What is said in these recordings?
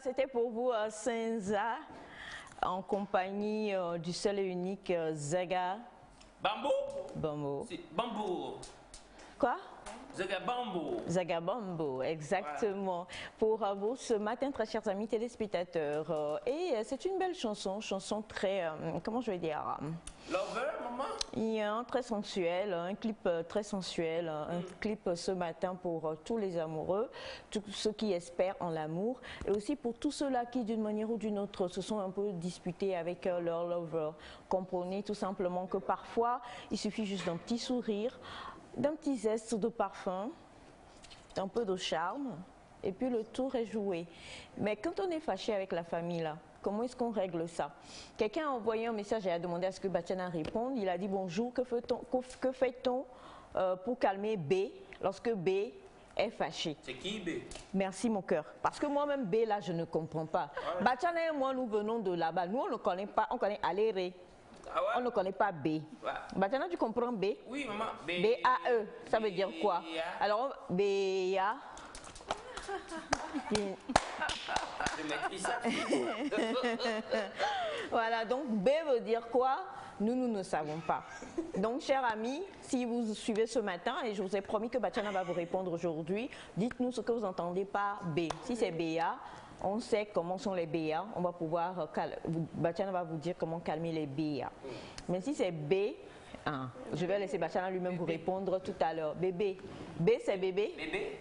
c'était pour vous Senza, en compagnie du seul et unique Zaga Bambo. Bambo. Bambo. Quoi? Zagabambo. Zagabambo, exactement. Pour vous ce matin, très chers amis téléspectateurs. Et c'est une belle chanson très, comment je vais dire? Lover, maman? Il y a un très sensuel, un clip très sensuel, un clip ce matin pour tous les amoureux, tous ceux qui espèrent en l'amour, et aussi pour tous ceux-là qui, d'une manière ou d'une autre, se sont un peu disputés avec leur lover. Comprenez tout simplement que parfois, il suffit juste d'un petit sourire, d'un petit zeste de parfum, d'un peu de charme, et puis le tour est joué. Mais quand on est fâché avec la famille, là, comment est-ce qu'on règle ça? Quelqu'un a envoyé un message et a demandé à ce que Batiana réponde. Il a dit bonjour, que fait-on pour calmer B lorsque B est fâché? C'est qui B? Merci mon cœur. Parce que moi-même B là, je ne comprends pas. Ouais. Batiana et moi, nous venons de là-bas. Nous, on ne connaît pas, on connaît Aléré. Ah ouais? On ne connaît pas B. Ouais. Batiana, tu comprends B? Oui, maman. B-A-E, ça veut dire quoi? Alors, B-A... Voilà, donc B veut dire quoi? Nous ne savons pas. Donc, chers amis, si vous suivez ce matin, et je vous ai promis que Batiana va vous répondre aujourd'hui, dites-nous ce que vous entendez par B. Si c'est BA, on sait comment sont les BA, on va pouvoir, Batiana va vous dire comment calmer les BA. Mais si c'est B, je vais laisser Batiana lui-même vous répondre tout à l'heure. Bébé. B, c'est bébé? Bébé?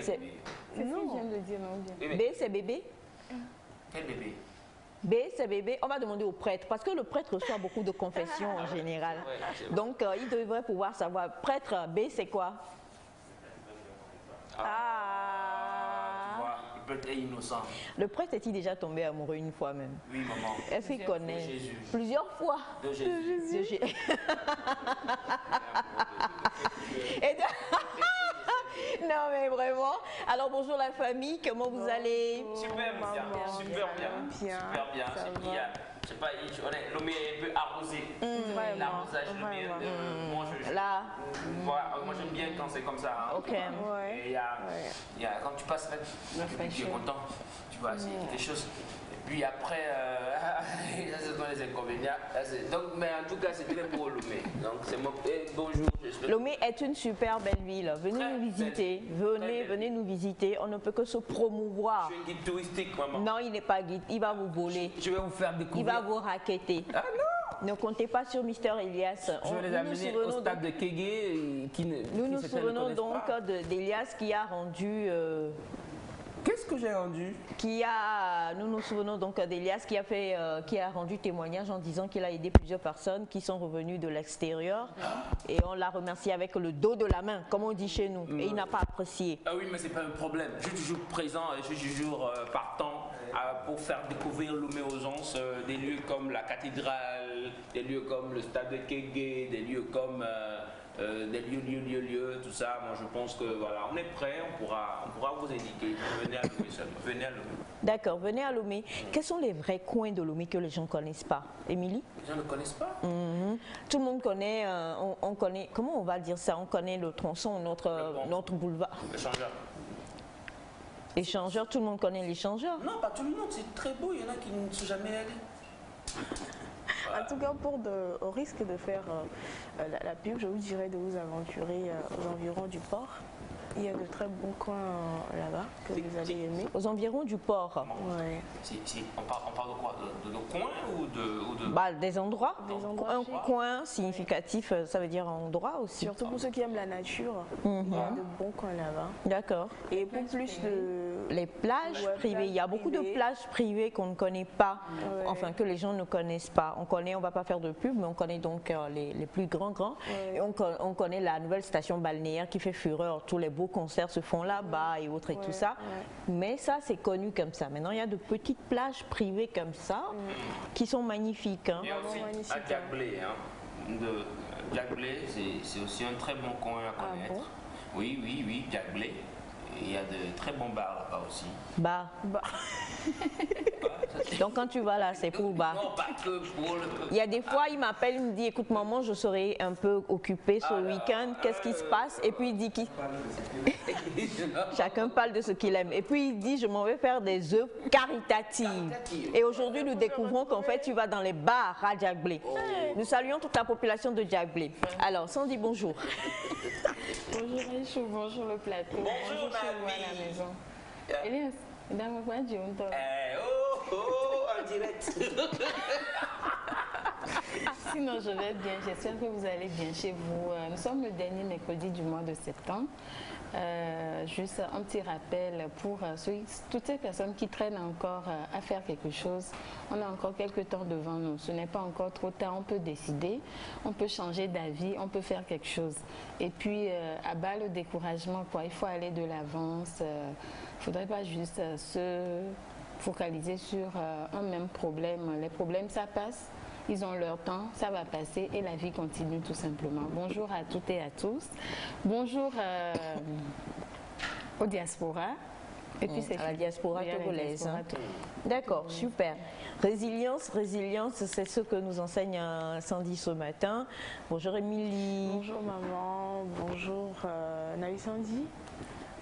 C'est... Non. Je viens de dire non. B, c'est bébé? Quel bébé? B, c'est bébé. On va demander au prêtre, parce que le prêtre reçoit beaucoup de confessions en général. Donc, il devrait pouvoir savoir. Prêtre, B, c'est quoi? Tu vois, il peut être innocent. Le prêtre est-il déjà tombé amoureux une fois même? Oui, maman. Est-ce qu'il connaît? De Jésus. Plusieurs fois. De Jésus. Non mais vraiment. Alors bonjour la famille, comment vous allez? Super bien, super bien. Super bien. Je sais pas, l'homme est un peu arrosé. L'arrosage, moi j'aime bien quand c'est comme ça. Hein. Ok. Et quand tu passes, tu es content. Tu vois, c'est quelque chose. Et puis après, ça ce sont les inconvénients. Donc, mais en tout cas, c'est très beau Lomé. Donc c'est mon bonjour. Lomé est une super belle ville. Venez nous visiter. Venez nous visiter. On ne peut que se promouvoir. Je suis un guide touristique, maman. Non, il n'est pas guide. Il va vous voler. Je vais vous faire découvrir. Il va vous raqueter. Ah non! Ne comptez pas sur Mister Elias. Je vais les amener au stade de Kégué. Nous nous souvenons donc d'Elias qui a rendu... Qu'est-ce que j'ai rendu? Nous nous souvenons donc d'Elias qui a rendu témoignage en disant qu'il a aidé plusieurs personnes qui sont revenues de l'extérieur et on l'a remercié avec le dos de la main, comme on dit chez nous, et il n'a pas apprécié. Ah oui, mais c'est pas un problème. Je suis toujours présent, je suis toujours partant pour faire découvrir Lomé aux gens, des lieux comme la cathédrale, des lieux comme le stade de Kégué, des lieux comme des lieux, tout ça. Moi je pense que voilà, on est prêt, on pourra vous indiquer. Venez à Lomé seulement, venez à Lomé. D'accord, venez à Lomé. Quels sont les vrais coins de Lomé que les gens ne connaissent pas? Émilie? Les gens ne connaissent pas. Tout le monde connaît, on connaît, comment on va dire ça? On connaît le tronçon, notre boulevard. L'échangeur. L'échangeur, tout le monde connaît l'échangeur? Non, pas tout le monde, c'est très beau, il y en a qui ne sont jamais allés. En tout cas, au risque de faire la pub, je vous dirais de vous aventurer aux environs du port. Il y a de très bons coins là-bas que vous allez aimer. Aux environs du port? Ouais. On parle de quoi? De coin ou de... Bah, des endroits. Un chics. coin significatif, ça veut dire endroit aussi. Surtout pour ceux qui aiment la nature, il y a de bons coins là-bas. D'accord. Et pour plus de... Les plages privées, il y a beaucoup de plages privées qu'on ne connaît pas, enfin que les gens ne connaissent pas. On connaît, on ne va pas faire de pub, mais on connaît donc les plus grands. Et on connaît la nouvelle station balnéaire qui fait fureur. Tous les beaux concerts se font là-bas et autres et tout ça. Mais ça, c'est connu comme ça. Maintenant, il y a de petites plages privées comme ça qui sont magnifiques. Hein. Il y a aussi à Diablé. Diablé, c'est aussi un très bon coin à connaître. Bon? Oui, Diablé. Il y a de très bons bars là-bas aussi. Bah. Ça Donc quand tu vas là, c'est pour bas. Non, pas que pour le... Il y a des fois, il m'appelle, il me dit, écoute maman, je serai un peu occupée ce week-end, qu'est-ce qui se passe? Et puis il dit qu'il... Chacun parle de ce qu'il aime. Et puis il dit, je m'en vais faire des œuvres caritatives. Et aujourd'hui, nous découvrons qu'en fait, tu vas dans les bars à Djagblé. Nous saluons toute la population de Djagblé. Alors, Sandy, bonjour. Bonjour Aïchou, bonjour le plateau. Bonjour chez vous à la maison. Elias, dame quoi tu entends? En direct. Sinon, je vais bien. J'espère que vous allez bien chez vous. Nous sommes le dernier mercredi du mois de septembre. Juste un petit rappel pour toutes ces personnes qui traînent encore à faire quelque chose. On a encore quelques temps devant nous. Ce n'est pas encore trop tard. On peut décider, on peut changer d'avis, on peut faire quelque chose. Et puis, à bas le découragement, quoi. Il faut aller de l'avance. Il ne faudrait pas juste se focaliser sur un même problème. Les problèmes, ça passe. Ils ont leur temps, ça va passer et la vie continue tout simplement. Bonjour à toutes et à tous. Bonjour aux diasporas. Et puis c'est à la diaspora togolaise. D'accord, super. Résilience, c'est ce que nous enseigne Sandy ce matin. Bonjour Émilie. Bonjour maman, bonjour Navi Sandy.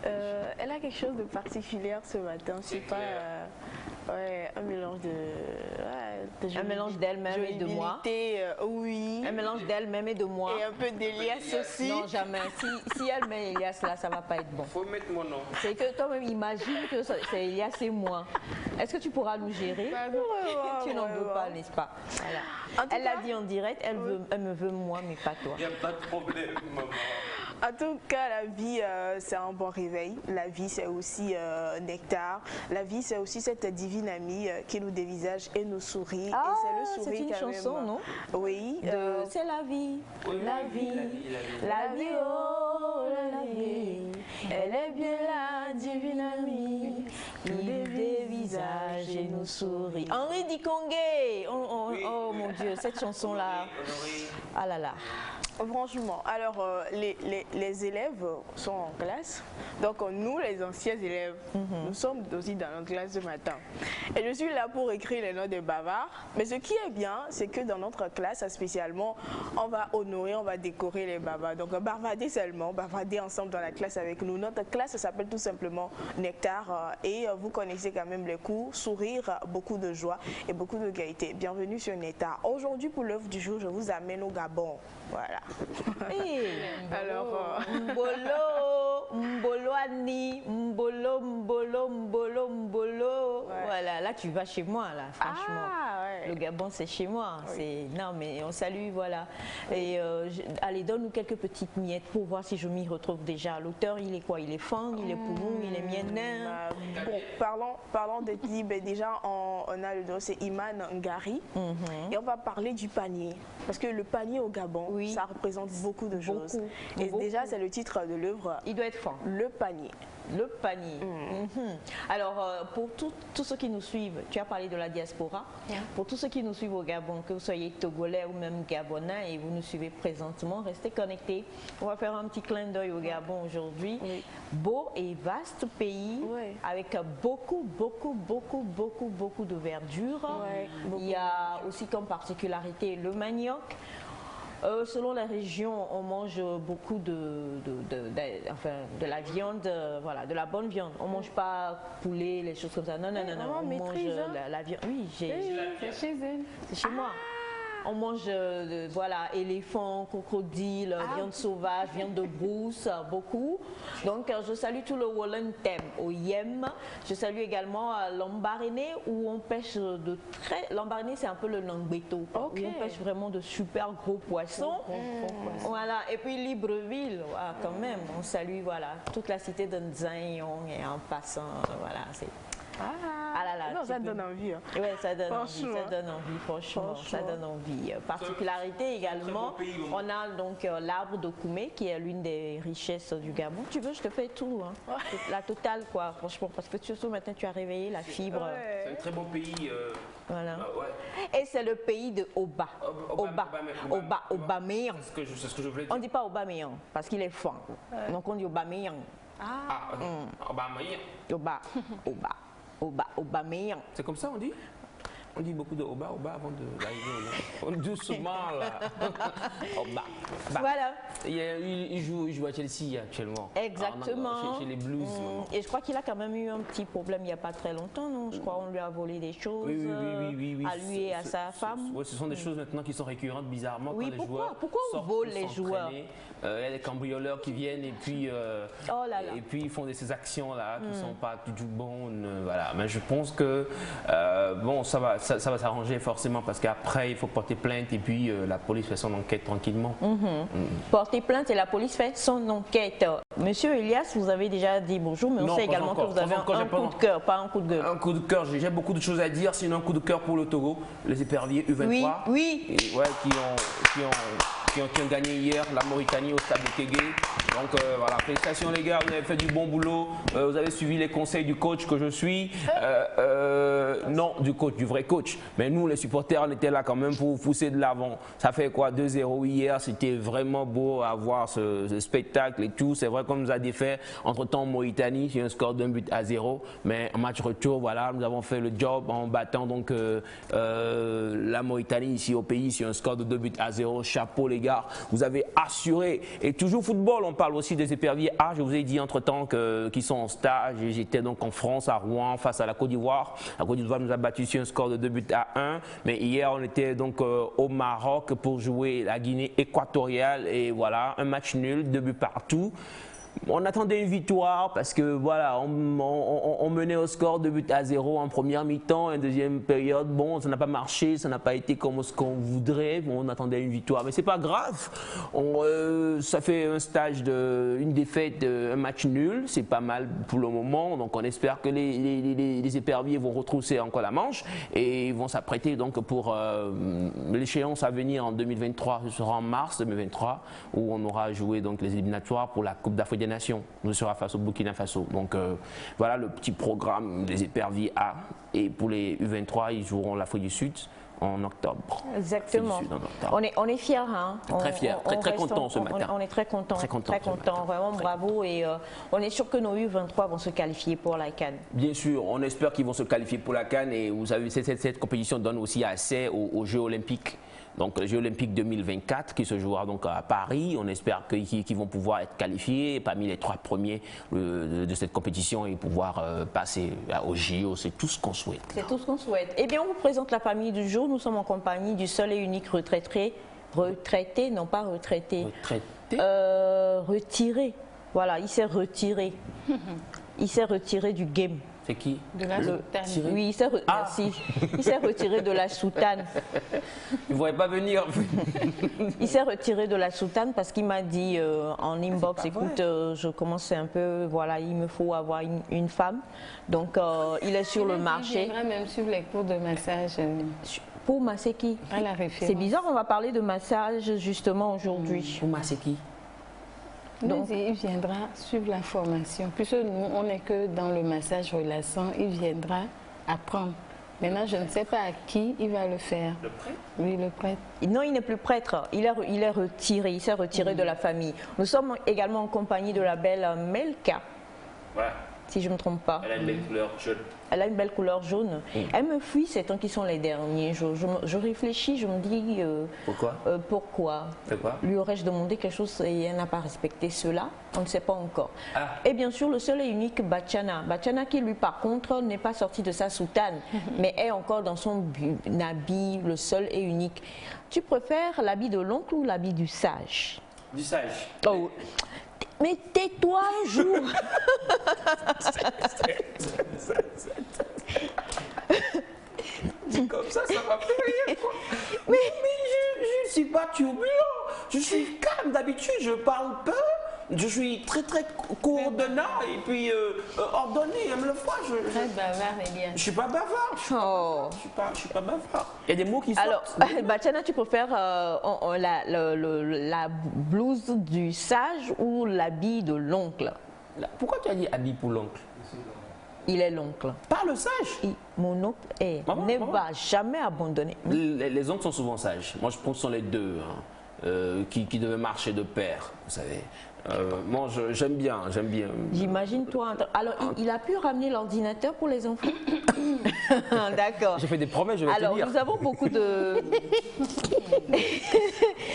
Elle a quelque chose de particulier ce matin, c'est pas un mélange de un mélange d'elle-même et de moi. Oui. Un mélange d'elle-même et de moi. Et un peu d'Elias aussi. Non, jamais. Si elle met Elias là, ça va pas être bon. Faut mettre mon nom. C'est que toi-même imagine que c'est Elias et moi. Est-ce que tu pourras nous gérer? Tu n'en veux pas, n'est-ce pas? Voilà. Elle l'a dit en direct, elle me veut moi, mais pas toi. Il n'y a pas de problème, maman. En tout cas, la vie, c'est un bon réveil. La vie, c'est aussi nectar. La vie, c'est aussi cette divine amie qui nous dévisage et nous sourit. Ah, et c'est le sourire une quand chanson, même. non? Oui. C'est la vie, Oui, la vie, la vie, oh, la vie. Elle est bien la divine amie qui nous dévisage et nous sourit. Henri Dikongé. Oh mon Dieu, cette chanson-là. Ah là là. Franchement, alors les élèves sont en classe, donc nous les anciens élèves, nous sommes aussi dans notre classe ce matin. Et je suis là pour écrire les noms des bavards, mais ce qui est bien, c'est que dans notre classe spécialement, on va honorer, on va décorer les bavards. Donc bavarder seulement, bavarder ensemble dans la classe avec nous. Notre classe s'appelle tout simplement Nectar et vous connaissez quand même les cours, sourire, beaucoup de joie et beaucoup de gaieté. Bienvenue sur Nectar. Aujourd'hui pour l'œuvre du jour, je vous amène au Gabon. Voilà. Hey. Alors, Mbolo Annie, Mbolo. Ouais. Voilà, là tu vas chez moi, là, franchement. Ah, ouais. Le Gabon, c'est chez moi. Oui. Non, mais on salue, voilà. Et allez, donne-nous quelques petites miettes pour voir si je m'y retrouve déjà. L'auteur, il est quoi? Il est Fang, il est Poumou, il est Mienin. Bon, parlons de type. Déjà, on a le nom, c'est Iman Ngari. Et on va parler du panier. Parce que le panier au Gabon, oui, ça représente beaucoup de choses. Et beaucoup. déjà, c'est le titre de l'œuvre. Il doit être Fang. Le panier. Le panier. Alors, pour tous ceux qui nous suivent, tu as parlé de la diaspora. Pour tous ceux qui nous suivent au Gabon, que vous soyez togolais ou même gabonais et vous nous suivez présentement, restez connectés. On va faire un petit clin d'œil au Gabon aujourd'hui. Oui. Beau et vaste pays avec beaucoup de verdure. Il y a aussi comme particularité le manioc. Selon la région, on mange beaucoup de la viande, voilà, de la bonne viande. On ne mange pas poulet, les choses comme ça. Non. On mange la viande. Oui, c'est chez elle. C'est chez moi. On mange voilà, éléphant, crocodile, viande sauvage, viande de brousse, beaucoup. Donc je salue tout le Wollentem au Yem. Je salue également Lambaréné où on pêche de très... Lambaréné, c'est un peu le Nangbeto, où on pêche vraiment de super gros poissons. Voilà. Et puis Libreville, voilà, quand même. On salue voilà, toute la cité de Nzayong et en passant, voilà, c'est... Ah là là, non, ça donne envie. Hein. Oui, ça donne envie, franchement, ça donne envie. Particularité également, on a donc l'arbre de Koumé qui est l'une des richesses du Gabon. Tu veux, je te fais tout, hein. La totale quoi, franchement, parce que surtout maintenant tu as réveillé la fibre. C'est un très bon pays. Voilà. Et c'est le pays de Oba. Aubameyang. C'est ce que je voulais dire. On ne dit pas Aubameyang parce qu'il est fin. Donc on dit Aubameyang. Aubameyang. Aubameyang. C'est comme ça on dit? On dit beaucoup de Oba avant d'arriver. Doucement là. Oba. Voilà. Il joue à Chelsea actuellement. Exactement. Chez les Blues. Et je crois qu'il a quand même eu un petit problème il n'y a pas très longtemps, non? Je crois qu'on lui a volé des choses oui. à lui et à sa femme. Oui, ce sont des choses maintenant qui sont récurrentes bizarrement Oui, quand les joueurs pourquoi on vole les joueurs? Il y a des cambrioleurs qui viennent et puis, Et puis ils font ces actions-là qui ne sont pas du tout bonnes. Voilà. Mais je pense que bon, ça va s'arranger forcément parce qu'après il faut porter plainte et puis la police fait son enquête tranquillement. Porter plainte et la police fait son enquête. Monsieur Elias, vous avez déjà dit bonjour, mais on sait également que vous avez un coup de cœur, pas un coup de gueule. Un coup de cœur, j'ai beaucoup de choses à dire, sinon un coup de cœur pour le Togo, les éperviers U23. Oui. Et, qui ont gagné hier la Mauritanie au stade de Kégué. Donc voilà, félicitations les gars, vous avez fait du bon boulot, vous avez suivi les conseils du coach que je suis. Non, du vrai coach. Mais nous, les supporters, on était là quand même pour pousser de l'avant. Ça fait quoi, 2-0 hier, c'était vraiment beau à voir ce spectacle et tout. C'est vrai qu'on nous a défait entre-temps en Mauritanie sur un score d'1-0. Mais en match retour, voilà, nous avons fait le job en battant donc la Mauritanie ici au pays sur un score de 2-0. Chapeau les gars, vous avez assuré. Et toujours football, on parle aussi des éperviers A. Je vous ai dit entre-temps qu'ils sont en stage. J'étais donc en France, à Rouen, face à la Côte d'Ivoire. La Côte d'Ivoire nous a battu sur un score de 2-1. Mais hier, on était donc au Maroc pour jouer la Guinée équatoriale. Et voilà, un match nul, 2 buts partout. On attendait une victoire parce que voilà, on menait au score 2-0 en première mi-temps, en deuxième période. Bon, ça n'a pas marché, ça n'a pas été comme ce qu'on voudrait. Bon, on attendait une victoire, mais c'est pas grave. Ça fait un stage une défaite, un match nul, c'est pas mal pour le moment. Donc on espère que les éperviers vont retrousser encore la manche et vont s'apprêter donc pour l'échéance à venir en 2023. Ce sera en mars 2023 où on aura joué donc les éliminatoires pour la Coupe d'Afrique des Nations. On sera face au Burkina Faso. Donc voilà le petit programme des éperviers A. Et pour les U23, ils joueront l'Afrique du Sud en octobre. Exactement. On est fiers. Hein. Très fiers, très contents ce matin. On est très contents. Très contents. Vraiment bravo. Et on est sûr que nos U23 vont se qualifier pour la CAN. Bien sûr, on espère qu'ils vont se qualifier pour la CAN. Et vous savez, cette compétition donne aussi accès aux Jeux Olympiques. Donc les Jeux Olympiques 2024 qui se jouera donc à Paris, on espère qu'ils vont pouvoir être qualifiés parmi les 3 premiers de cette compétition et pouvoir passer aux JO. C'est tout ce qu'on souhaite. C'est tout ce qu'on souhaite. Eh bien, on vous présente la famille du jour. Nous sommes en compagnie du seul et unique retraité, non pas retraité. Retiré. Voilà, il s'est retiré. Il s'est retiré du game. C'est qui? De la soutane. Oui, il s'est retiré de la soutane. Il ne voulait pas venir. Il s'est retiré de la soutane parce qu'il m'a dit en inbox, écoute, je commence un peu, voilà, il me faut avoir une femme. Donc, il est sur le marché. Il viendra même suivre les cours de massage. Pour masser qui? C'est bizarre, on va parler de massage justement aujourd'hui. Pour masser qui? Donc, il viendra suivre la formation. Puisque nous, on n'est que dans le massage relaxant, il viendra apprendre. Maintenant, je ne sais pas à qui il va le faire. Le prêtre? Oui, le prêtre. Non, il n'est plus prêtre. Il est retiré. Il s'est retiré de la famille. Nous sommes également en compagnie de la belle Melka. Ouais. Si je ne me trompe pas. Elle a une belle couleur jaune. Elle a une belle couleur jaune. Elle me fuit ces temps qui sont les derniers jours. Je réfléchis, je me dis... pourquoi Pourquoi Lui aurais-je demandé quelque chose et elle n'a pas respecté cela? On ne sait pas encore. Et bien sûr, le seul et unique Bachana. Bachana qui, lui, par contre, n'est pas sorti de sa soutane, mais est encore dans son habit, le seul et unique. Tu préfères l'habit de l'oncle ou l'habit du sage? Du sage. Oh. Mais tais-toi un jour. Comme ça m'a fait rire, quoi. Mais je ne suis pas turbulent. Je suis calme d'habitude, je parle peu. Je suis très coordonnant et puis ordonné. Même le fois, très bavard, Elias. Je suis pas bavard. Je suis pas bavard. Il y a des mots qui sortent. Alors, Bachana, tu préfères la blouse du sage ou l'habit de l'oncle? Pourquoi tu as dit habit pour l'oncle? Il est l'oncle. Pas le sage. Mon oncle ne va jamais abandonner. Les oncles sont souvent sages. Moi, je pense que ce sont les deux. Hein. qui devaient marcher de pair, vous savez. Moi, j'aime bien. J'imagine toi. Alors, il a pu ramener l'ordinateur pour les enfants? D'accord. J'ai fait des promesses, je vais te dire. Alors, nous avons beaucoup de...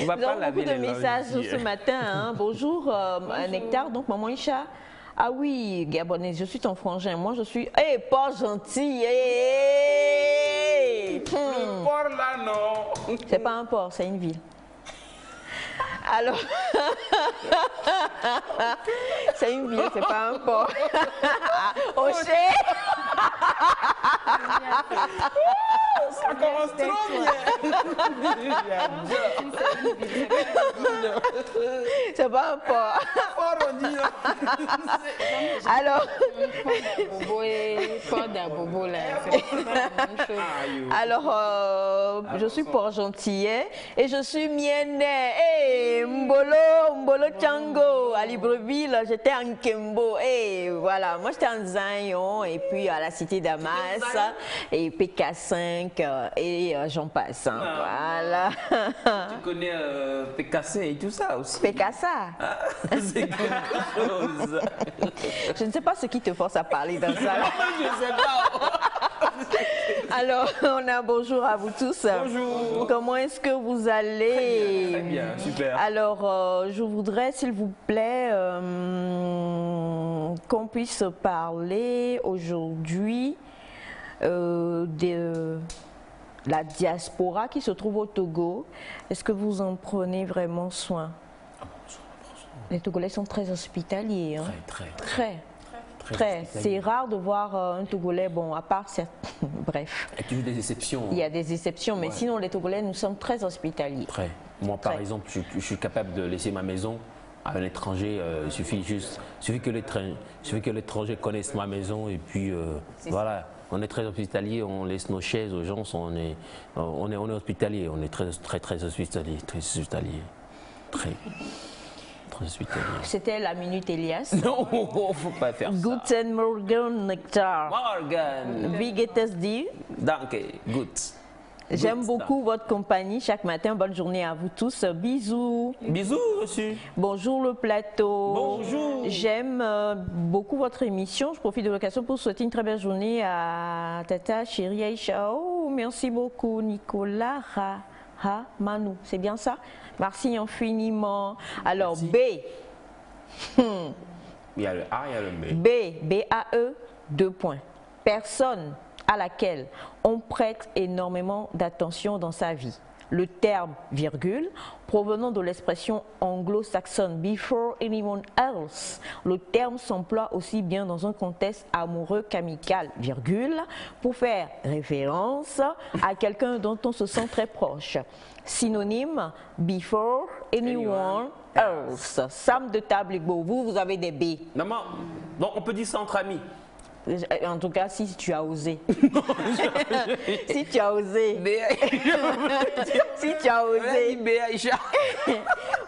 On va Nous pas avons laver beaucoup de les messages lundis. ce matin. Hein. Bonjour, Nectar, donc maman Isha. Ah oui, Gabonais, je suis ton frangin. Moi, je suis... Eh, pas gentil. Le port là, non. C'est pas un port, c'est une ville. Alors, c'est une ville, c'est pas un port. Oché. Ça commence trop bien. C'est pas un port. Alors, Bobo et Port d'Abobo, là, c'est pas la même chose. alors je suis Port-Gentillet et je suis Mienne. Hey, Mbolo Tchango, à Libreville, j'étais en Kembo. Et voilà, moi j'étais en Zion et puis à la Cité Damas et PK5 et j'en passe. Hein. Voilà. Tu connais PKC et tout ça aussi. Pécassa. C'est quelque chose. Je ne sais pas ce qui te force à parler dans ça. Je sais pas. Alors, on a bonjour à vous tous. Bonjour. Comment est-ce que vous allez? Très bien, super. Alors, je voudrais, s'il vous plaît, qu'on puisse parler aujourd'hui de la diaspora qui se trouve au Togo. Est-ce que vous en prenez vraiment soin? Les Togolais sont très hospitaliers. Hein? Très. C'est rare de voir un Togolais, bon, à part bref. Il y a toujours des exceptions. Il y a des exceptions, mais sinon les Togolais, nous sommes très hospitaliers. Très. Moi, par exemple, je suis capable de laisser ma maison à un étranger. Il suffit que l'étranger connaisse ma maison et puis voilà. On est très hospitalier, on laisse nos chaises aux gens, on est hospitalier, on est très hospitalier, très hospitalier. Très hospitalier. C'était la Minute Elias. Non, faut pas faire ça. Guten Morgen, Nectar. Morgan. Wie geht es dir? Danke, gut. J'aime beaucoup votre compagnie chaque matin. Bonne journée à vous tous. Bisous. Bisous, reçu. Bonjour le plateau. Bonjour. J'aime beaucoup votre émission. Je profite de l'occasion pour souhaiter une très belle journée à Tata chérie Aïcha. Oh, merci beaucoup Nicolas Manu. C'est bien ça? Merci infiniment. Alors Merci. B. Il y a le A, il y a le B. B-A-E, 2 points. Personne à laquelle on prête énormément d'attention dans sa vie. Le terme virgule, provenant de l'expression anglo-saxonne before anyone else, le terme s'emploie aussi bien dans un contexte amoureux qu'amical, virgule, pour faire référence à quelqu'un dont on se sent très proche. Synonyme, before anyone else. Sam de table, vous avez des B. Non, donc on peut dire ça entre amis. En tout cas, si tu as osé. Si tu as osé. Si tu as osé.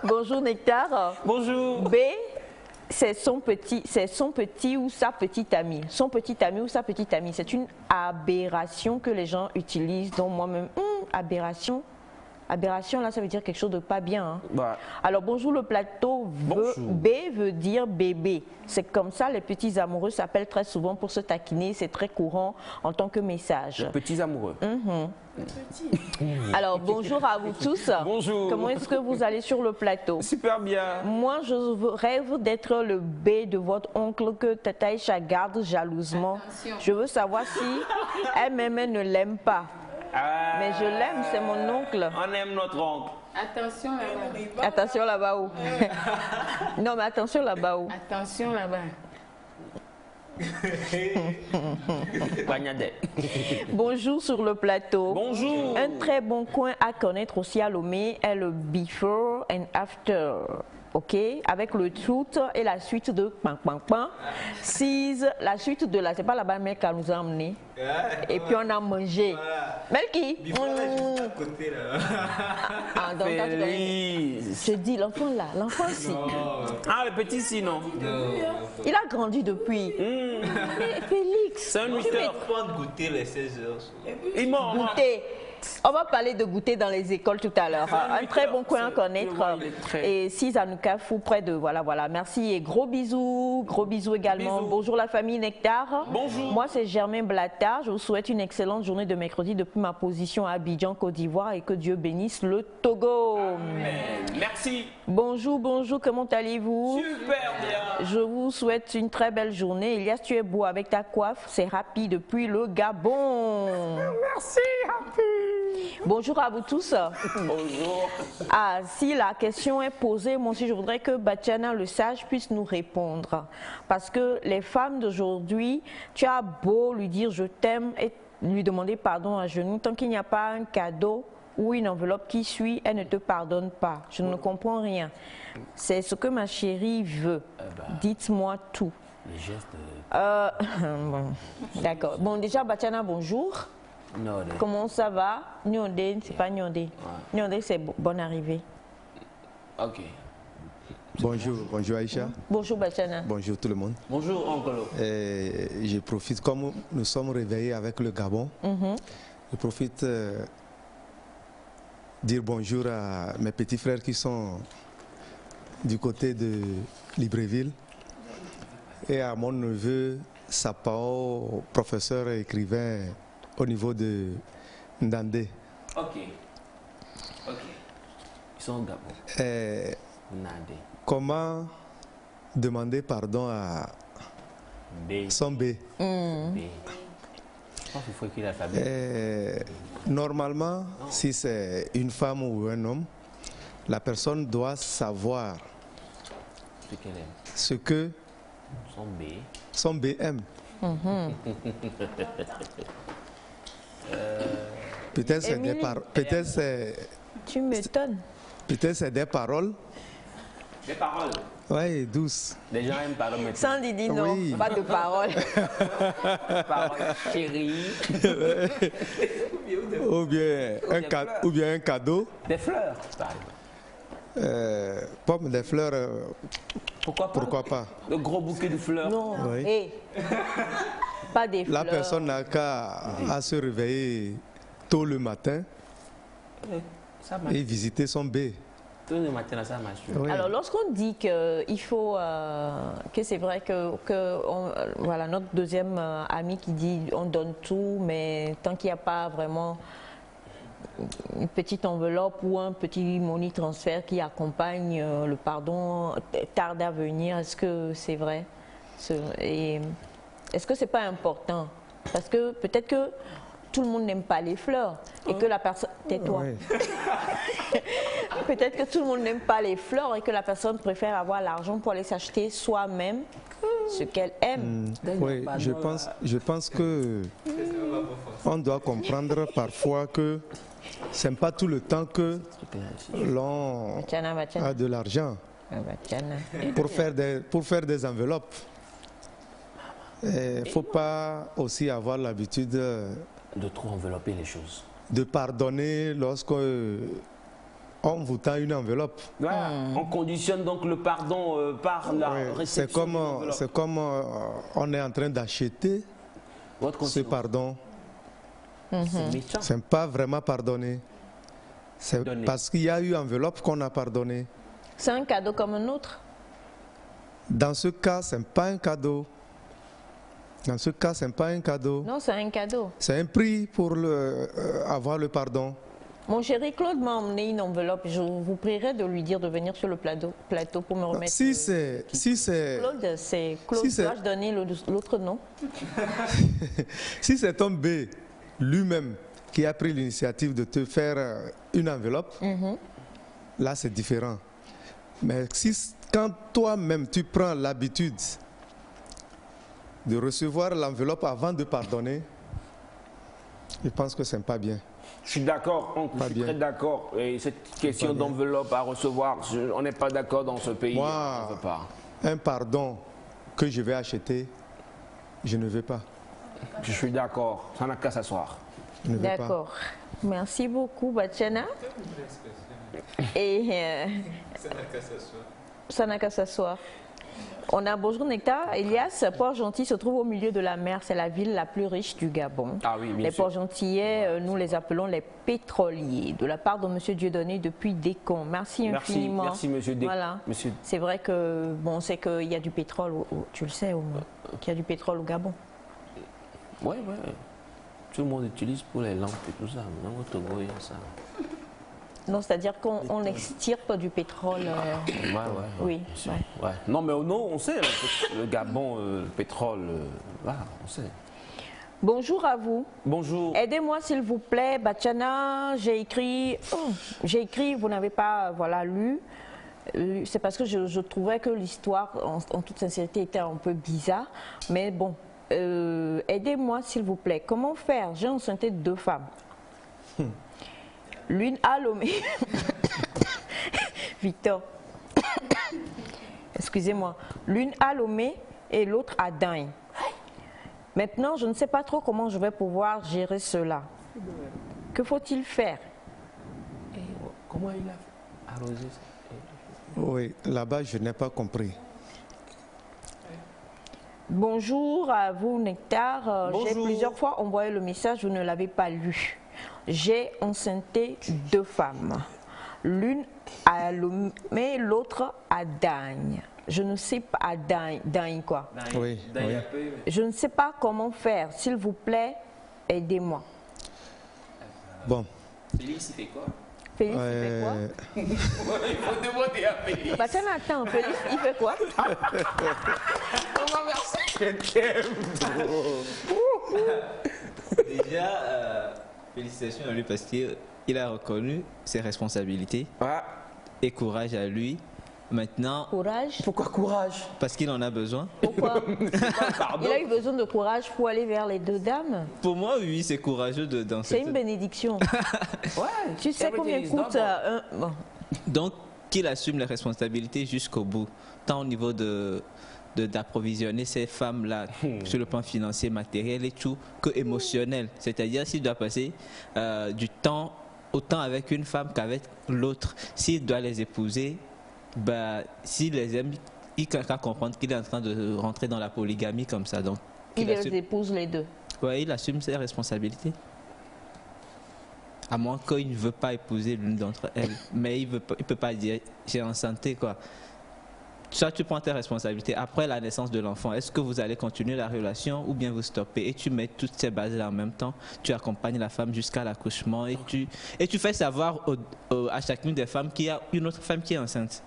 Bonjour Nectar. Bonjour. B, c'est son petit ou sa petite amie. Son petit ami ou sa petite amie. C'est une aberration que les gens utilisent, dont moi-même, aberration. Aberration, là, ça veut dire quelque chose de pas bien. Hein. Ouais. Alors, bonjour le plateau. Bonjour. B veut dire bébé. C'est comme ça, les petits amoureux s'appellent très souvent pour se taquiner. C'est très courant en tant que message. Petits amoureux. Alors, bonjour à vous tous. Bonjour. Comment est-ce que vous allez sur le plateau? Super bien. Moi, je rêve d'être le B de votre oncle que Tata Aïcha garde jalousement. Attention. Je veux savoir si elle-même elle ne l'aime pas. Mais je l'aime, c'est mon oncle. On aime notre oncle. Attention là-bas. Attention là-bas où? Non, mais attention là-bas où? Attention là-bas. Bagnadette. Bonjour sur le plateau. Bonjour. Un très bon coin à connaître aussi à Lomé est le before and after. Ok, avec le truth et la suite de pan pan pan. La suite de la, c'est pas là-bas mec qui nous a emmené. Et puis on a mangé. Melki. Côté là. Ah, donc, toi, tu connais. Félix. Je dis l'enfant là, l'enfant si. Ah, le petit sinon. Il a grandi depuis. Mais Félix. C'est un 8 heures. Pas de goûter les 16 heures. Il ment. Goûter. On va parler de goûter dans les écoles tout à l'heure. Un très bon coin à connaître. Et si Zanouka Fou près de... Voilà. Merci et gros bisous également. Bisous. Bonjour la famille Nectar. Bonjour. Moi c'est Germain Blattard. Je vous souhaite une excellente journée de mercredi depuis ma position à Abidjan, Côte d'Ivoire et que Dieu bénisse le Togo. Merci. Bonjour, comment allez-vous? Super bien. Je vous souhaite une très belle journée. Elias, tu es beau avec ta coiffe. C'est Happy depuis le Gabon. Merci, Happy. Bonjour à vous tous. Bonjour. Ah, si la question est posée, moi aussi je voudrais que Batiana le sage puisse nous répondre. Parce que les femmes d'aujourd'hui, tu as beau lui dire je t'aime et lui demander pardon à genoux, tant qu'il n'y a pas un cadeau ou une enveloppe qui suit, elle ne te pardonne pas. Je ne comprends rien. C'est ce que ma chérie veut. Dites-moi tout. Les gestes. Bon, d'accord. Bon, déjà, Batiana, bonjour. Non, Comment ça va? Nyondé, c'est pas Nyondé. Nyondé, c'est bonne arrivée. ok. Bonjour Aïcha. Bonjour, Batiana. Bonjour tout le monde. Bonjour, Oncolo. Je profite, comme nous sommes réveillés avec le Gabon, je profite dire bonjour à mes petits frères qui sont du côté de Libreville et à mon neveu Sapao, professeur et écrivain au niveau de Ndandé. Ok. Ils sont au Gabon. Ndandé. Comment demander pardon à B. son B? B. Je pense qu'il faut écrire l'alphabet. Normalement, si c'est une femme ou un homme, la personne doit savoir Ce qu'elle aime. ce que Son B. son B aime. Peut-être c'est des Tu m'étonnes. peut-être c'est des paroles, Des paroles. ouais, douces. Les gens aiment parler maintenant. Sans Didi, non, Oui. pas de parole. Paroles chérie. Ou bien un cadeau, Des fleurs. pomme, des fleurs, Pourquoi pas? pourquoi pas. Le gros bouquet de fleurs. Non, Oui. hé. Pas des fleurs. La personne n'a qu'à à se réveiller tôt le matin Ça marche. et visiter son B. Tous les matins, ça marche. Oui. Alors, lorsqu'on dit qu'il faut, que c'est vrai que voilà, notre deuxième ami qui dit on donne tout, mais tant qu'il n'y a pas vraiment une petite enveloppe ou un petit money transfert qui accompagne le pardon tarde à venir, est-ce que c'est vrai? Et est-ce que c'est pas important? Parce que peut-être que tout le monde n'aime pas les fleurs et que la personne... Tais-toi. Ouais. Peut-être que tout le monde n'aime pas les fleurs et que la personne préfère avoir l'argent pour aller s'acheter soi-même ce qu'elle aime. Oui, je pense que on doit comprendre parfois que ce n'est pas tout le temps que l'on Batiana. a de l'argent Batiana. pour faire des enveloppes. Il ne faut pas aussi avoir l'habitude De trop envelopper les choses. de pardonner lorsqu'on vous tend une enveloppe. Voilà. On conditionne donc le pardon par la Ouais, réception. de l'enveloppe. c'est comme on est en train d'acheter Votre ce conscience. pardon. C'est méchant. Ce n'est pas vraiment pardonné. C'est Donner. parce qu'il y a eu enveloppe qu'on a pardonné. C'est un cadeau comme un autre. Dans ce cas, ce n'est pas un cadeau. Dans ce cas, ce n'est pas un cadeau. Non, c'est un cadeau. C'est un prix pour avoir le pardon. Mon chéri Claude m'a emmené une enveloppe. Je vous prierai de lui dire de venir sur le plateau pour me remettre. Si c'est Claude, c'est Claude. Si c'est- Dois-je donner l'autre nom? si c'est ton B lui-même qui a pris l'initiative de te faire une enveloppe, là c'est différent. Mais quand toi-même tu prends l'habitude de recevoir l'enveloppe avant de pardonner, je pense que ce n'est pas bien. Je suis d'accord, oncle, Pas je suis bien. très d'accord. Et cette question pas bien. d'enveloppe à recevoir, on n'est pas d'accord dans ce pays. Moi, On ne veut pas. Un pardon que je vais acheter, je ne veux pas. Je suis d'accord, ça n'a qu'à s'asseoir. Je ne veux pas. D'accord. Merci beaucoup, Batiana. Et ça n'a qu'à s'asseoir. On a bonjour Nectar. Elias, Port-Gentil se trouve au milieu de la mer. C'est la ville la plus riche du Gabon. Ah oui, bien les sûr. Port-Gentillais, nous les appelons les pétroliers. De la part de M. Dieudonné depuis Descamps. Merci infiniment. Merci monsieur D. Voilà. Monsieur. C'est vrai que bon, on sait qu'il y a du pétrole, tu le sais, qu'il y a du pétrole au Gabon. Ouais. Tout le monde utilise pour les lampes et tout ça. Maintenant, au Togo, il y a ça. Non, c'est-à-dire qu'on extirpe du pétrole. Ouais. Oui. Bien sûr. Ouais. Ouais. Non, mais non, on sait, le Gabon, le pétrole, voilà, on sait. Bonjour à vous. Bonjour. Aidez-moi s'il vous plaît, Bachana. J'ai écrit, vous n'avez pas lu. C'est parce que je trouvais que l'histoire, en toute sincérité, était un peu bizarre. Mais bon, aidez-moi s'il vous plaît. Comment faire? J'ai enceinté 2 femmes. L'une à Lomé. Victor. Excusez-moi. L'une à Lomé et l'autre à Dain. Maintenant, je ne sais pas trop comment je vais pouvoir gérer cela. Que faut-il faire? Comment il a arrosé ça? Oui, là-bas, je n'ai pas compris. Bonjour à vous, Nectar. J'ai Bonjour. plusieurs fois envoyé le message, vous ne l'avez pas lu. J'ai enceinté 2 femmes. L'une à Lomé, l'autre à Dagne. Je ne sais pas, à Dagne quoi. Oui. Je ne sais pas comment faire. S'il vous plaît, aidez-moi. Bon. Félix, il fait quoi? Félix, il fait quoi? Il faut demander à Félix. Bah, tiens, attends, Félix, il fait quoi? Déjà, félicitations à lui parce qu'il a reconnu ses responsabilités et courage à lui. Maintenant, Courage. Pourquoi courage? parce qu'il en a besoin. Pourquoi? Il a eu besoin de courage pour aller vers les 2 dames. Pour moi, oui, c'est courageux de danser. C'est une bénédiction. Ouais. Tu sais combien Everything is coûte double. un... Bon. Donc, qu'il assume les responsabilités jusqu'au bout, tant au niveau d'approvisionner ces femmes-là sur le plan financier, matériel et tout, que émotionnel. C'est-à-dire s'il doit passer du temps autant avec une femme qu'avec l'autre, s'il doit les épouser, bah, s'il les aime, il qu'à comprendre qu'il est en train de rentrer dans la polygamie comme ça. Donc, Il les assume, épouse les 2. ouais, il assume ses responsabilités. À moins qu'il ne veut pas épouser l'une d'entre elles. Mais il ne peut pas dire j'ai enceinté quoi. Soit tu prends tes responsabilités après la naissance de l'enfant. Est-ce que vous allez continuer la relation ou bien vous stoppez et tu mets toutes ces bases-là en même temps. Tu accompagnes la femme jusqu'à l'accouchement et tu fais savoir à chacune des femmes qu'il y a une autre femme qui est enceinte.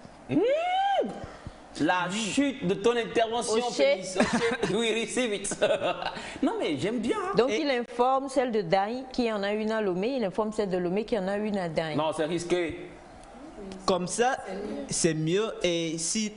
La chute de ton intervention, Oché. Félix. Oui, receive it. Non, mais j'aime bien. Hein. Donc il informe celle de Daï qui en a une à Lomé, il informe celle de Lomé qui en a une à Daï. Non, c'est risqué. Comme ça, c'est mieux. Et si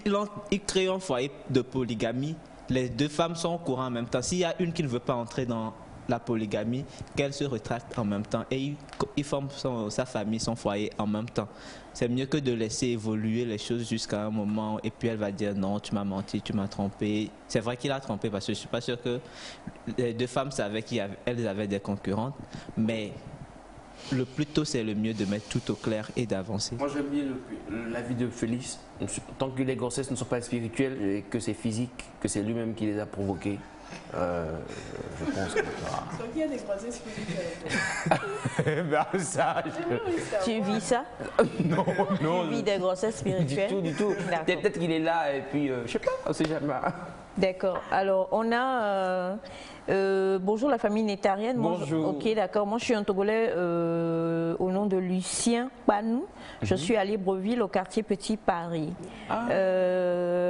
il crée un foyer de polygamie, les 2 femmes sont au courant en même temps. S'il y a une qui ne veut pas entrer dans la polygamie, qu'elle se rétracte en même temps. Et il forme sa famille, son foyer en même temps. C'est mieux que de laisser évoluer les choses jusqu'à un moment et puis elle va dire non, tu m'as menti, tu m'as trompé. C'est vrai qu'il a trompé parce que je ne suis pas sûr que les 2 femmes savaient qu'elles avaient des concurrentes. Mais le plus tôt, c'est le mieux de mettre tout au clair et d'avancer. Moi, j'aime bien l'avis de Félix. Tant que les grossesses ne sont pas spirituelles et que c'est physique, que c'est lui-même qui les a provoquées, je pense que... Donc il y a des grossesses physiques. Ben, ça, Tu vis ça? non, Tu vis des grossesses spirituelles? du tout. D'accord. Peut-être qu'il est là et puis, je sais pas, on sait jamais. D'accord. Alors, on a... bonjour la famille nétarienne. Bonjour. Ok, d'accord. Moi, je suis un Togolais au nom de Lucien Panou. Je suis à Libreville, au quartier Petit Paris.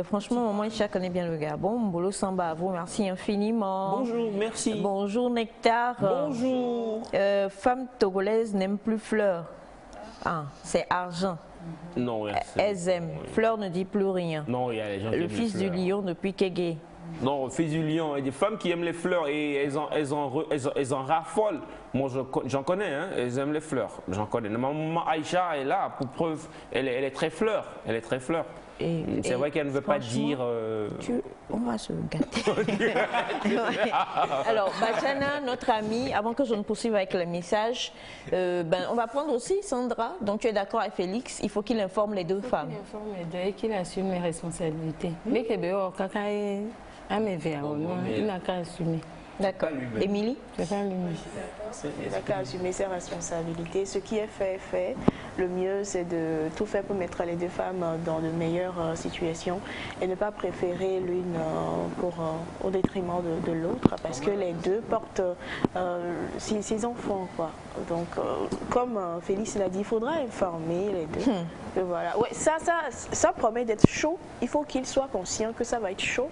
Franchement, maman Isha connaît bien le Gabon. Mbolo Samba à vous, merci infiniment. Bonjour, merci. Bonjour Nectar. Bonjour. Femme togolaise n'aime plus fleurs. Ah, c'est argent. Non, Elles aiment. Fleur ne dit plus rien. non, il y a les gens qui Le aiment fils les du fleurs. lion depuis Kégué. Non, le fils du lion. Il y a des femmes qui aiment les fleurs et elles en raffolent. Moi, j'en connais, hein, elles aiment les fleurs. J'en connais. Ma maman Aïcha est là, pour preuve, elle est très fleur. Elle est très fleur. C'est vrai qu'elle ne veut pas dire... On va se gâter. Ouais. Alors, Bachana, notre amie, avant que je ne poursuive avec le message, on va prendre aussi Sandra. Donc, tu es d'accord avec Félix, il faut qu'il informe les deux femmes. Il informe les deux et qu'il assume les responsabilités. Mais que il n'a qu'à assumer. D'accord. Émilie? C'est pas lui. Il n'a qu'à assumer ses responsabilités. Ce qui est fait est fait. Le mieux, c'est de tout faire pour mettre les deux femmes dans de meilleures situations et ne pas préférer l'une au détriment de l'autre, parce que les deux portent ses enfants, quoi. Donc, comme Félix l'a dit, il faudra informer les deux. Que voilà. Ouais, ça promet d'être chaud. Il faut qu'il soit conscient que ça va être chaud.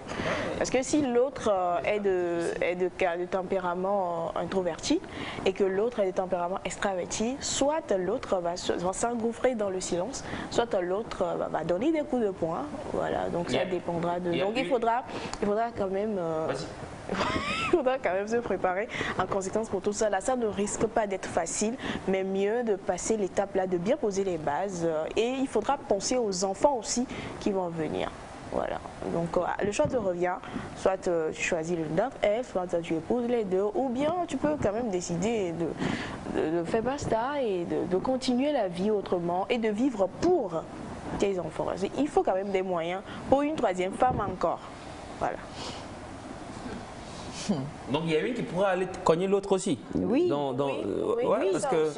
Parce que si l'autre est de tempérament introverti et que l'autre est de tempérament extraverti, soit l'autre va s'engouffrer dans le silence, soit l'autre va donner des coups de poing. Voilà, donc ça dépendra de... Donc il faudra quand même... il faudra quand même se préparer en conséquence pour tout ça. Là, ça ne risque pas d'être facile, mais mieux de passer l'étape là, de bien poser les bases. Et il faudra penser aux enfants aussi qui vont venir. Voilà. Donc le choix te revient. Soit tu choisis l'une d'entre elles, soit tu épouses les deux, ou bien tu peux quand même décider de faire basta et de continuer la vie autrement et de vivre pour tes enfants. Il faut quand même des moyens pour une troisième femme encore. Voilà. Donc il y a une qui pourrait aller cogner l'autre aussi. Oui. Oui, parce que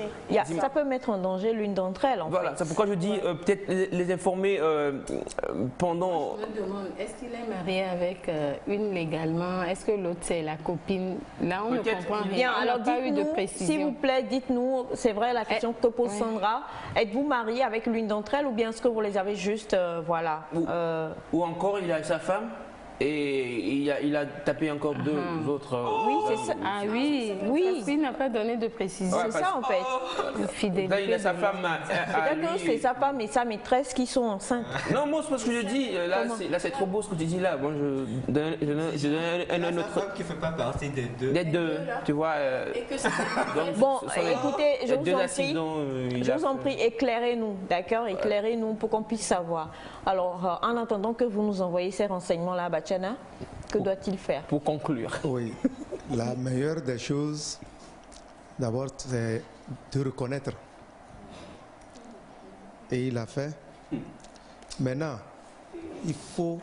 ça peut mettre en danger l'une d'entre elles. Voilà, c'est pourquoi je dis peut-être les informer pendant. Je me demande, est-ce qu'il est marié avec une légalement? Est-ce que l'autre c'est la copine? Là, on ne comprend rien. Bien, alors pas eu de dites-nous, précision. s'il vous plaît, dites-nous, c'est vrai la question que pose Sandra, êtes-vous marié avec l'une d'entre elles ou bien est-ce que vous les avez juste, voilà. Ou encore il a sa femme. Et il a tapé encore deux autres. Oui, c'est ça. Ah oui, oui. Il n'a pas donné de précision. C'est ça en fait. Fidélité. Là, il a sa femme. Peut-être que c'est sa femme et sa maîtresse qui sont enceintes. Non, moi, c'est parce que je dis. Là, c'est trop beau ce que tu dis là. Moi, je donne un autre. Sa femme qui ne fait pas partie des deux. Des deux, tu vois. Bon, écoutez, je vous en prie, éclairez-nous, d'accord? Éclairez-nous pour qu'on puisse savoir. Alors, en attendant que vous nous envoyez ces renseignements-là, Bachana, que doit-il faire? Pour conclure. Oui, la meilleure des choses, d'abord, c'est de reconnaître. Et il l'a fait. Maintenant, il faut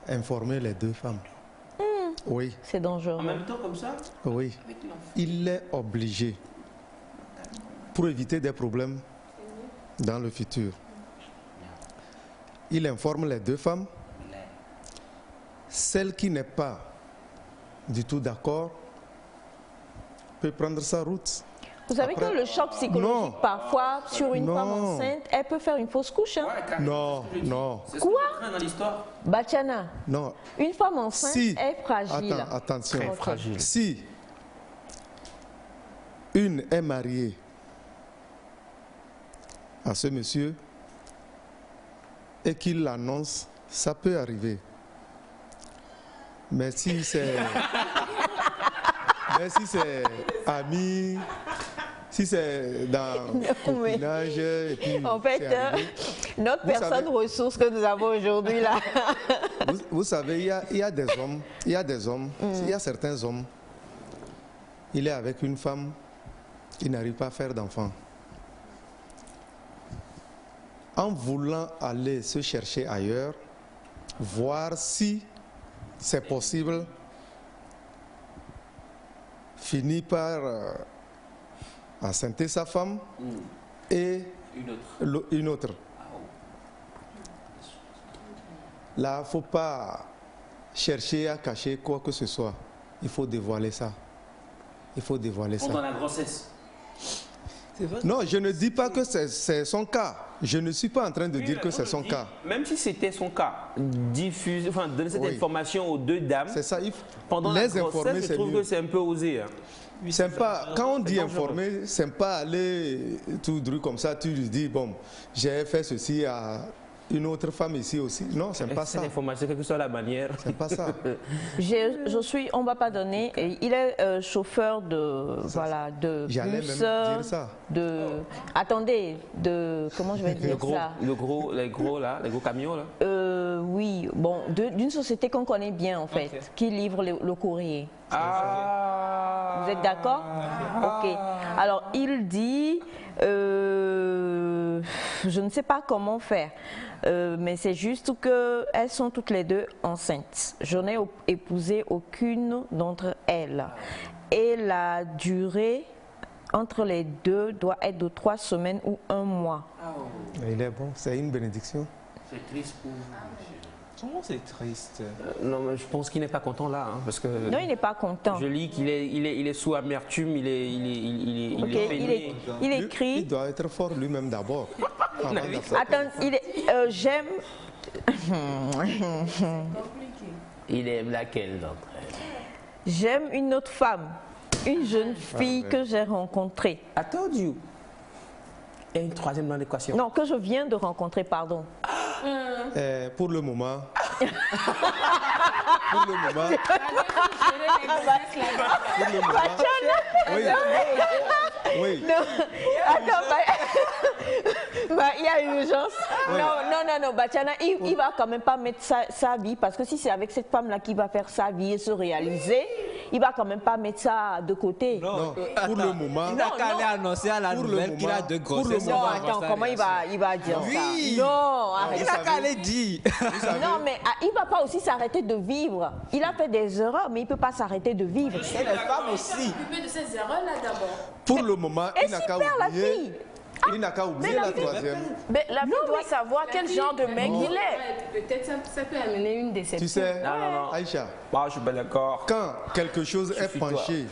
informer les deux femmes. Oui. C'est dangereux. En même temps, comme ça? Oui. Il est obligé, pour éviter des problèmes dans le futur. Il informe les deux femmes. Celle qui n'est pas du tout d'accord peut prendre sa route. Vous savez que le choc psychologique, parfois, sur une femme enceinte, elle peut faire une fausse couche. Hein? Non. Quoi? Dans l'histoire. Bachana, Non. une femme enceinte est fragile. Attention. Très fragile. Si une est mariée à ce monsieur et qu'il l'annonce, ça peut arriver. Mais si c'est ami, si c'est dans copinage, et puis en fait, notre personne ressource que nous avons aujourd'hui là. Vous savez, il y a des hommes, il y a certains hommes, il est avec une femme, il n'arrive pas à faire d'enfant. En voulant aller se chercher ailleurs, voir si c'est possible, finit par enceinte sa femme et une autre. Là, il ne faut pas chercher à cacher quoi que ce soit. Il faut dévoiler ça. Il faut dévoiler ça. Pendant la grossesse. Non, je ne dis pas que c'est son cas. Je ne suis pas en train de dire que c'est son cas. Même si c'était son cas, donner cette information aux deux dames. C'est ça. Pendant la grossesse, je trouve que c'est un peu osé. Hein. Quand on dit informer, c'est pas aller tout dru comme ça. Tu lui dis, bon, j'ai fait ceci à une autre femme ici aussi. Non, c'est pas ça. C'est l'information, quelle que soit la manière. C'est pas ça. On va pas donner, il est chauffeur de, voilà, de J'allais bus, même dire ça. attendez, comment je vais dire ça? Les gros camions là. Oui, bon, d'une société qu'on connaît bien en fait, qui livre le courrier. Vous êtes d'accord? Ok. Alors, il dit, je ne sais pas comment faire, mais c'est juste qu'elles sont toutes les deux enceintes. Je n'ai épousé aucune d'entre elles. Et la durée entre les deux doit être de 3 semaines ou 1 mois. Il est bon, c'est une bénédiction. C'est triste pour vous. Comment c'est triste? Non, mais je pense qu'il n'est pas content là, hein, parce que. Non, il n'est pas content. Je lis qu'il est sous amertume, il est peiné. Il écrit. Il doit être fort lui-même d'abord. Attends, j'aime. Il aime laquelle d'entre elles? J'aime une autre femme, une jeune fille que j'ai rencontrée. I told you. Et une troisième dans l'équation. Non, que je viens de rencontrer, pardon. Pour le moment. Pour le moment. Oui. Oui. Non, attends, il y a urgence. Oui. Non, Bachana, il va quand même pas mettre sa vie, parce que si c'est avec cette femme-là qu'il va faire sa vie et se réaliser, il va quand même pas mettre ça de côté. Non, pour le moment. Il n'a qu'à aller annoncer à la nouvelle qu'il a 2 grossesses. Non, attends, comment il va dire ça? Non, arrête. Il n'a qu'à aller dire. Non, mais il va pas aussi s'arrêter de vivre. Il a fait des erreurs, mais il peut pas s'arrêter de vivre. Et les femmes aussi. De ces erreurs-là d'abord. Pour le moment, Et il n'a s'il qu'à perd la oublier. fille? Il n'a qu'à oublier la troisième. Mais la fille doit savoir quel genre de mec il est. Peut-être ça peut amener une déception. Tu sais, Non. Aïcha, Bah, je suis pas d'accord. quand quelque chose est penché,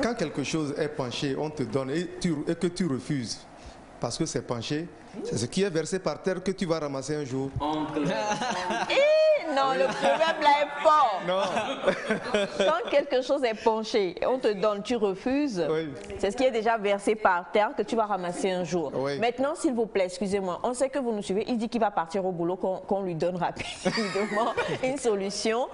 quand quelque chose est penché, on te donne et que tu refuses, parce que c'est penché, c'est ce qui est versé par terre que tu vas ramasser un jour. Non, le problème là est fort. Non. Quand quelque chose est penché, on te donne, tu refuses. Oui. C'est ce qui est déjà versé par terre que tu vas ramasser un jour. Oui. Maintenant, s'il vous plaît, excusez-moi, on sait que vous nous suivez. Il dit qu'il va partir au boulot, qu'on lui donne rapidement une solution.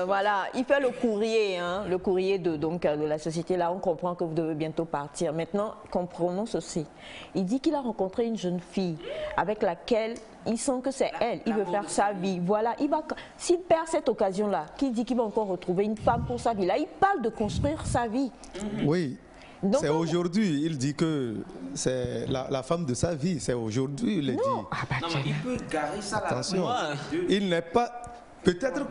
Voilà, il fait le courrier, hein, le courrier de la société. Là, on comprend que vous devez bientôt partir. Maintenant, comprenons ceci. Il dit qu'il a rencontré une jeune fille avec laquelle il sent que c'est elle, il veut faire sa vie. Voilà, s'il perd cette occasion-là, qui dit qu'il va encore retrouver une femme pour sa vie, là, il parle de construire sa vie. Oui. Donc, C'est aujourd'hui, il dit que c'est la femme de sa vie, c'est aujourd'hui, il le dit. Non, mais il peut garer ça là. Attention, il n'est pas... Peut-être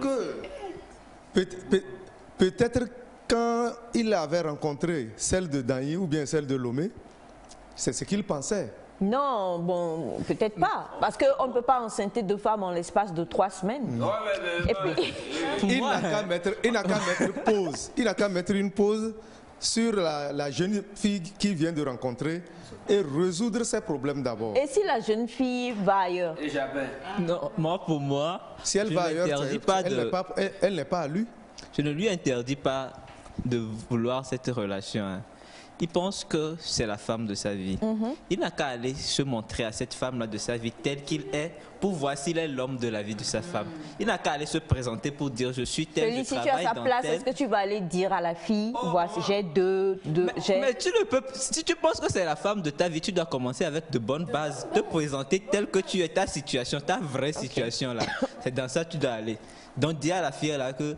quand il avait rencontré celle de Danyi ou bien celle de Lomé, c'est ce qu'il pensait. non, bon, peut-être pas. Parce qu'on ne peut pas enceinter 2 femmes en l'espace de 3 semaines. Et puis, Il n'a qu'à mettre pause. Il n'a qu'à mettre une pause sur la jeune fille qu'il vient de rencontrer et résoudre ses problèmes d'abord. et si la jeune fille va ailleurs? Et jamais. Non, pour moi, Si elle je va ailleurs, n'interdis pas elle n'est pas à lui. je ne lui interdis pas de vouloir cette relation. Hein. Il pense que c'est la femme de sa vie. Il n'a qu'à aller se montrer à cette femme-là de sa vie tel qu'il est pour voir s'il est l'homme de la vie de sa femme. Il n'a qu'à aller se présenter pour dire je suis tel, Félix, je si tu as travaille sa dans place, tel. est-ce que tu vas aller dire à la fille, voici, j'ai Mais tu ne peux, si tu penses que c'est la femme de ta vie, tu dois commencer avec de bonnes bases, te présenter tel que tu es, ta situation, ta vraie situation là. C'est dans ça que tu dois aller. Donc dis à la fille là que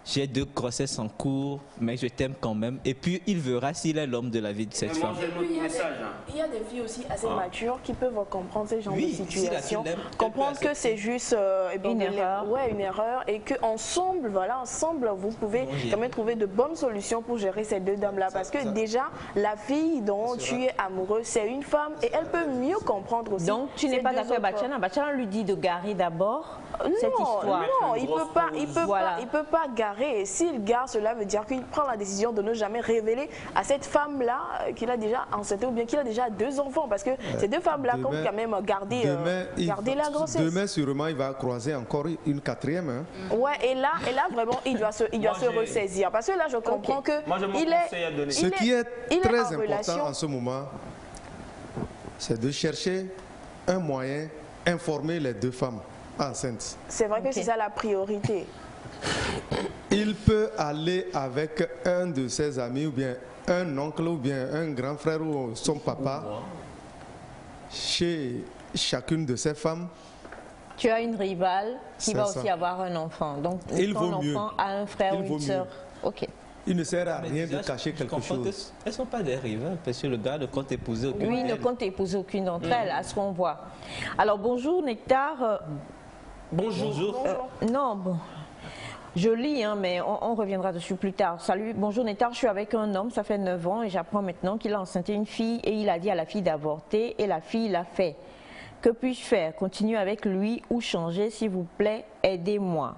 j'ai 2 grossesses en cours, mais je t'aime quand même. Et puis il verra s'il est l'homme de la vie de cette femme. Il y a des filles aussi assez matures qui peuvent comprendre ce genre de Oui, si la fille situation, l'aime, comprendre elle peut que c'est juste Une erreur. une erreur et qu'ensemble, vous pouvez quand même trouver de bonnes solutions pour gérer ces 2 dames-là. Parce que déjà, la fille dont tu es amoureux, c'est une femme et elle peut mieux comprendre aussi. Donc, tu n'es ces pas 2 d'accord avec autres. Bachana. Bachana lui dit de garer d'abord cette histoire. Non, il peut pas garer. S'il gare, cela veut dire qu'il prend la décision de ne jamais révéler à cette femme-là qu'il a déjà enceinté ou bien qu'il a déjà 2 enfants. Parce que ces 2 femmes-là, Demain- comme quand même garder la grossesse. Demain, sûrement, il va croiser encore une 4e. Hein. Ouais, et là vraiment, il doit se ressaisir. Parce que là, je comprends que Moi, j'ai mon il conseil à est, donner. Ce qui est il très en important relation. en ce moment, c'est de chercher un moyen, informer les deux femmes enceintes. C'est vrai que c'est ça la priorité. Il peut aller avec un de ses amis ou bien un oncle ou bien un grand frère ou son papa chez chacune de ces femmes. Tu as une rivale qui va C'est ça. aussi avoir un enfant. Donc, Il ton vaut mieux. enfant a un frère Il ou vaut une mieux. sœur. Ok. Il ne sert à Mais rien déjà, de cacher je quelque comprends que chose. elles ne sont pas des rivales, parce que le gars ne compte épouser aucune Lui ne d'elles. compte épouser aucune d'entre elles, à ce qu'on voit. Alors, bonjour Nectar. Bonjour. Non, bon. Je lis, hein, mais on reviendra dessus plus tard. Salut, bonjour Nectar, je suis avec un homme, ça fait 9 ans et j'apprends maintenant qu'il a enceinté une fille et il a dit à la fille d'avorter et la fille l'a fait. Que puis-je faire? Continuer avec lui ou changer, s'il vous plaît? Aidez-moi.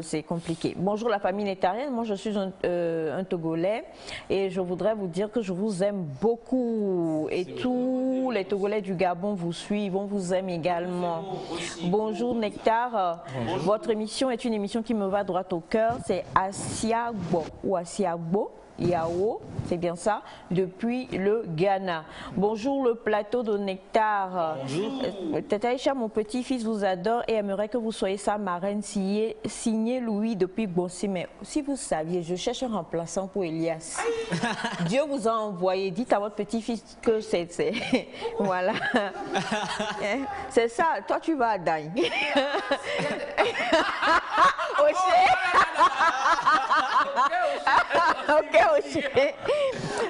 C'est compliqué. Bonjour la famille nectarienne, moi je suis un Togolais et je voudrais vous dire que je vous aime beaucoup et tous les Togolais du Gabon vous suivent, on vous aime également. Bonjour Nectar, votre émission est une émission qui me va droit au cœur, c'est Asiagbo ou Asiagbo. Yao, c'est bien ça, depuis le Ghana. Bonjour le plateau de Nectar. Bonjour. Tata Aïcha, mon petit-fils vous adore et aimerait que vous soyez sa marraine signée Louis depuis Bonsi. Mais si vous saviez, je cherche un remplaçant pour Elias. Dieu vous a envoyé. Dites à votre petit-fils que c'est... Voilà. C'est ça. Toi, tu vas à Daï. Ok, ok.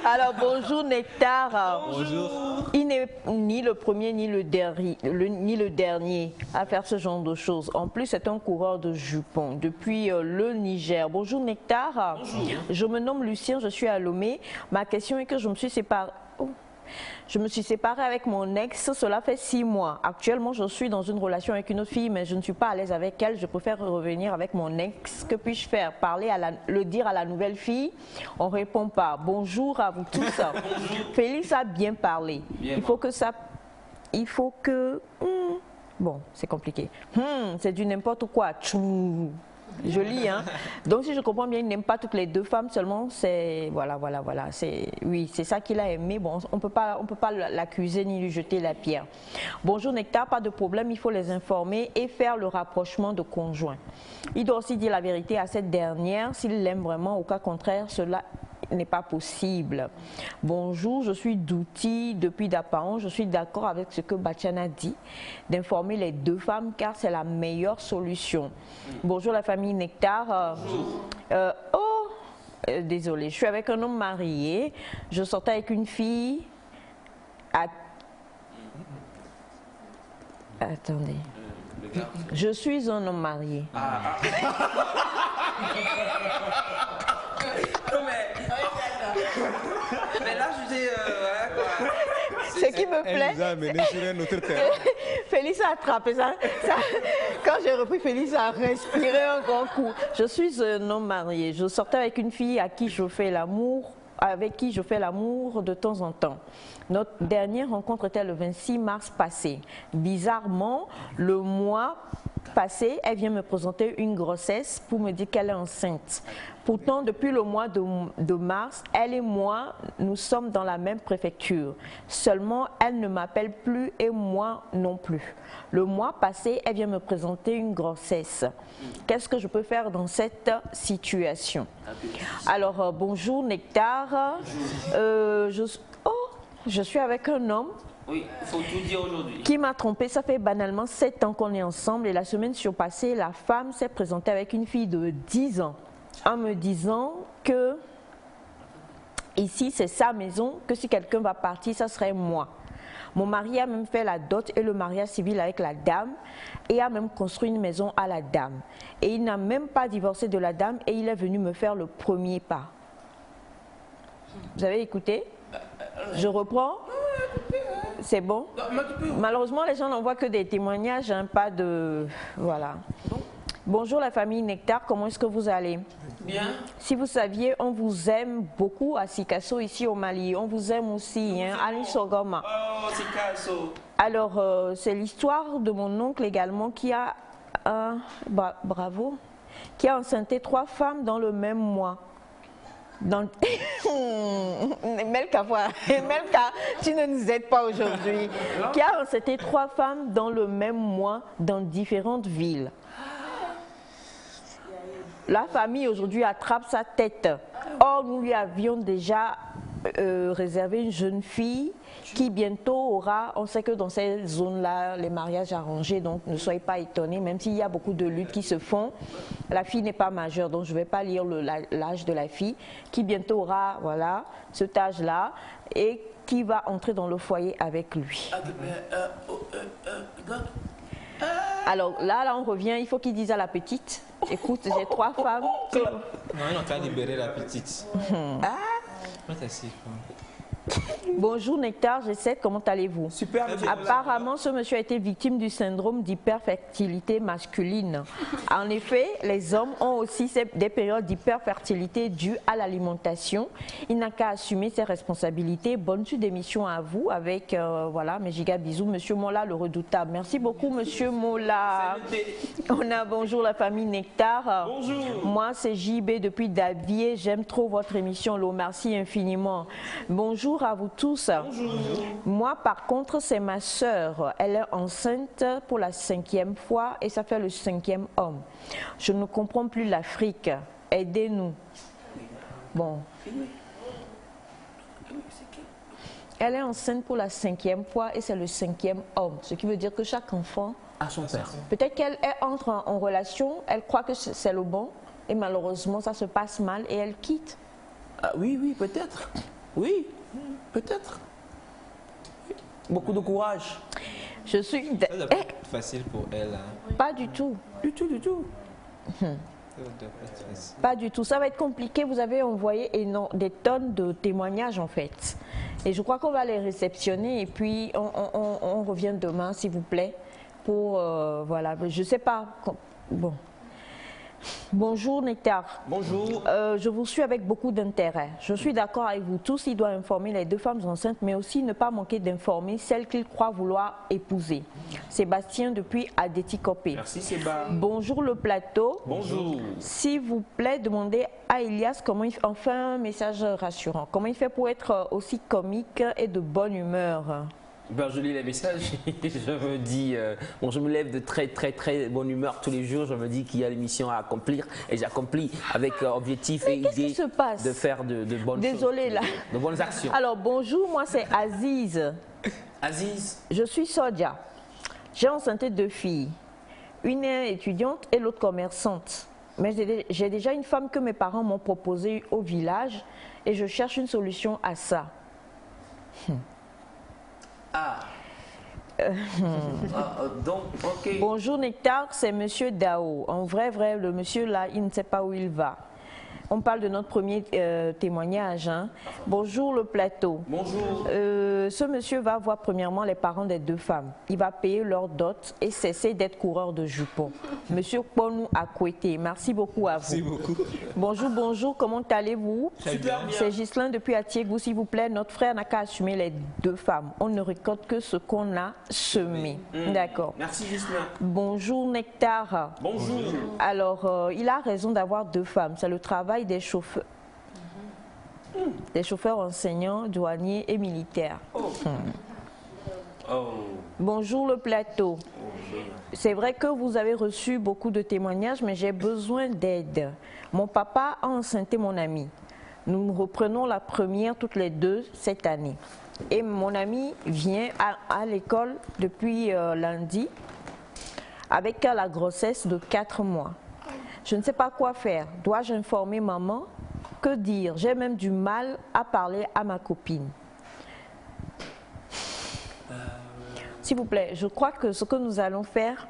Alors bonjour Nectar. Bonjour. Il n'est ni le premier ni le dernier à faire ce genre de choses. En plus, c'est un coureur de jupons depuis le Niger. Bonjour Nectar. Bonjour. Je me nomme Lucien, je suis à Lomé. Ma question est que je me suis séparée. Je me suis séparée avec mon ex, cela fait 6 mois. Actuellement, je suis dans une relation avec une autre fille, mais je ne suis pas à l'aise avec elle. Je préfère revenir avec mon ex. Que puis-je faire? Parler, le dire à la nouvelle fille? On ne répond pas. Bonjour à vous tous. Félix a bien parlé. Il faut que... Bon, c'est compliqué. C'est du n'importe quoi. Je lis, hein. Donc si je comprends bien, il n'aime pas toutes les deux femmes, seulement c'est... Voilà. Oui, c'est ça qu'il a aimé. Bon, on peut pas l'accuser ni lui jeter la pierre. Bonjour Nectar, pas de problème, il faut les informer et faire le rapprochement de conjoints. Il doit aussi dire la vérité à cette dernière, s'il l'aime vraiment, au cas contraire, cela n'est pas possible. Bonjour, je suis Douti depuis Dapaon. Je suis d'accord avec ce que Bachana dit, d'informer les deux femmes car c'est la meilleure solution. Bonjour la famille Nectar. Désolée, je suis avec un homme marié. Je sortais avec une fille. Attendez. Je suis un homme marié. Mais là, je dis, Ce qui me Elle plaît, nous a amenés sur un autre terrain. Félix a attrapé ça. Quand j'ai repris, Félix a respiré un grand coup. Je suis un homme marié. Je sortais avec une fille avec qui je fais l'amour de temps en temps. Notre dernière rencontre était le 26 mars passé. Bizarrement, le mois passé, elle vient me présenter une grossesse pour me dire qu'elle est enceinte. Pourtant, depuis le mois de mars, elle et moi, nous sommes dans la même préfecture. Seulement, elle ne m'appelle plus et moi non plus. Le mois passé, elle vient me présenter une grossesse. Qu'est-ce que je peux faire dans cette situation? Alors, bonjour Nectar. Je suis avec un homme. oui, il faut tout dire aujourd'hui. Qui m'a trompé. Ça fait banalement 7 ans qu'on est ensemble et la semaine surpassée, la femme s'est présentée avec une fille de 10 ans en me disant que ici c'est sa maison, que si quelqu'un va partir, ça serait moi. Mon mari a même fait la dot et le mariage civil avec la dame et a même construit une maison à la dame. Et il n'a même pas divorcé de la dame et il est venu me faire le premier pas. Vous avez écouté? Je reprends? C'est bon? Malheureusement, les gens n'envoient que des témoignages, hein, pas de... Voilà. Bonjour la famille Nectar, comment est-ce que vous allez? Bien. Si vous saviez, on vous aime beaucoup à Sikasso, ici au Mali. On vous aime aussi, hein, à Lissogoma. Oh, Sikasso. Alors, c'est l'histoire de mon oncle également qui a... bravo. Qui a enceinté 3 femmes dans le même mois. Melka, tu ne nous aides pas aujourd'hui. Car c'était 3 femmes dans le même mois dans différentes villes. La famille aujourd'hui attrape sa tête. Or, nous lui avions déjà réservé une jeune fille qui bientôt aura, on sait que dans ces zones-là, les mariages arrangés, donc ne soyez pas étonnés, même s'il y a beaucoup de luttes qui se font, la fille n'est pas majeure, donc je ne vais pas lire l'âge de la fille, qui bientôt aura, voilà, cet âge-là, et qui va entrer dans le foyer avec lui. Alors là, on revient, il faut qu'il dise à la petite, écoute, j'ai 3 femmes. Non, ils n'ont qu'à libérer la petite. Bonjour Nectar, G7, comment allez-vous? Super. Apparemment, ce monsieur a été victime du syndrome d'hyperfertilité masculine. En effet, les hommes ont aussi des périodes d'hyperfertilité dues à l'alimentation. Il n'a qu'à assumer ses responsabilités. Bonne suite d'émission à vous avec, voilà, mes giga bisous, monsieur Mola, le redoutable. Merci beaucoup, monsieur Mola. On a bonjour la famille Nectar. Bonjour. Moi, c'est JB depuis Davier. J'aime trop votre émission, Lo. Merci infiniment. Bonjour à vous tous. Bonjour. Moi, par contre, c'est ma sœur. Elle est enceinte pour la 5e fois et ça fait le 5e homme. Je ne comprends plus l'Afrique. Aidez-nous. Bon. Elle est enceinte pour la 5e fois et c'est le 5e homme. Ce qui veut dire que chaque enfant À son père. peut-être qu'elle entre en relation, elle croit que c'est le bon et malheureusement ça se passe mal et elle quitte. Ah, oui, oui, peut-être. Oui, peut-être. Beaucoup de courage. Je suis... Ça doit pas être facile pour elle. Hein. Pas du tout. Du tout, du tout. Ça doit pas être facile. Pas du tout. Ça va être compliqué. Vous avez envoyé des tonnes de témoignages en fait. Et je crois qu'on va les réceptionner et puis on revient demain s'il vous plaît pour... voilà, je sais pas. Bon. Bonjour Nectar. Bonjour. Je vous suis avec beaucoup d'intérêt. Je suis d'accord avec vous tous, il doit informer les 2 femmes enceintes, mais aussi ne pas manquer d'informer celles qu'il croit vouloir épouser. Sébastien depuis Adétikopé. Merci Séba. Bonjour le plateau. Bonjour. S'il vous plaît, demandez à Elias comment il fait, enfin un message rassurant. Comment il fait pour être aussi comique et de bonne humeur? Ben, je lis les messages et je me dis, bon, je me lève de très bonne humeur tous les jours. Je me dis qu'il y a l'émission à accomplir et j'accomplis avec objectif et qu'est-ce qui idée se passe de faire de bonnes Désolée, choses, là. de bonnes actions. Alors bonjour, moi c'est Aziz. Aziz. Je suis Sodia. J'ai enceinté 2 filles. Une est étudiante et l'autre commerçante. Mais j'ai déjà une femme que mes parents m'ont proposée au village et je cherche une solution à ça. Donc, ok. Bonjour Nectar, c'est monsieur Dao. En vrai, le monsieur là, il ne sait pas où il va. On parle de notre premier témoignage. Hein. Bonjour le plateau. Bonjour. Ce monsieur va voir premièrement les parents des 2 femmes. Il va payer leur dot et cesser d'être coureur de jupons. Monsieur Ponou Akwete, merci beaucoup à vous. Merci beaucoup. Bonjour, comment allez-vous? Super C'est Ghislain depuis Atiegou, s'il vous plaît. Notre frère n'a qu'à assumer les 2 femmes. On ne récolte que ce qu'on a semé. D'accord. Merci Gislain. Bonjour Nectar. Bonjour. Alors, il a raison d'avoir 2 femmes. C'est le travail des chauffeurs. Des chauffeurs enseignants, douaniers et militaires. Bonjour le plateau. C'est vrai que vous avez reçu beaucoup de témoignages, mais j'ai besoin d'aide. Mon papa a enceinté mon ami. Nous reprenons la première toutes les 2 cette année. Et mon ami vient à l'école depuis lundi avec la grossesse de 4 mois. Je ne sais pas quoi faire. Dois-je informer maman? Que dire? J'ai même du mal à parler à ma copine. S'il vous plaît, je crois que ce que nous allons faire,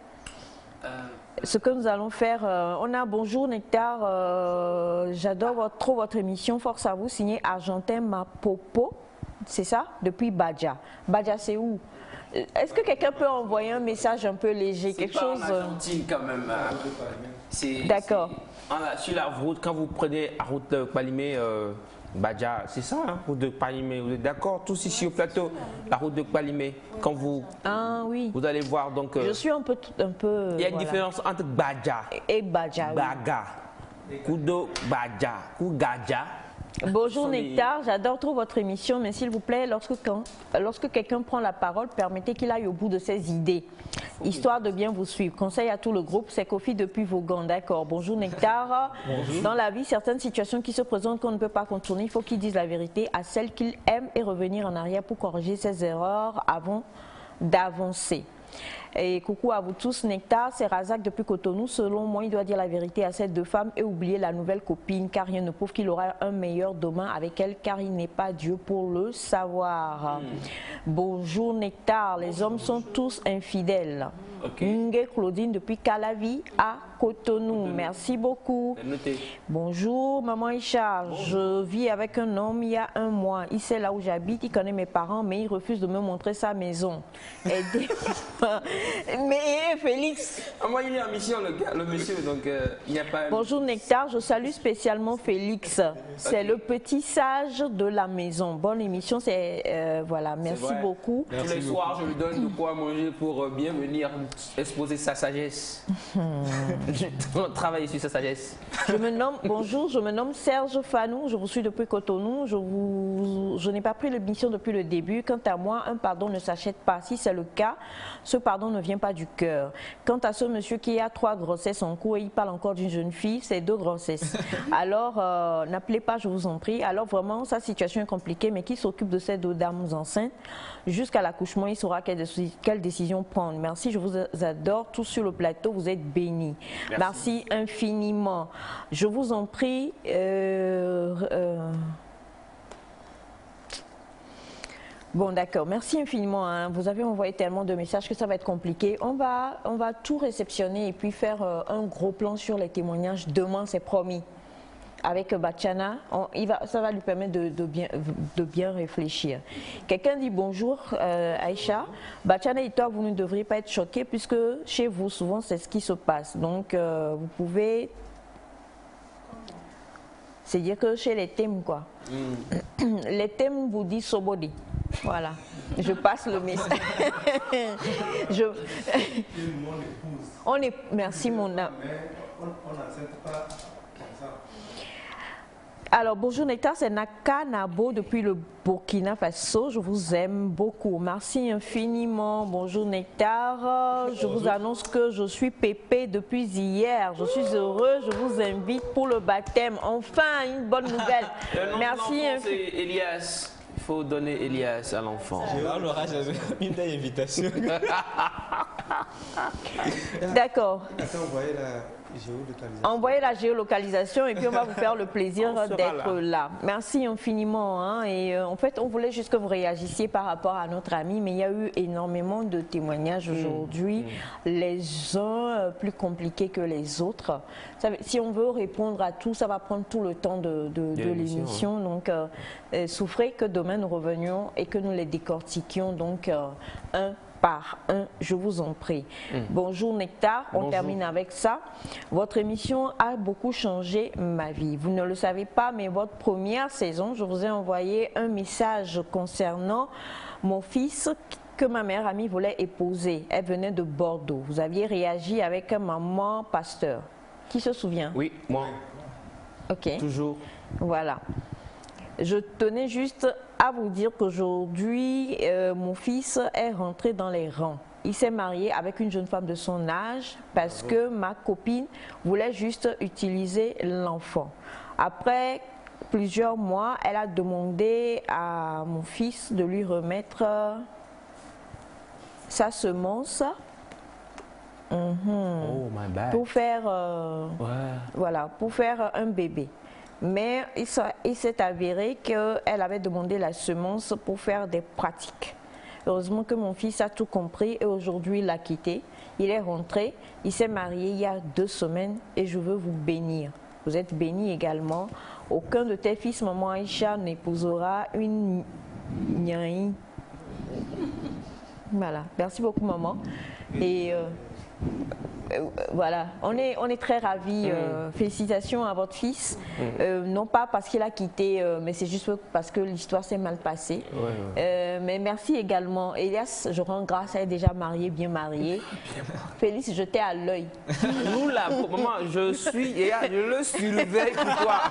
on a bonjour Nectar, j'adore trop votre émission, force à vous, signé Argentin Mapopo, c'est ça? Depuis Badja. Badja, c'est où? Est-ce que quelqu'un peut envoyer un message un peu léger, quelque chose? C'est pas en Argentine quand même. D'accord. Sur la route, quand vous prenez la route de Palimé, Badja, c'est ça, hein, route de Palimé. Vous êtes d'accord, tous ici au plateau, la route de Palimé. Quand vous, oui. Vous allez voir donc. Je suis un peu. Il y a une différence entre Badja et Badja. Baga. Kudo Badja, Kugadja. Bonjour Nectar, j'adore trop votre émission, mais s'il vous plaît, lorsque quelqu'un prend la parole, permettez qu'il aille au bout de ses idées, histoire de bien vous suivre. Conseil à tout le groupe, c'est Kofi depuis Vaughan, d'accord. Bonjour Nectar. Bonjour. Dans la vie, certaines situations qui se présentent qu'on ne peut pas contourner, il faut qu'ils disent la vérité à celle qu'ils aiment et revenir en arrière pour corriger ses erreurs avant d'avancer. Et coucou à vous tous, Nectar, c'est Razak depuis Cotonou. Selon moi, il doit dire la vérité à ces deux femmes et oublier la nouvelle copine, car rien ne prouve qu'il aura un meilleur demain avec elle, car il n'est pas Dieu pour le savoir. Bonjour Nectar, les hommes sont tous infidèles. Nge Claudine depuis Calavi à Cotonou. Merci beaucoup. Bonjour Maman Isha, je vis avec un homme il y a un mois. Il sait là où j'habite, il connaît mes parents, mais il refuse de me montrer sa maison. Aidez-moi. Mais Félix. Moi il est en mission le monsieur, donc il n'y a pas... Bonjour Nectar, je salue spécialement Félix. C'est le petit sage de la maison. Bonne émission, c'est voilà, merci beaucoup. Tous les soirs je lui donne de quoi manger pour bien venir exposer sa sagesse. Travailler sur sa sagesse. Bonjour, je me nomme Serge Fanou, je vous suis depuis Cotonou. Je n'ai pas pris l'émission depuis le début. Quant à moi, un pardon ne s'achète pas. Si c'est le cas, ce pardon ne vient pas du cœur. Quant à ce monsieur qui a 3 grossesses en cours et il parle encore d'une jeune fille, c'est 2 grossesses. Alors, n'appelez pas, je vous en prie. Alors vraiment, sa situation est compliquée, mais qui s'occupe de ces 2 dames enceintes jusqu'à l'accouchement, il saura quelle décision prendre. Merci, je vous adore. Tous sur le plateau, vous êtes bénis. Merci infiniment. Je vous en prie. Bon, d'accord. Merci infiniment. Hein. Vous avez envoyé tellement de messages que ça va être compliqué. On va tout réceptionner et puis faire un gros plan sur les témoignages. Demain, c'est promis. Avec Bachana, ça va lui permettre de bien réfléchir. Quelqu'un dit bonjour, Aïcha. Bachana et toi, vous ne devriez pas être choqués puisque chez vous, souvent, c'est ce qui se passe. Donc, vous pouvez... C'est-à-dire que chez les thèmes, quoi. Les thèmes vous disent Sobodi. Voilà. Je passe le message. Merci, mon âme. Alors, bonjour Nectar, c'est Naka Nabo depuis le Burkina Faso. Je vous aime beaucoup. Merci infiniment. Bonjour Nectar. Je vous annonce que je suis pépé depuis hier. Je suis heureux. Je vous invite pour le baptême. Enfin, une bonne nouvelle. Merci. C'est Elias. Il faut donner Elias à l'enfant. On aura une belle invitation. D'accord. Envoyez la géolocalisation. Envoyez la géolocalisation et puis on va vous faire le plaisir d'être là. Merci infiniment. Hein. Et en fait, on voulait juste que vous réagissiez par rapport à notre ami, mais il y a eu énormément de témoignages aujourd'hui, les uns plus compliqués que les autres. Si on veut répondre à tout, ça va prendre tout le temps de l'émission. Donc, souffrez que demain nous revenions et que nous les décortiquions. Donc, un par un, je vous en prie. Bonjour Nectar, on termine avec ça. Votre émission a beaucoup changé ma vie. Vous ne le savez pas, mais votre première saison, je vous ai envoyé un message concernant mon fils que ma meilleure amie voulait épouser. Elle venait de Bordeaux. Vous aviez réagi avec un maman pasteur. Qui se souvient? Oui, moi. Ok. Toujours. Voilà. Je tenais juste à vous dire qu'aujourd'hui, mon fils est rentré dans les rangs. Il s'est marié avec une jeune femme de son âge parce que ma copine voulait juste utiliser l'enfant. Après plusieurs mois, elle a demandé à mon fils de lui remettre sa semence pour faire, voilà, pour faire un bébé. Mais il s'est avéré qu'elle avait demandé la semence pour faire des pratiques. Heureusement que mon fils a tout compris et aujourd'hui il l'a quitté. Il est rentré, il s'est marié il y a 2 semaines et je veux vous bénir. Vous êtes bénis également. Aucun de tes fils, maman Aïcha, n'épousera une Nyaï. Voilà, merci beaucoup maman. Et voilà, on est très ravis. Félicitations à votre fils. Non pas parce qu'il a quitté, mais c'est juste parce que l'histoire s'est mal passée. Mais merci également. Elias, je rends grâce, elle est déjà mariée, bien mariée. Félix, je t'ai à l'œil. Nous là, maman, je le surveille pour toi.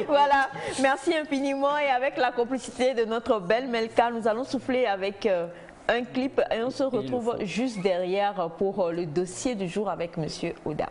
Voilà, merci infiniment. Et avec la complicité de notre belle Melka, nous allons souffler avec un clip et on se retrouve juste derrière pour le dossier du jour avec Monsieur Oda.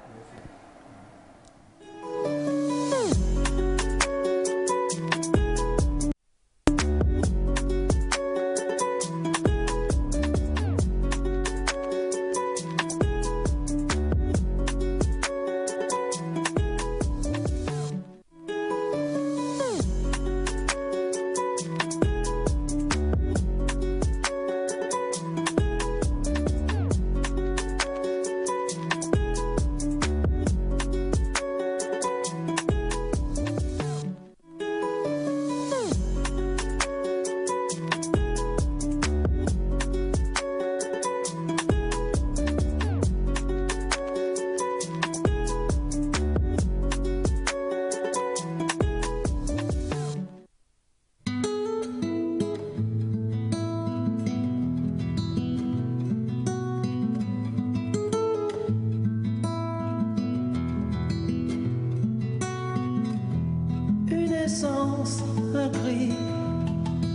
Un cri,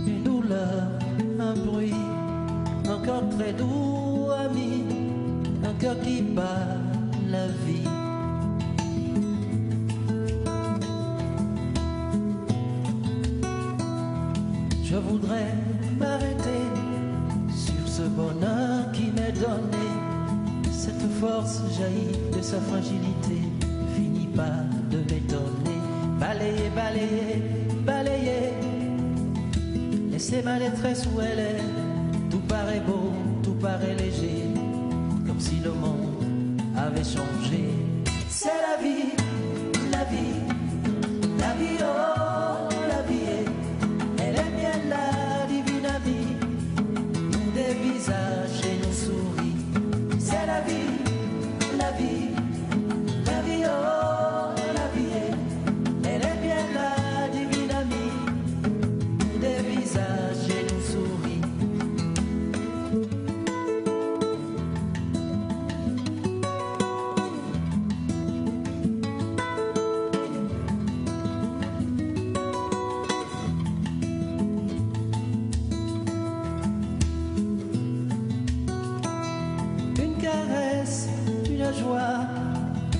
une douleur, un bruit, un cœur très doux, ami, un cœur qui bat la vie. Je voudrais m'arrêter sur ce bonheur qui m'est donné. Cette force jaillit de sa fragilité, finit par de m'étonner. Balayer, balayer, balayer, laissez ma détresse où elle est. Tout paraît beau, tout paraît léger, comme si le monde avait changé. C'est la vie, la vie, la vie, oh, la vie, elle est bien la divine amie. Nous des visages et nos souris. C'est la vie, la vie, la vie, oh, la vie.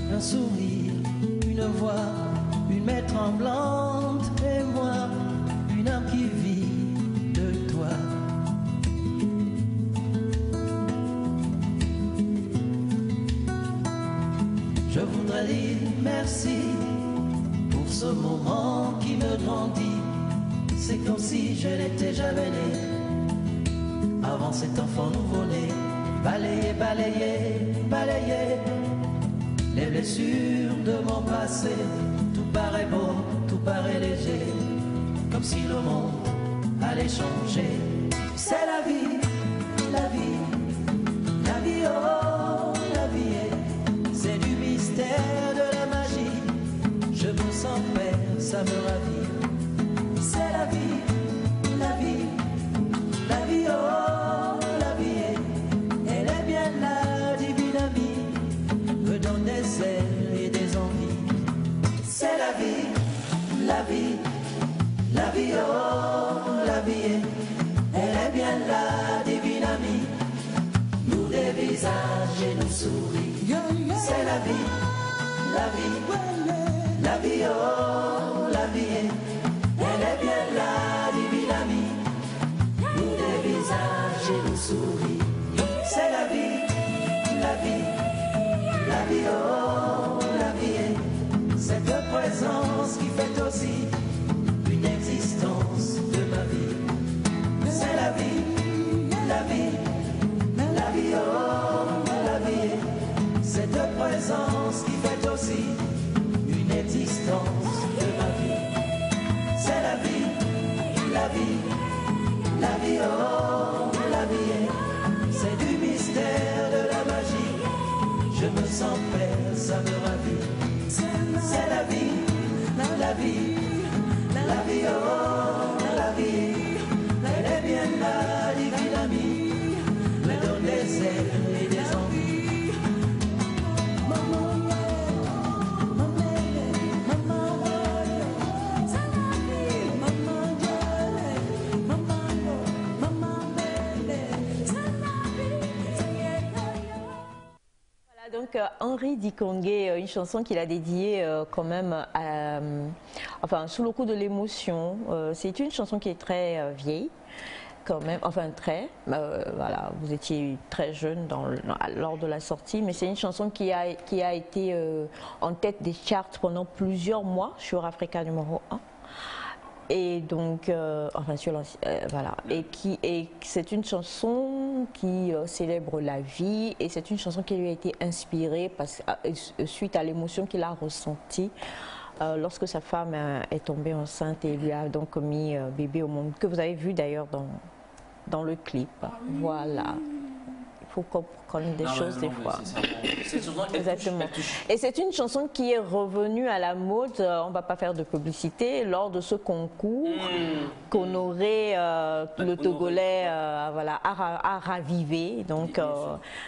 Un sourire, une voix, une main tremblante et moi, une âme qui vit de toi. Je voudrais dire merci pour ce moment qui me grandit. C'est comme si je n'étais jamais né. Avant cet enfant nouveau-né, balayer, balayer, balayer les blessures de mon passé. Tout paraît beau, tout paraît léger, comme si le monde allait changer. C'est la vie, la vie, la vie, oh, la vie. C'est du mystère, de la magie. Je me sens père, ça me ravit. C'est la vie, la vie, la vie, oh, la vie. Elle est bien la divine amie, me donne des ailes et des envies. C'est la vie, la vie, la vie, oh, la vie. Elle est bien la divine amie, nous des visages et nous souris. C'est la vie, la vie, la vie, oh, la vie. Elle est bien la divine amie, nous des visages et nous souris. C'est la vie, la vie, la vie, oh, la vie. Cette présence qui fait aussi une existence de ma vie. C'est la vie, la vie, la vie, oh, la vie. Cette présence qui fait aussi une existence de ma vie. C'est la vie, la vie, la vie, oh, la vie. C'est du mystère, de la magie. je me sens prêt, ça me ravit. C'est la vie, la vie, la vie, oh, la vie. Elle est bien là, divine amie, me donne des ailes et des envies. Donc Henri Dikongué, une chanson qu'il a dédiée quand même enfin sous le coup de l'émotion. C'est une chanson qui est très vieille quand même, enfin très, voilà, vous étiez très jeune lors de la sortie, mais c'est une chanson qui a été en tête des charts pendant plusieurs mois sur Africa numéro 1. Et donc, enfin sur voilà, et c'est une chanson qui célèbre la vie, et c'est une chanson qui lui a été inspirée suite à l'émotion qu'il a ressentie lorsque sa femme est tombée enceinte et lui a donc mis bébé au monde, que vous avez vu d'ailleurs dans le clip. Voilà. Il faut comprendre des choses des fois. Exactement. Et c'est une chanson qui est revenue à la mode, on ne va pas faire de publicité, lors de ce concours qu'Honoré, le Togolais, voilà, a ravivé. Donc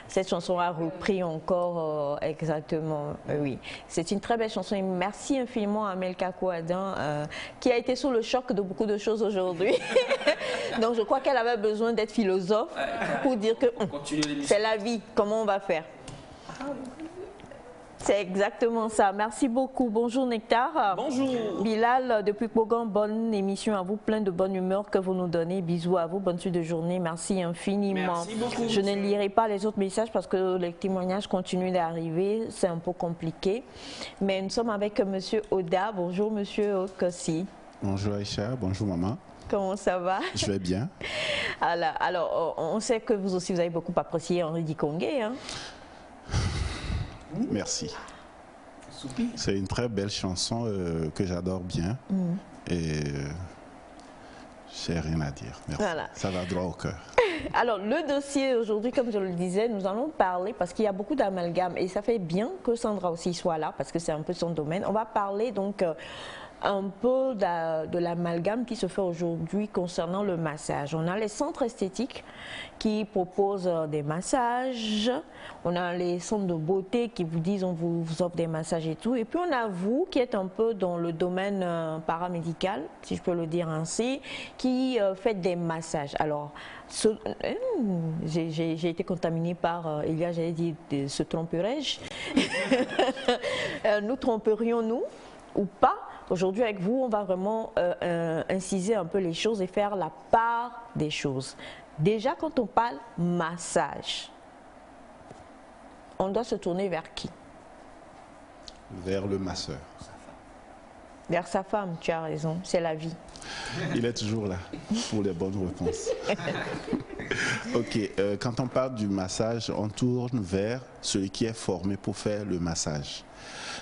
cette chanson a repris encore exactement, oui. C'est une très belle chanson et merci infiniment à Melka Kouadan qui a été sous le choc de beaucoup de choses aujourd'hui. Donc je crois qu'elle avait besoin d'être philosophe pour dire que c'est la vie, comment on va faire? C'est exactement ça. Merci beaucoup. Bonjour Nectar. Bonjour. Bilal, depuis Kogan, bonne émission à vous, plein de bonne humeur que vous nous donnez. Bisous à vous, bonne suite de journée. Merci infiniment. Merci beaucoup. Je ne lirai pas les autres messages parce que les témoignages continuent d'arriver. C'est un peu compliqué. Mais nous sommes avec Monsieur Oda. Bonjour Monsieur Okossi. Bonjour Aïcha, bonjour maman. Comment ça va? Je vais bien. Alors, on sait que vous aussi, vous avez beaucoup apprécié Henri Dikongué. Hein? Merci. C'est une très belle chanson que j'adore bien. Et j'ai rien à dire. Merci. Voilà. Ça va droit au cœur. Alors, le dossier aujourd'hui, comme je le disais, nous allons parler parce qu'il y a beaucoup d'amalgames. Et ça fait bien que Sandra aussi soit là parce que c'est un peu son domaine. On va parler donc un peu de l'amalgame qui se fait aujourd'hui concernant le massage. On a les centres esthétiques qui proposent des massages, on a les centres de beauté qui vous disent on vous offre des massages et tout, et puis on a vous qui êtes un peu dans le domaine paramédical, si je peux le dire ainsi, qui faites des massages. Alors, j'ai été contaminée par, il y a, j'allais dire, se tromperais-je? Nous tromperions-nous ou pas? Aujourd'hui, avec vous, on va vraiment inciser un peu les choses et faire la part des choses. Déjà, quand on parle massage, on doit se tourner vers qui? Vers le masseur. Vers sa femme, tu as raison, c'est la vie. Il est toujours là pour les bonnes réponses. Ok, quand on parle du massage, on tourne vers celui qui est formé pour faire le massage.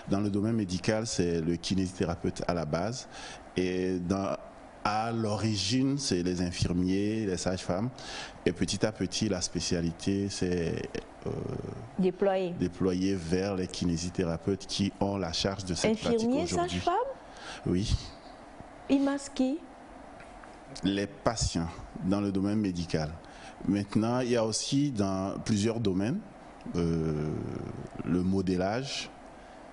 Dans le domaine médical, c'est le kinésithérapeute à la base. Et à l'origine, c'est les infirmiers, les sages-femmes. Et petit à petit, la spécialité, c'est déployée vers les kinésithérapeutes qui ont la charge de cette pratique aujourd'hui. Infirmiers, sages-femmes? Oui. Ils masquent les patients dans le domaine médical. Maintenant, il y a aussi dans plusieurs domaines le modélage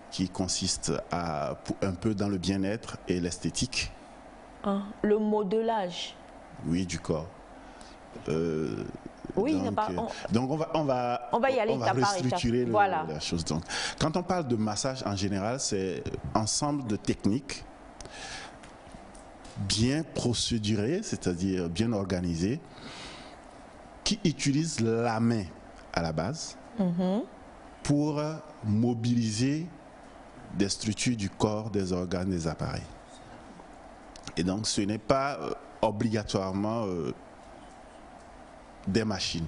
qui consiste un peu dans le bien-être et l'esthétique. Le modelage? Oui, du corps. Oui, donc on va y aller, on va restructurer la chose. Donc, quand on parle de massage en général, c'est ensemble de techniques bien procédurées, c'est-à-dire bien organisées, qui utilisent la main à la base pour mobiliser des structures du corps, des organes, des appareils. Et donc ce n'est pas obligatoirement des machines.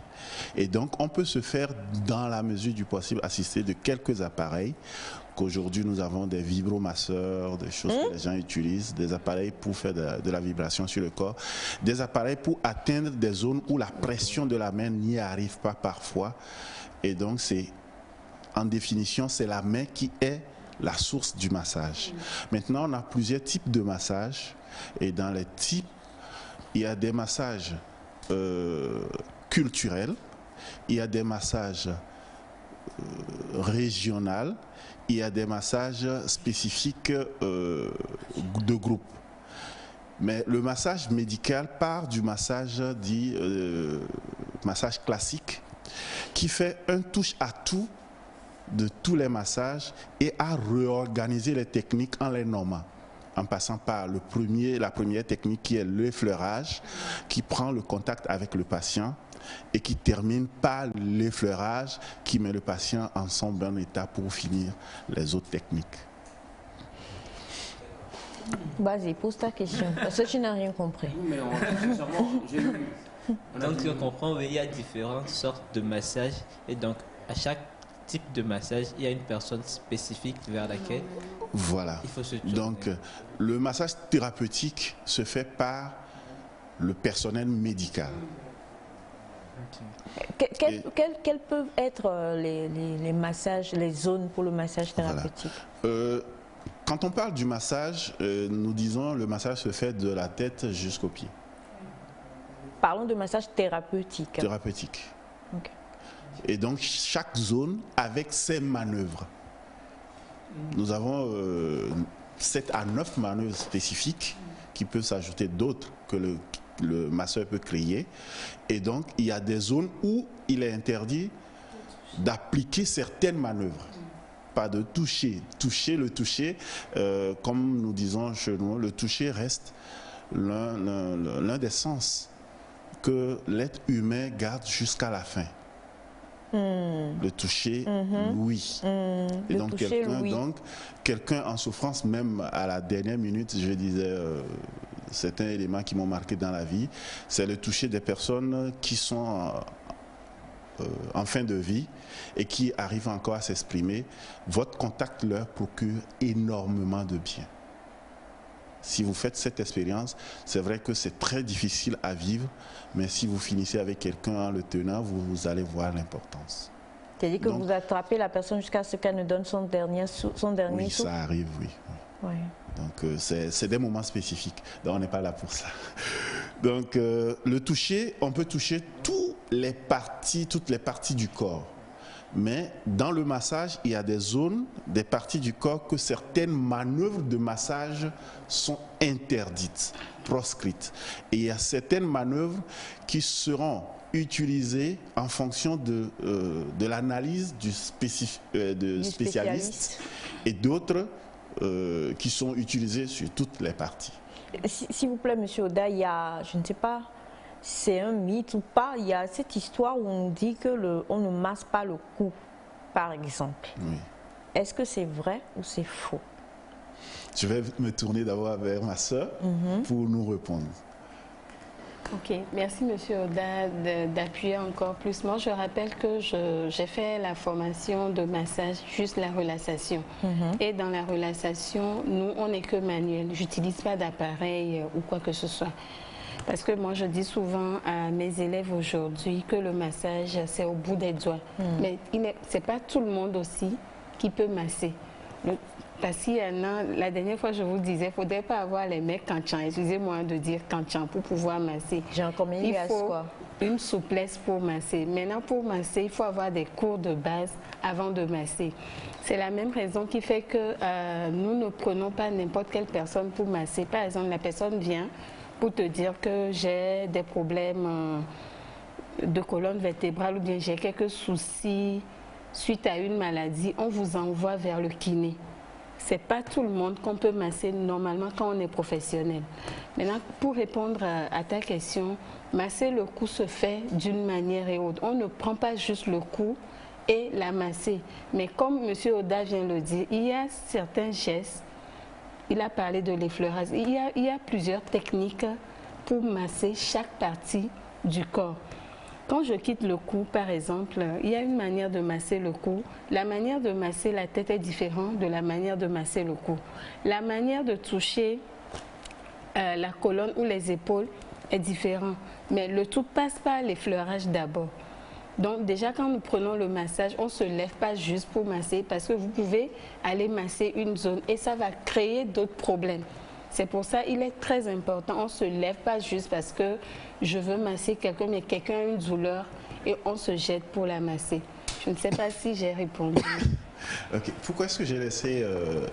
Et donc on peut se faire dans la mesure du possible assister de quelques appareils qu'aujourd'hui nous avons des vibromasseurs, des choses que les gens utilisent, des appareils pour faire de la vibration sur le corps, des appareils pour atteindre des zones où la pression de la main n'y arrive pas parfois. Et donc c'est en définition, c'est la main qui est la source du massage. Maintenant, on a plusieurs types de massages. Et dans les types, il y a des massages culturels, il y a des massages régionaux, il y a des massages spécifiques de groupe. Mais le massage médical part du massage dit massage classique, qui fait un touche à tout de tous les massages et à réorganiser les techniques en les nommant, en passant par la première technique qui est l'effleurage, qui prend le contact avec le patient et qui termine par l'effleurage qui met le patient en son bon état pour finir les autres techniques. Vas-y, pose ta question, parce que tu n'as rien compris. Mais sincèrement, j'ai lu. Donc tu comprends, il y a différentes sortes de massages et donc à chaque type de massage, il y a une personne spécifique vers laquelle voilà. Il faut se tourner. Donc le massage thérapeutique se fait par le personnel médical. Quels peuvent être les massages, les zones pour le massage thérapeutique? Voilà. Quand on parle du massage, nous disons le massage se fait de la tête jusqu'aux pieds. Parlons de massage thérapeutique. Thérapeutique. Okay. Et donc chaque zone avec ses manœuvres. Nous avons 7 à 9 manœuvres spécifiques qui peuvent s'ajouter d'autres que le masseur peut créer. Et donc il y a des zones où il est interdit d'appliquer certaines manœuvres. Pas de toucher. Le toucher, comme nous disons chez nous, le toucher reste l'un des sens que l'être humain garde jusqu'à la fin. Le toucher, oui. Et donc quelqu'un en souffrance, même à la dernière minute, je disais, c'est un élément qui m'a marqué dans la vie, c'est le toucher des personnes qui sont en fin de vie et qui arrivent encore à s'exprimer. Votre contact leur procure énormément de bien. Si vous faites cette expérience, c'est vrai que c'est très difficile à vivre, mais si vous finissez avec quelqu'un en le tenant, vous allez voir l'importance. C'est-à-dire que vous attrapez la personne jusqu'à ce qu'elle ne donne son dernier souffle? Oui, ça arrive, oui. Oui. Donc c'est des moments spécifiques. Donc on n'est pas là pour ça. Donc le toucher, on peut toucher toutes les parties du corps. Mais dans le massage, il y a des zones, des parties du corps que certaines manœuvres de massage sont interdites, proscrites. Et il y a certaines manœuvres qui seront utilisées en fonction de l'analyse du spécialiste et d'autres qui sont utilisées sur toutes les parties. S'il vous plaît, Monsieur Oda, il y a, je ne sais pas, c'est un mythe ou pas, il y a cette histoire où on dit que on ne masse pas le cou, par exemple. Oui. Est-ce que c'est vrai ou c'est faux? Je vais me tourner d'abord vers ma sœur pour nous répondre. Ok, merci Monsieur Oda d'appuyer encore plus. Moi, je rappelle que j'ai fait la formation de massage, juste la relaxation. Et dans la relaxation, nous, on n'est que manuel. J'utilise pas d'appareil ou quoi que ce soit. Parce que moi, je dis souvent à mes élèves aujourd'hui que le massage, c'est au bout des doigts. Mais c'est pas tout le monde aussi qui peut masser. Parce qu'il y en a, la dernière fois, je vous disais, il ne faudrait pas avoir les mecs canchans, excusez-moi de dire canchans, pour pouvoir masser. Il faut une souplesse pour masser. Maintenant, pour masser, il faut avoir des cours de base avant de masser. C'est la même raison qui fait que nous ne prenons pas n'importe quelle personne pour masser. Par exemple, la personne vient pour te dire que j'ai des problèmes de colonne vertébrale ou bien j'ai quelques soucis suite à une maladie, on vous envoie vers le kiné. C'est pas tout le monde qu'on peut masser normalement quand on est professionnel. Maintenant, pour répondre à ta question, masser le cou se fait d'une manière et autre. On ne prend pas juste le cou et la masser. Mais comme M. Oda vient le dire, il y a certains gestes. Il a parlé de l'effleurage. Il y a plusieurs techniques pour masser chaque partie du corps. Quand je quitte le cou, par exemple, il y a une manière de masser le cou. La manière de masser la tête est différente de la manière de masser le cou. La manière de toucher la colonne ou les épaules est différente. Mais le tout passe par l'effleurage d'abord. Donc déjà quand nous prenons le massage, on ne se lève pas juste pour masser parce que vous pouvez aller masser une zone et ça va créer d'autres problèmes. C'est pour ça qu'il est très important, on ne se lève pas juste parce que je veux masser quelqu'un, mais quelqu'un a une douleur et on se jette pour la masser. Je ne sais pas si j'ai répondu. Okay. Pourquoi est-ce que j'ai laissé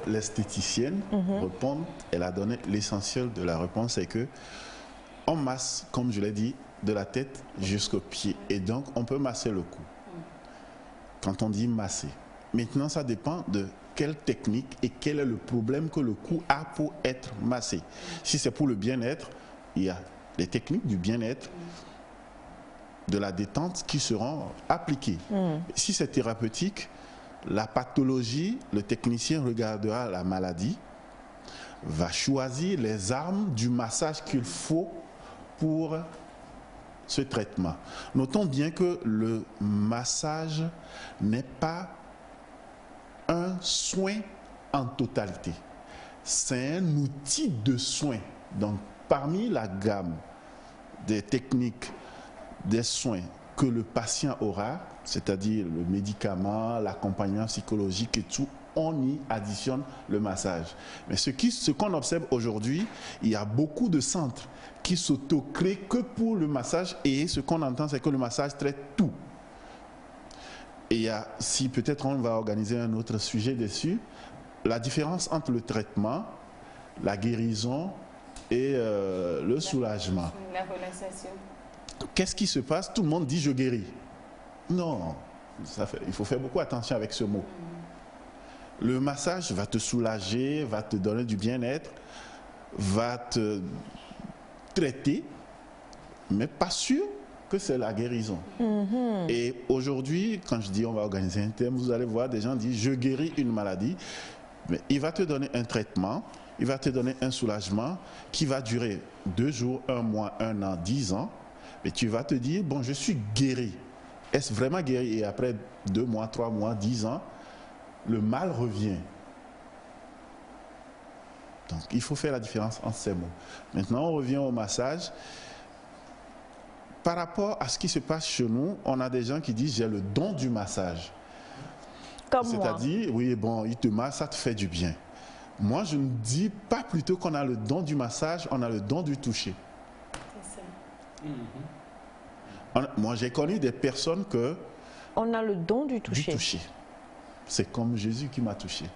l'esthéticienne répondre? Elle a donné l'essentiel de la réponse, c'est que on masse, comme je l'ai dit, de la tête jusqu'aux pieds. Et donc, on peut masser le cou. Quand on dit masser. Maintenant, ça dépend de quelle technique et quel est le problème que le cou a pour être massé. Si c'est pour le bien-être, il y a les techniques du bien-être, de la détente qui seront appliquées. Si c'est thérapeutique, la pathologie, le technicien regardera la maladie, va choisir les armes du massage qu'il faut pour ce traitement. Notons bien que le massage n'est pas un soin en totalité. C'est un outil de soin. Donc, parmi la gamme des techniques, des soins que le patient aura, c'est-à-dire le médicament, l'accompagnement psychologique et tout, on y additionne le massage. Mais ce qu'on observe aujourd'hui, il y a beaucoup de centres qui s'auto-créent que pour le massage et ce qu'on entend, c'est que le massage traite tout. Et il y a, si peut-être on va organiser un autre sujet dessus, la différence entre le traitement, la guérison et le soulagement. La relaxation. Qu'est-ce qui se passe? Tout le monde dit je guéris. Non, il faut faire beaucoup attention avec ce mot. Le massage va te soulager, va te donner du bien-être, va te traiter, mais pas sûr que c'est la guérison. Et aujourd'hui, quand je dis on va organiser un thème, vous allez voir des gens dire je guéris une maladie, mais il va te donner un traitement, il va te donner un soulagement qui va durer 2 jours, 1 mois, 1 an, 10 ans, et tu vas te dire bon, je suis guéri. Est-ce vraiment guéri? Et après 2 mois, 3 mois, 10 ans, le mal revient. Donc, il faut faire la différence entre ces mots. Maintenant, on revient au massage. Par rapport à ce qui se passe chez nous, on a des gens qui disent j'ai le don du massage. Comme moi. C'est-à-dire, oui, bon, il te masse, ça te fait du bien. Moi, je ne dis pas plutôt qu'on a le don du massage, on a le don du toucher. C'est ça. Moi, j'ai connu des personnes que... On a le don du toucher. C'est comme Jésus qui m'a touché.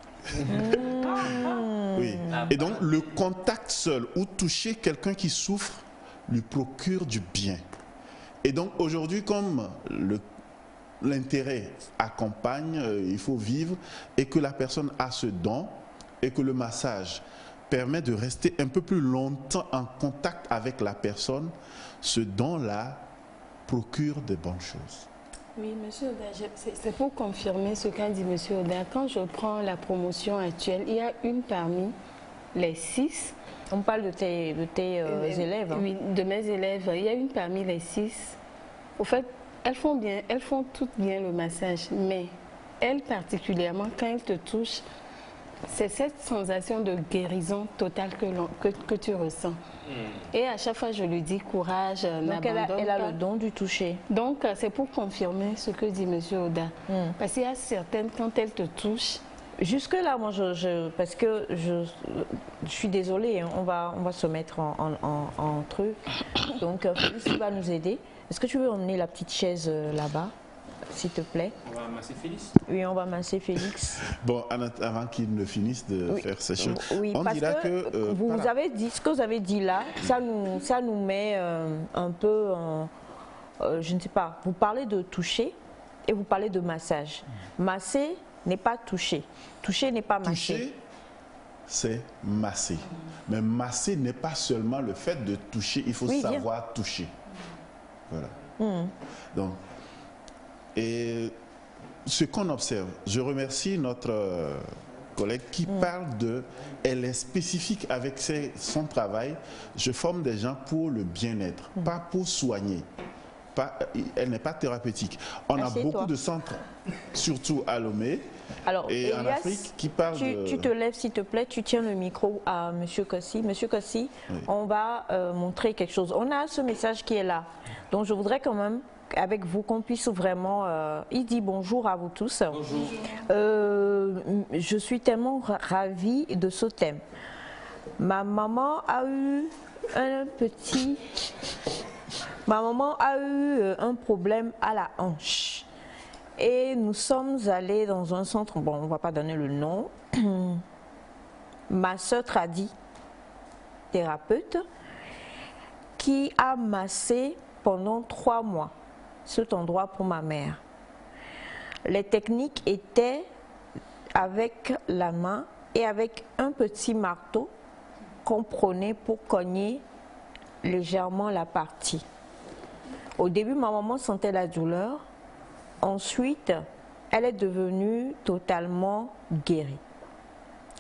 Oui. Et donc, le contact seul ou toucher quelqu'un qui souffre lui procure du bien. Et donc, aujourd'hui, comme l'intérêt accompagne, il faut vivre, et que la personne a ce don, et que le massage permet de rester un peu plus longtemps en contact avec la personne, ce don-là procure de bonnes choses. Oui, monsieur Oda, c'est pour confirmer ce qu'a dit monsieur Oda. Quand je prends la promotion actuelle, il y a une parmi les 6. On parle de tes élèves. Hein. Oui, de mes élèves. Il y a une parmi les 6. Au fait, elles font toutes bien le massage, mais elles particulièrement, quand elles te touchent, c'est cette sensation de guérison totale que tu ressens. Et à chaque fois, je lui dis courage, n'abandonne pas. Elle a le don du toucher. Donc, c'est pour confirmer ce que dit M. Oda. Parce qu'il y a certaines, quand elles te touchent... Jusque-là, moi, parce que je suis désolée, hein, on va se mettre en truc. Donc, Félix va nous aider. Est-ce que tu veux emmener la petite chaise là-bas, s'il te plaît? On va masser Félix. Oui, on va masser Félix. Bon, avant qu'il ne finisse de faire ses choses, oui, on dira que... vous avez dit, ce que vous avez dit là, ça nous met un peu, je ne sais pas, vous parlez de toucher et vous parlez de massage. Masser n'est pas toucher. Toucher n'est pas masser. Toucher, c'est masser. Mais masser n'est pas seulement le fait de toucher, il faut savoir toucher. Voilà. Donc, et ce qu'on observe, je remercie notre collègue qui parle de, elle est spécifique avec son travail, je forme des gens pour le bien-être, pas pour soigner. Elle n'est pas thérapeutique. On a beaucoup de centres, surtout à Lomé et Elias, en Afrique, qui parlent tu te lèves s'il te plaît, tu tiens le micro à M. Kossi. Monsieur Kossi, on va montrer quelque chose. On a ce message qui est là. Donc je voudrais quand même avec vous, qu'on puisse vraiment... il dit bonjour à vous tous. Bonjour. Je suis tellement ravie de ce thème. Ma maman a eu un problème à la hanche. Et nous sommes allés dans un centre, bon, on ne va pas donner le nom. Ma soeur tradie, thérapeute, qui a massé pendant 3 mois cet endroit pour ma mère. Les techniques étaient avec la main et avec un petit marteau qu'on prenait pour cogner légèrement la partie. Au début, ma maman sentait la douleur. Ensuite, elle est devenue totalement guérie.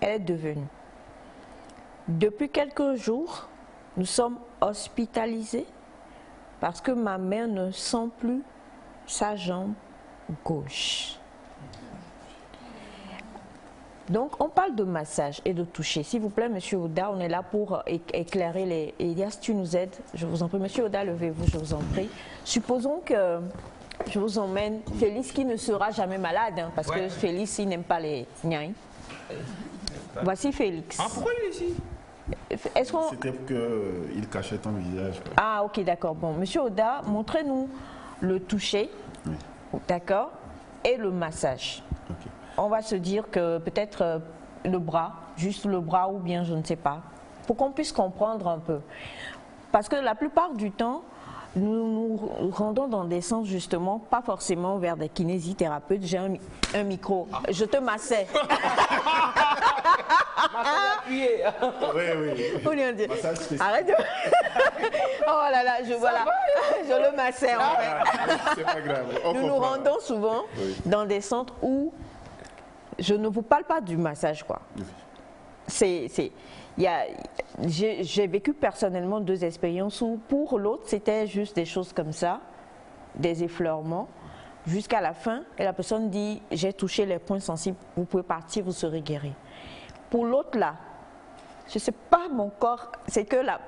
Elle est devenue. Depuis quelques jours, nous sommes hospitalisés parce que ma mère ne sent plus sa jambe gauche. Donc, on parle de massage et de toucher. S'il vous plaît, Monsieur Oda, on est là pour éclairer les... Et si tu nous aides, je vous en prie. Monsieur Oda, levez-vous, je vous en prie. Supposons que je vous emmène Félix qui ne sera jamais malade, hein, parce que Félix, il n'aime pas les gnailles. Voici Félix. Ah, pourquoi il est ici? Est-ce qu'on... C'était pour qu'il cachait ton visage. Quoi. Ah, ok, d'accord. Bon, Monsieur Oda, montrez-nous le toucher, d'accord, et le massage. Okay. On va se dire que peut-être le bras, juste le bras ou bien je ne sais pas, pour qu'on puisse comprendre un peu. Parce que la plupart du temps, nous nous rendons dans des sens justement, pas forcément vers des kinésithérapeutes. J'ai un micro, je te massais. Oui, oui. Arrête de... Oh là là, je le massais en fait. C'est pas grave. Nous nous rendons souvent dans des centres où je ne vous parle pas du massage, quoi. J'ai vécu personnellement 2 expériences où pour l'autre c'était juste des choses comme ça, des effleurements, jusqu'à la fin, et la personne dit j'ai touché les points sensibles, vous pouvez partir, vous serez guéri. Pour l'autre là, je ne sais pas mon corps, c'est que la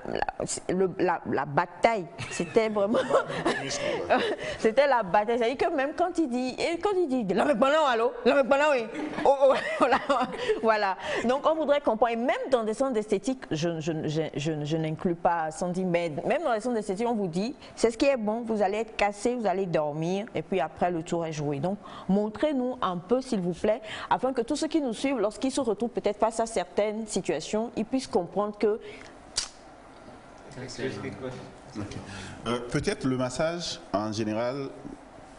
bataille, c'était vraiment, c'était la bataille. C'est-à-dire que même quand il dit, la mec pendant, allô, la mec pendant, oui, voilà. Donc on voudrait comprendre, et même dans des centres d'esthétique, je n'inclus pas Sandy, mais même dans les centres d'esthétique, on vous dit, c'est ce qui est bon, vous allez être cassé, vous allez dormir, et puis après le tour est joué. Donc montrez-nous un peu, s'il vous plaît, afin que tous ceux qui nous suivent, lorsqu'ils se retrouvent peut-être face à certaines situations, ils puissent comprendre que... Okay. Peut-être le massage, en général,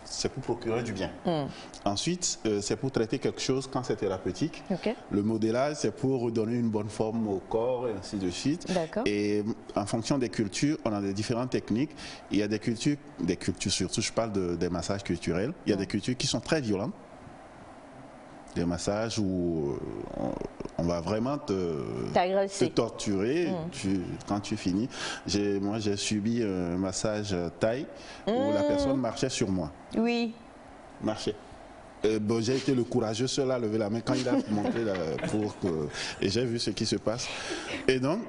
c'est pour procurer du bien. Ensuite, c'est pour traiter quelque chose quand c'est thérapeutique. Le modélage, c'est pour redonner une bonne forme au corps et ainsi de suite. Et en fonction des cultures, on a des différentes techniques. Il y a des cultures surtout, je parle des massages culturels, il y a des cultures qui sont très violentes. Des massages où on va vraiment te torturer quand tu finis. Moi, j'ai subi un massage thaï où la personne marchait sur moi. Oui. Marchait. Bon, j'ai été le courageux seul à lever la main quand il a montré et j'ai vu ce qui se passe. Et donc,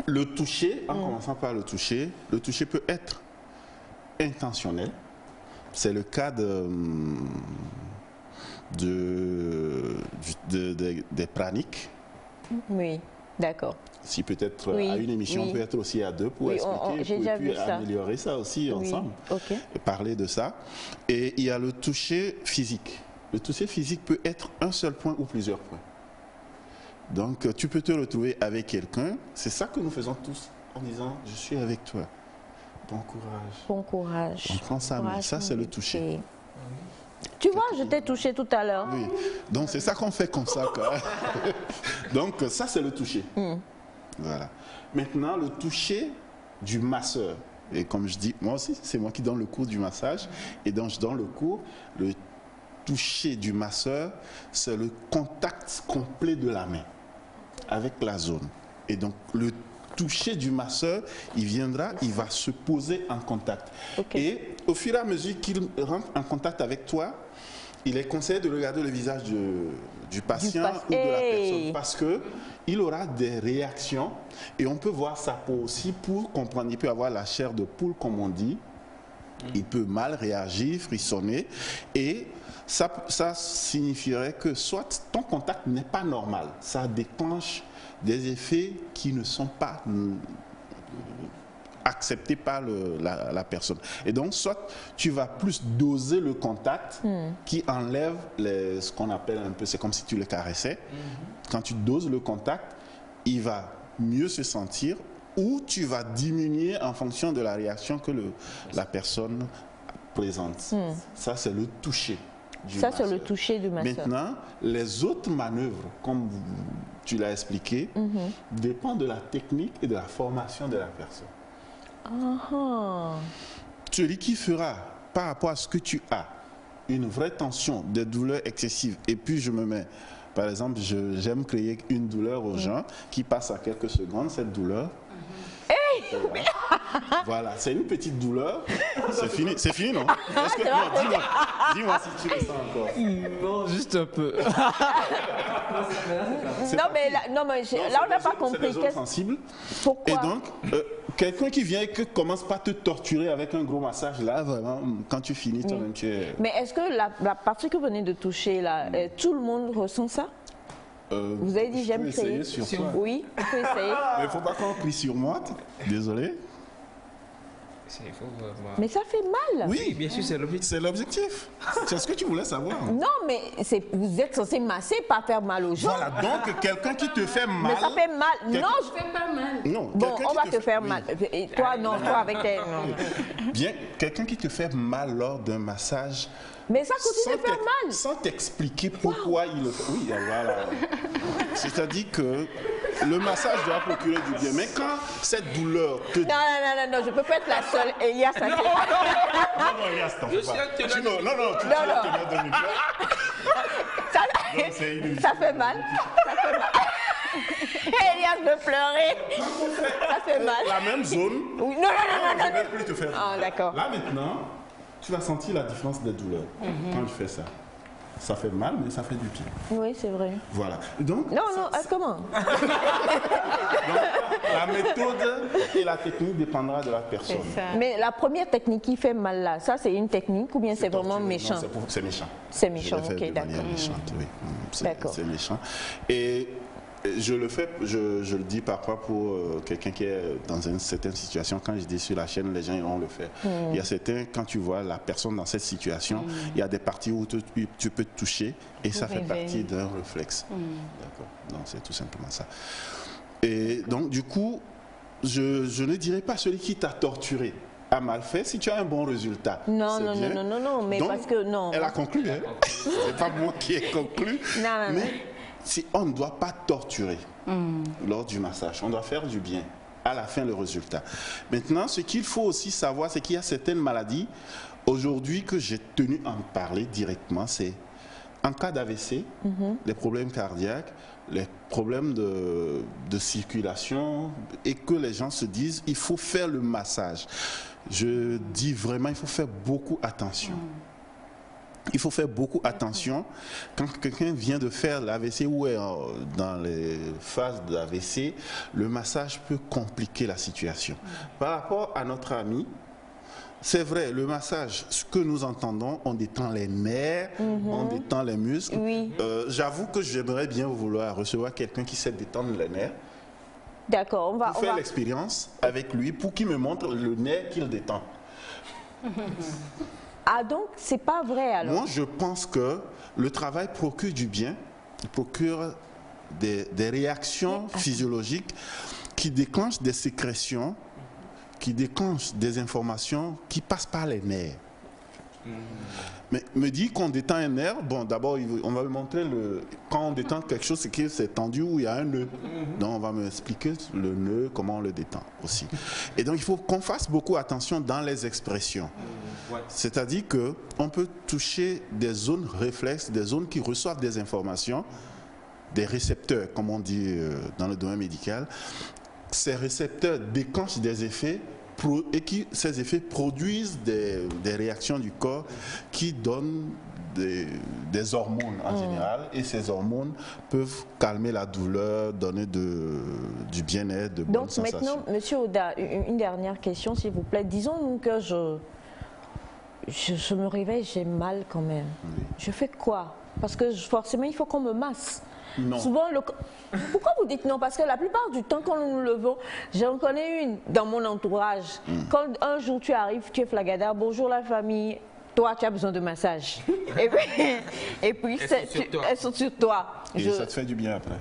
le toucher, en commençant par le toucher peut être intentionnel. C'est le cas des praniques. Oui, d'accord. Si peut-être à une émission, peut être aussi à 2 pour expliquer, et puis améliorer ça aussi ensemble, et parler de ça. Et il y a le toucher physique. Le toucher physique peut être un seul point ou plusieurs points. Donc tu peux te retrouver avec quelqu'un, c'est ça que nous faisons tous en disant je suis avec toi. Bon courage. Bon courage. On prend ça, mais ça c'est le toucher. Tu vois, je t'ai touché tout à l'heure. Oui, donc c'est ça qu'on fait comme ça. Donc ça c'est le toucher. Voilà. Maintenant le toucher du masseur. Et comme je dis, moi aussi, c'est moi qui donne le cours du massage. Et donc je donne le cours. Le toucher du masseur, c'est le contact complet de la main avec la zone. Et donc le toucher du masseur, il va se poser en contact. Et au fur et à mesure qu'il rentre en contact avec toi, il est conseillé de regarder le visage du patient ou de la personne parce qu'il aura des réactions et on peut voir sa peau aussi pour comprendre. Il peut avoir la chair de poule, comme on dit, Il peut mal réagir, frissonner, et ça signifierait que soit ton contact n'est pas normal, ça déclenche des effets qui ne sont pas acceptés par la personne. Et donc, soit tu vas plus doser le contact qui enlève ce qu'on appelle un peu, c'est comme si tu le caressais. Quand tu doses le contact, il va mieux se sentir, ou tu vas diminuer en fonction de la réaction que la personne présente. Ça, c'est le toucher. Ça, c'est le toucher du masseur. Maintenant, les autres manœuvres, comme tu l'as expliqué, dépendent de la technique et de la formation de la personne. Celui qui fera, par rapport à ce que tu as, une vraie tension, des douleurs excessives, et puis je me mets, par exemple, j'aime créer une douleur aux gens qui passent à quelques secondes, cette douleur. Voilà, c'est une petite douleur. C'est fini, non? Dis-moi si tu le sens encore. Non, juste un peu. Non, mais là, on n'a pas compris. C'est des zones sensibles. Pourquoi? Et donc, quelqu'un qui vient et qui commence pas à te torturer avec un gros massage, là, vraiment, quand tu finis, toi-même, tu es... Mais est-ce que la partie que vous venez de toucher, là, tout le monde ressent ça? Vous avez dit j'aime créer. Oui, on peut essayer. Mais il ne faut pas qu'on crie sur moi. Désolé. Mais ça fait mal. Oui, bien sûr, c'est l'objectif. C'est l'objectif. C'est ce que tu voulais savoir. Non, mais vous êtes censé masser, pas faire mal aux gens. Voilà, donc quelqu'un qui te fait mal. Mais ça fait mal. Non, je fais pas mal. Non, bon, on va te faire mal. Et toi, non, toi avec tes. Bien, quelqu'un qui te fait mal lors d'un massage. Mais ça continue de faire mal. Sans t'expliquer pourquoi il le fait. Oui, voilà. C'est-à-dire que le massage doit procurer du bien. Mais quand cette douleur te... Non, je peux pas être la seule. Elias, ça fait... Non, Elias, t'en fais pas. Tu te mets dans une ça fait mal. Elias veut pleurer. Ça fait mal. La même zone. Oui. Non. Je ne vais plus te faire. Ah, d'accord. Là, maintenant, tu vas sentir la différence des douleurs quand tu fais ça. Ça fait mal, mais ça fait du bien. Oui, c'est vrai. Voilà. Donc, non, comment? Donc, la méthode et la technique dépendra de la personne. Mais la première technique qui fait mal là, ça c'est une technique ou bien c'est vraiment méchant? C'est méchant. C'est méchant, ok, d'accord. Oui. D'accord. C'est méchant. Et je le fais, je le dis parfois pour quelqu'un qui est dans une certaine situation. Quand je dis sur la chaîne, les gens iront le faire. Il y a certains, quand tu vois la personne dans cette situation, il y a des parties où tu peux te toucher et ça fait partie d'un réflexe. D'accord. Donc c'est tout simplement ça. Et donc du coup, je ne dirais pas celui qui t'a torturé a mal fait si tu as un bon résultat. Non, mais donc, parce que non. Elle a conclu, hein. C'est pas moi qui ai conclu. Non. Mais si on ne doit pas torturer lors du massage, on doit faire du bien. À la fin, le résultat. Maintenant, ce qu'il faut aussi savoir, c'est qu'il y a certaines maladies, aujourd'hui, que j'ai tenu à en parler directement, c'est en cas d'AVC, les problèmes cardiaques, les problèmes de circulation, et que les gens se disent, il faut faire le massage. Je dis vraiment, il faut faire beaucoup attention. Il faut faire beaucoup attention quand quelqu'un vient de faire l'AVC ou est dans les phases de l'AVC, le massage peut compliquer la situation. Par rapport à notre ami, c'est vrai, le massage, ce que nous entendons, on détend les nerfs, on détend les muscles. Oui. J'avoue que j'aimerais bien vouloir recevoir quelqu'un qui sait détendre les nerfs. D'accord, on va faire l'expérience avec lui pour qu'il me montre le nerf qu'il détend. Ah donc, c'est pas vrai alors? Moi, je pense que le travail procure du bien, il procure des réactions physiologiques qui déclenchent des sécrétions, qui déclenchent des informations qui passent par les nerfs. Mais me dit qu'on détend un nerf, bon d'abord on va me montrer quand on détend quelque chose, c'est que c'est tendu ou il y a un nœud. Donc on va me expliquer le nœud, comment on le détend aussi. Et donc il faut qu'on fasse beaucoup attention dans les expressions. C'est-à-dire qu'on peut toucher des zones réflexes, des zones qui reçoivent des informations, des récepteurs comme on dit dans le domaine médical. Ces récepteurs déclenchent des effets et ces effets produisent des réactions du corps qui donnent des hormones en général, et ces hormones peuvent calmer la douleur, donner du bien-être, de bonnes sensations. Donc maintenant, Monsieur Oda, une dernière question s'il vous plaît. Disons que je me réveille, j'ai mal quand même. Oui. Je fais quoi? Parce que forcément, il faut qu'on me masse. Non. Souvent, pourquoi vous dites non? Parce que la plupart du temps, quand nous nous levons, j'en connais une dans mon entourage. Quand un jour tu arrives, tu es flagada, bonjour la famille, toi tu as besoin de massage. et puis elles sont sur toi. Et ça te fait du bien après.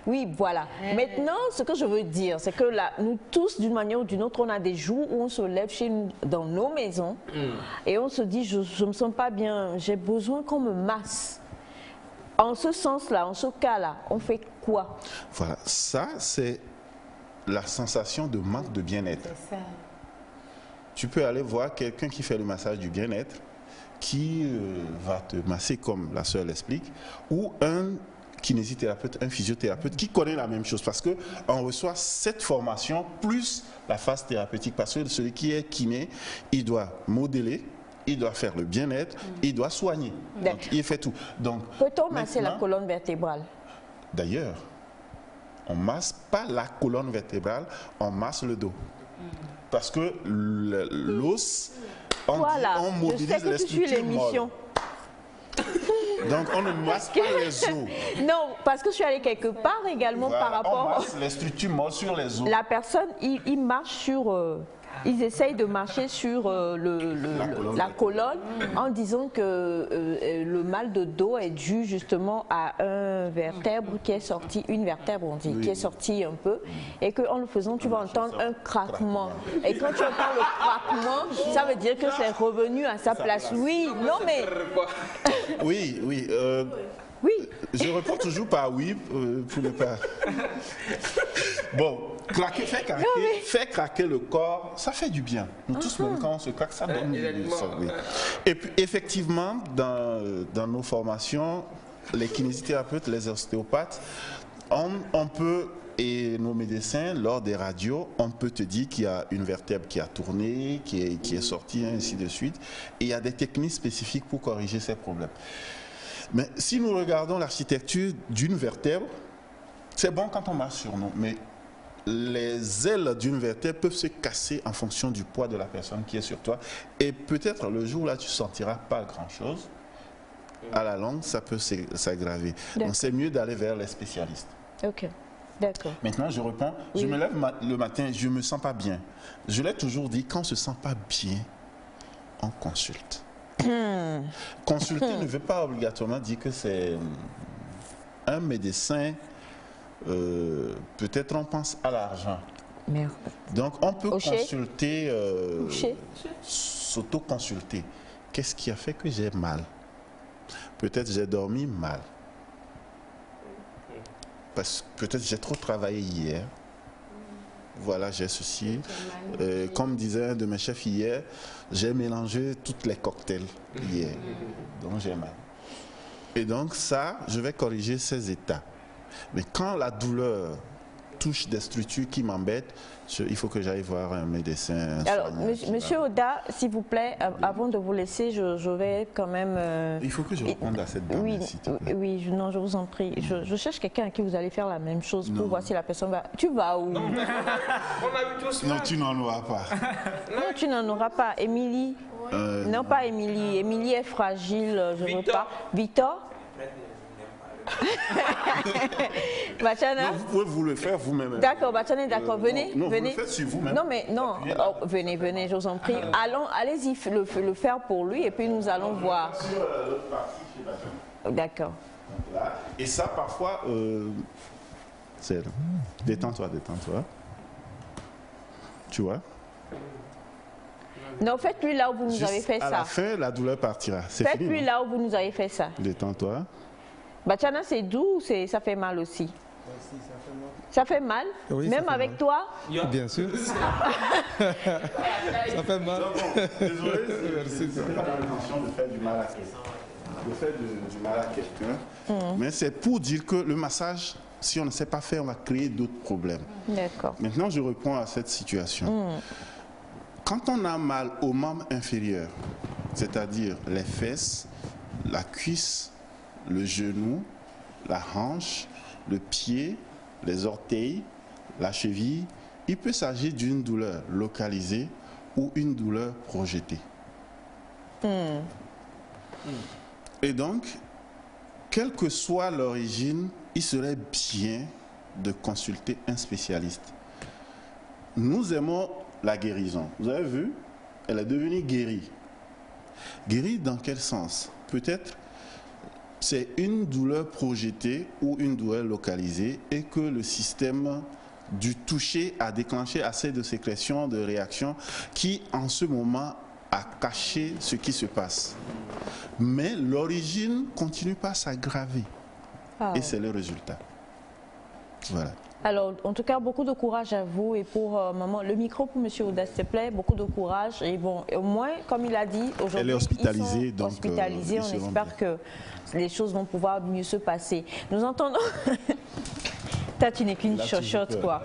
Oui, voilà. Maintenant, ce que je veux dire, c'est que là, nous tous, d'une manière ou d'une autre, on a des jours où on se lève chez nous, dans nos maisons, et on se dit, je ne me sens pas bien, j'ai besoin qu'on me masse. En ce sens-là, en ce cas-là, on fait quoi? Voilà, ça, c'est la sensation de manque de bien-être. Tu peux aller voir quelqu'un qui fait le massage du bien-être, qui va te masser comme la sœur l'explique, ou un kinésithérapeute, un physiothérapeute qui connaît la même chose, parce qu'on reçoit cette formation plus la phase thérapeutique, parce que celui qui est kiné, il doit modeler, il doit faire le bien-être, il doit soigner. Donc, il fait tout. Peut-on masser la colonne vertébrale? D'ailleurs, on ne masse pas la colonne vertébrale, on masse le dos. Parce que l'os, on modélise les structures molles. Donc on ne masse pas les os. Non, parce que je suis allée quelque part également par rapport... On masse les structures molles sur les os. La personne, il marche sur... Ils essayent de marcher sur la colonne en disant que le mal de dos est dû justement à un vertèbre qui est sorti, une vertèbre on dit, qui est sortie un peu, et qu'en le faisant tu vas entendre un craquement. Et quand tu entends le craquement, ça veut dire que c'est revenu à sa place. Oui, non mais... Oui. Oui. Je réponds toujours par oui pour ne pas... Bon, faire craquer le corps, ça fait du bien. Nous tous, même quand on se craque, ça donne du bien. Oui. Et puis, effectivement, dans nos formations, les kinésithérapeutes, les ostéopathes, on peut, et nos médecins, lors des radios, on peut te dire qu'il y a une vertèbre qui a tourné, qui est sortie, ainsi de suite. Et il y a des techniques spécifiques pour corriger ces problèmes. Mais si nous regardons l'architecture d'une vertèbre, c'est bon quand on marche sur nous, mais les ailes d'une vertèbre peuvent se casser en fonction du poids de la personne qui est sur toi. Et peut-être le jour là, tu ne sentiras pas grand-chose. À la longue, ça peut s'aggraver. Donc c'est mieux d'aller vers les spécialistes. Ok, d'accord. Maintenant, je réponds, je me lève le matin, je ne me sens pas bien. Je l'ai toujours dit, quand on ne se sent pas bien, on consulte. Consulter ne veut pas obligatoirement dire que c'est un médecin. Peut-être on pense à l'argent. Donc on peut consulter, s'auto-consulter. Qu'est-ce qui a fait que j'ai mal? Peut-être j'ai dormi mal. Peut-être j'ai trop travaillé hier. Voilà, j'ai ceci. Comme disait un de mes chefs hier, j'ai mélangé toutes les cocktails hier. Donc j'ai mal. Et donc ça, je vais corriger ces états. Mais quand la douleur touche des structures qui m'embêtent, il faut que j'aille voir un médecin. Alors, monsieur Oda, s'il vous plaît, avant de vous laisser, je vais quand même... Il faut que je réponde à cette dame. Oui, non, je vous en prie. Je cherche quelqu'un à qui vous allez faire la même chose pour voir si la personne va... Tu vas où? Non, on a eu tous. Non, tu n'en auras pas. Non, tu n'en auras pas. Émilie? Non, pas Émilie. Émilie est fragile, je ne veux pas. Victor? Bachana? Non, vous pouvez vous le faire vous-même. D'accord, Bachana, d'accord. Venez, non, venez. Vous le faites sur vous-même. Non, mais non. Oh, venez, je vous en prie. Allez-y le faire pour lui et puis nous allons voir. D'accord. Et ça, parfois, c'est là. Détends-toi. Tu vois? Non, faites-lui là où vous nous avez fait ça. À la fin, la douleur partira. Faites-lui là où vous nous avez fait ça. Détends-toi. Bachana, c'est doux ou ça fait mal aussi? Ça fait mal? Oui, même avec mal. toi? Bien sûr. Ça fait mal. Désolé, c'est pas l'intention de faire du mal à quelqu'un. De faire du mal à quelqu'un. Mais c'est pour dire que le massage, si on ne sait pas faire, on va créer d'autres problèmes. D'accord. Maintenant, je réponds à cette situation. Quand on a mal au membre inférieur, c'est-à-dire les fesses, la cuisse, le genou, la hanche, le pied, les orteils, la cheville, il peut s'agir d'une douleur localisée ou une douleur projetée. Et donc, quelle que soit l'origine, il serait bien de consulter un spécialiste. Nous aimons la guérison. Vous avez vu, elle est devenue guérie. Guérie dans quel sens? Peut-être c'est une douleur projetée ou une douleur localisée et que le système du toucher a déclenché assez de sécrétions, de réactions qui en ce moment a caché ce qui se passe. Mais l'origine continue pas à s'aggraver. Et c'est le résultat. Voilà. Alors, en tout cas, beaucoup de courage à vous et pour maman. Le micro pour Monsieur Ouda, s'il te plaît, beaucoup de courage. Et bon, au moins, comme il a dit, aujourd'hui, elle est hospitalisée, ils sont donc hospitalisés. On espère que les choses vont pouvoir mieux se passer. Nous entendons... Toi, tu n'es qu'une chochotte, quoi.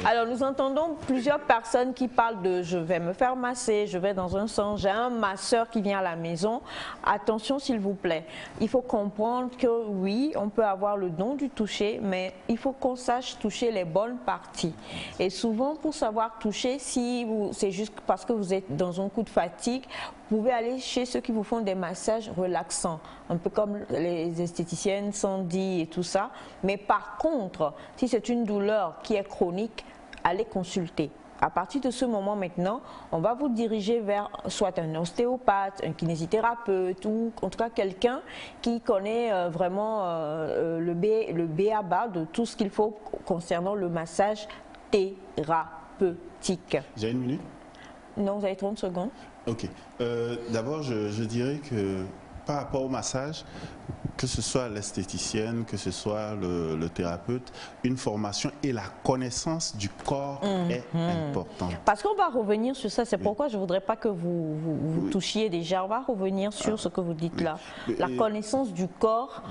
Alors, nous entendons plusieurs personnes qui parlent de « je vais me faire masser, je vais dans un centre, j'ai un masseur qui vient à la maison ». Attention, s'il vous plaît. Il faut comprendre que oui, on peut avoir le don du toucher, mais il faut qu'on sache toucher les bonnes parties. Et souvent, pour savoir toucher, si c'est juste parce que vous êtes dans un coup de fatigue, vous pouvez aller chez ceux qui vous font des massages relaxants, un peu comme les esthéticiennes Sandy et tout ça. Mais par contre, si c'est une douleur qui est chronique, allez consulter. À partir de ce moment maintenant, on va vous diriger vers soit un ostéopathe, un kinésithérapeute ou en tout cas quelqu'un qui connaît vraiment le B.A.-ba de tout ce qu'il faut concernant le massage thérapeutique. J'ai une minute? Non, vous avez 30 secondes. Ok. D'abord, je dirais que par rapport au massage, que ce soit l'esthéticienne, que ce soit le thérapeute, une formation et la connaissance du corps est importante. Parce qu'on va revenir sur ça, c'est pourquoi je ne voudrais pas que vous touchiez déjà. On va revenir sur ce que vous dites là. La connaissance du corps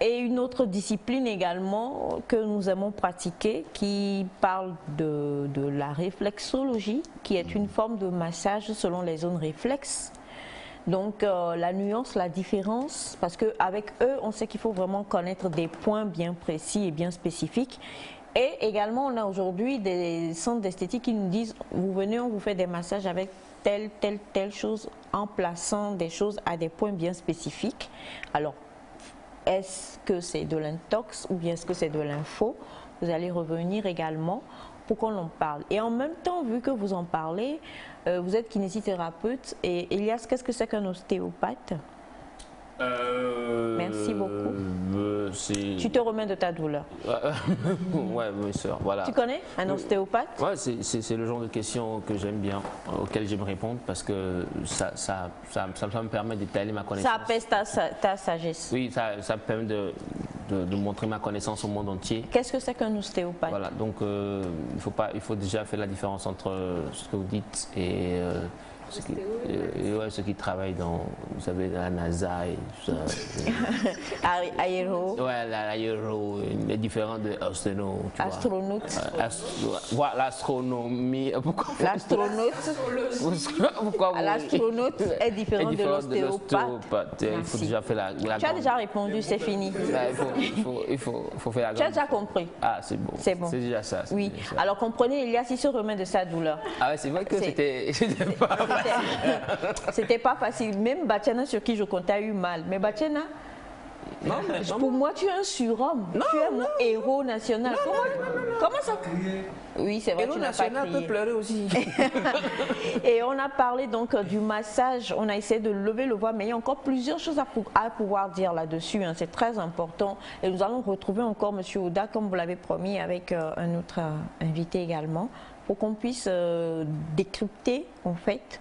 et une autre discipline également que nous aimons pratiquer qui parle de la réflexologie, qui est une forme de massage selon les zones réflexes. Donc la nuance, la différence, parce qu'avec eux, on sait qu'il faut vraiment connaître des points bien précis et bien spécifiques. Et également, on a aujourd'hui des centres d'esthétique qui nous disent, vous venez, on vous fait des massages avec telle chose, en plaçant des choses à des points bien spécifiques. Alors, est-ce que c'est de l'intox ou bien est-ce que c'est de l'info? Vous allez revenir également pour qu'on en parle. Et en même temps, vu que vous en parlez, vous êtes kinésithérapeute. Et Elias, qu'est-ce que c'est qu'un ostéopathe? Merci beaucoup. Tu te remets de ta douleur. Ouais, oui, sœur, voilà. Tu connais un ostéopathe? Ouais, c'est le genre de questions que j'aime bien, auxquelles j'aime répondre, parce que ça me permet d'étaler ma connaissance. Ça apaise ta sagesse. Oui, ça me permet de montrer ma connaissance au monde entier. Qu'est-ce que c'est qu'un ostéopathe? Voilà, donc il faut déjà faire la différence entre ce que vous dites et ceux qui travaillent dans, vous savez, dans la NASA et tout ça. Aéro. Ouais, l'aéro, les différents de astronautes. Voilà, l'astronomie. Pourquoi l'astronaute? L'astronaute est différent de l'ostéopathe. Il faut déjà faire la Tu as déjà répondu, c'est fini. Il faut faire la Tu as déjà compris? Ah, c'est bon. C'est bon. C'est déjà ça. Oui. Déjà. Alors comprenez, Elias, il se remet de sa douleur. Ah ouais, c'est vrai que c'était pas C'était pas facile. Même Batiana, sur qui je comptais, a eu mal. Mais Batiana, pour moi, tu es un surhomme. Tu es mon héros national. Comment ça? Oui, c'est vrai, héros tu n'as pas crié. National peut pleurer aussi. Et on a parlé donc du massage. On a essayé de lever le voile, mais il y a encore plusieurs choses à pouvoir dire là-dessus. Hein. C'est très important. Et nous allons retrouver encore M. Ouda, comme vous l'avez promis, avec un autre invité également, pour qu'on puisse décrypter, en fait,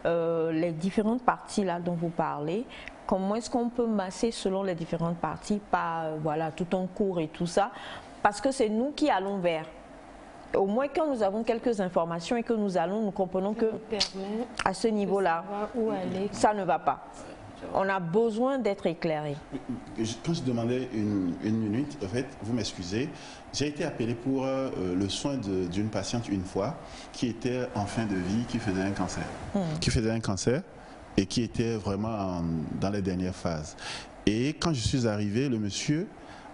les différentes parties là dont vous parlez. Comment est-ce qu'on peut masser selon les différentes parties, pas voilà, tout en cours et tout ça, parce que c'est nous qui allons vers. Au moins quand nous avons quelques informations et que nous comprenons que à ce niveau-là, ça ne va pas. On a besoin d'être éclairé. Quand je demandais une minute, en fait, vous m'excusez, j'ai été appelé pour le soin d'une patiente une fois qui était en fin de vie, qui faisait un cancer. Qui faisait un cancer et qui était vraiment dans les dernières phases. Et quand je suis arrivé, le monsieur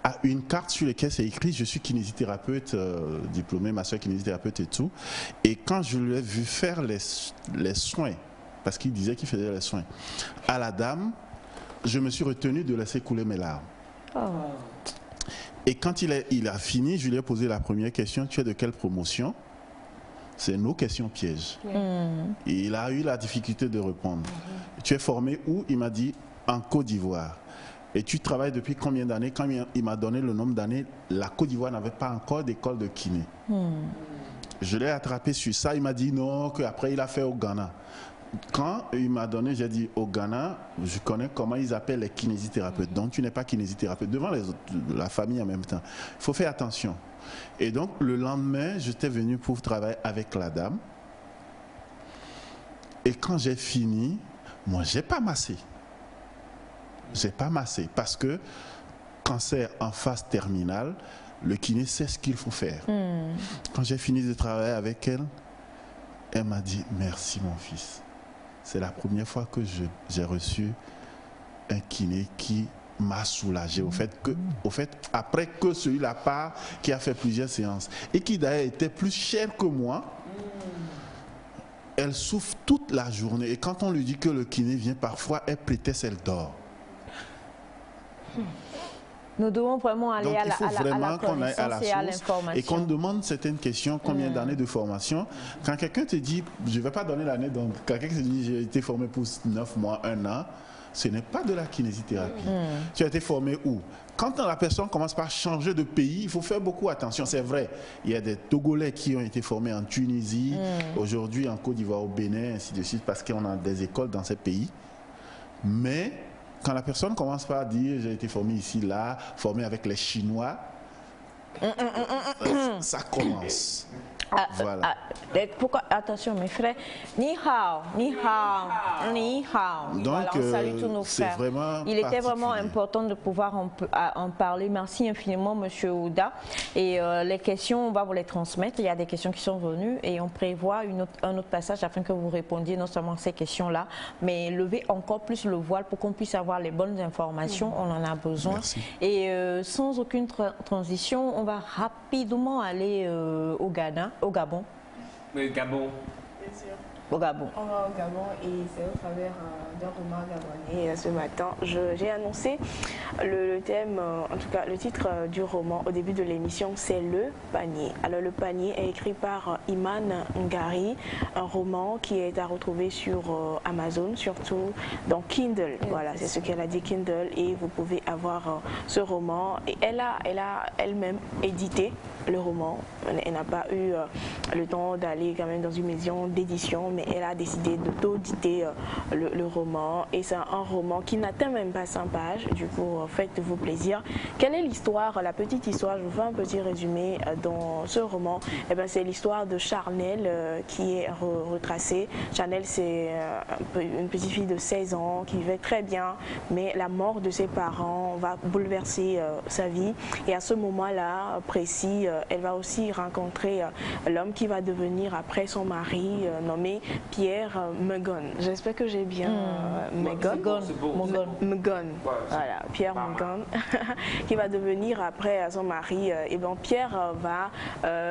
a une carte sur laquelle c'est écrit « Je suis kinésithérapeute diplômé, ma soeur kinésithérapeute et tout ». Et quand je lui ai vu faire les soins parce qu'il disait qu'il faisait les soins. À la dame, je me suis retenu de laisser couler mes larmes. Et quand il a fini, je lui ai posé la première question, tu es de quelle promotion? C'est nos questions pièges. Et il a eu la difficulté de répondre. Tu es formé où? Il m'a dit en Côte d'Ivoire. Et tu travailles depuis combien d'années? Quand il m'a donné le nombre d'années, la Côte d'Ivoire n'avait pas encore d'école de kiné. Je l'ai attrapé sur ça. Il m'a dit non, qu'après il a fait au Ghana. Quand il m'a donné, j'ai dit au Ghana, je connais comment ils appellent les kinésithérapeutes. Donc tu n'es pas kinésithérapeute. Devant les autres, la famille en même temps. Il faut faire attention. Et donc le lendemain, j'étais venu pour travailler avec la dame. Et quand j'ai fini, moi j'ai pas massé. J'ai pas massé parce que cancer en phase terminale, le kiné sait ce qu'il faut faire. Quand j'ai fini de travailler avec elle, elle m'a dit merci mon fils. C'est la première fois que j'ai reçu un kiné qui m'a soulagé au fait, après que celui-là part, qui a fait plusieurs séances et qui d'ailleurs était plus cher que moi, elle souffre toute la journée. Et quand on lui dit que le kiné vient parfois, elle prétexte, elle dort. Nous devons vraiment aller Donc, à la connaissance et à source l'information. et qu'on demande certaines questions, combien d'années de formation. Quand quelqu'un te dit, je ne vais pas donner l'année, donc quelqu'un te dit j'ai été formé pour 9 mois, 1 an, ce n'est pas de la kinésithérapie. Tu as été formé où? Quand la personne commence par changer de pays, il faut faire beaucoup attention. C'est vrai, il y a des Togolais qui ont été formés en Tunisie, aujourd'hui en Côte d'Ivoire, au Bénin, ainsi de suite, parce qu'on a des écoles dans ces pays. Mais quand la personne commence par dire j'ai été formé ici, là, formé avec les Chinois, ça commence. Voilà. Pourquoi, attention mes frères, ni hao, ni hao, ni hao. Donc, voilà, on salue tous nos frères. Il était vraiment important de pouvoir en parler. Merci infiniment, Monsieur Ouda. Et les questions, on va vous les transmettre. Il y a des questions qui sont venues et on prévoit un autre passage afin que vous répondiez non seulement à ces questions-là, mais levez encore plus le voile pour qu'on puisse avoir les bonnes informations. On en a besoin. Merci. Et sans aucune transition, on va rapidement aller au Ghana. Au Gabon. Le Gabon. Bien sûr. Au Gabon. On va au Gabon et c'est au travers d'un roman gabonais. Ce matin, j'ai annoncé le thème, en tout cas le titre du roman au début de l'émission, c'est Le Panier. Alors le Panier est écrit par Iman Ngari, un roman qui est à retrouver sur Amazon, surtout dans Kindle. Voilà, c'est ce qu'elle a dit, Kindle, et vous pouvez avoir ce roman. Et elle a elle-même édité le roman. Elle n'a pas eu le temps d'aller quand même dans une maison d'édition, mais elle a décidé d'auto-éditer le roman. Et c'est un roman qui n'atteint même pas 100 pages. Du coup, faites-vous plaisir. Quelle est l'histoire, la petite histoire? Je vous fais un petit résumé dans ce roman. Eh ben, c'est l'histoire de Charnel qui est retracée. Charnel, c'est une petite fille de 16 ans qui vivait très bien, mais la mort de ses parents va bouleverser sa vie. Et à ce moment-là précis, elle va aussi rencontrer l'homme qui va devenir après son mari, nommé Pierre Megon. J'espère que j'ai bien Megon. Voilà, Pierre Megon, qui va devenir après son mari. Et bien Pierre va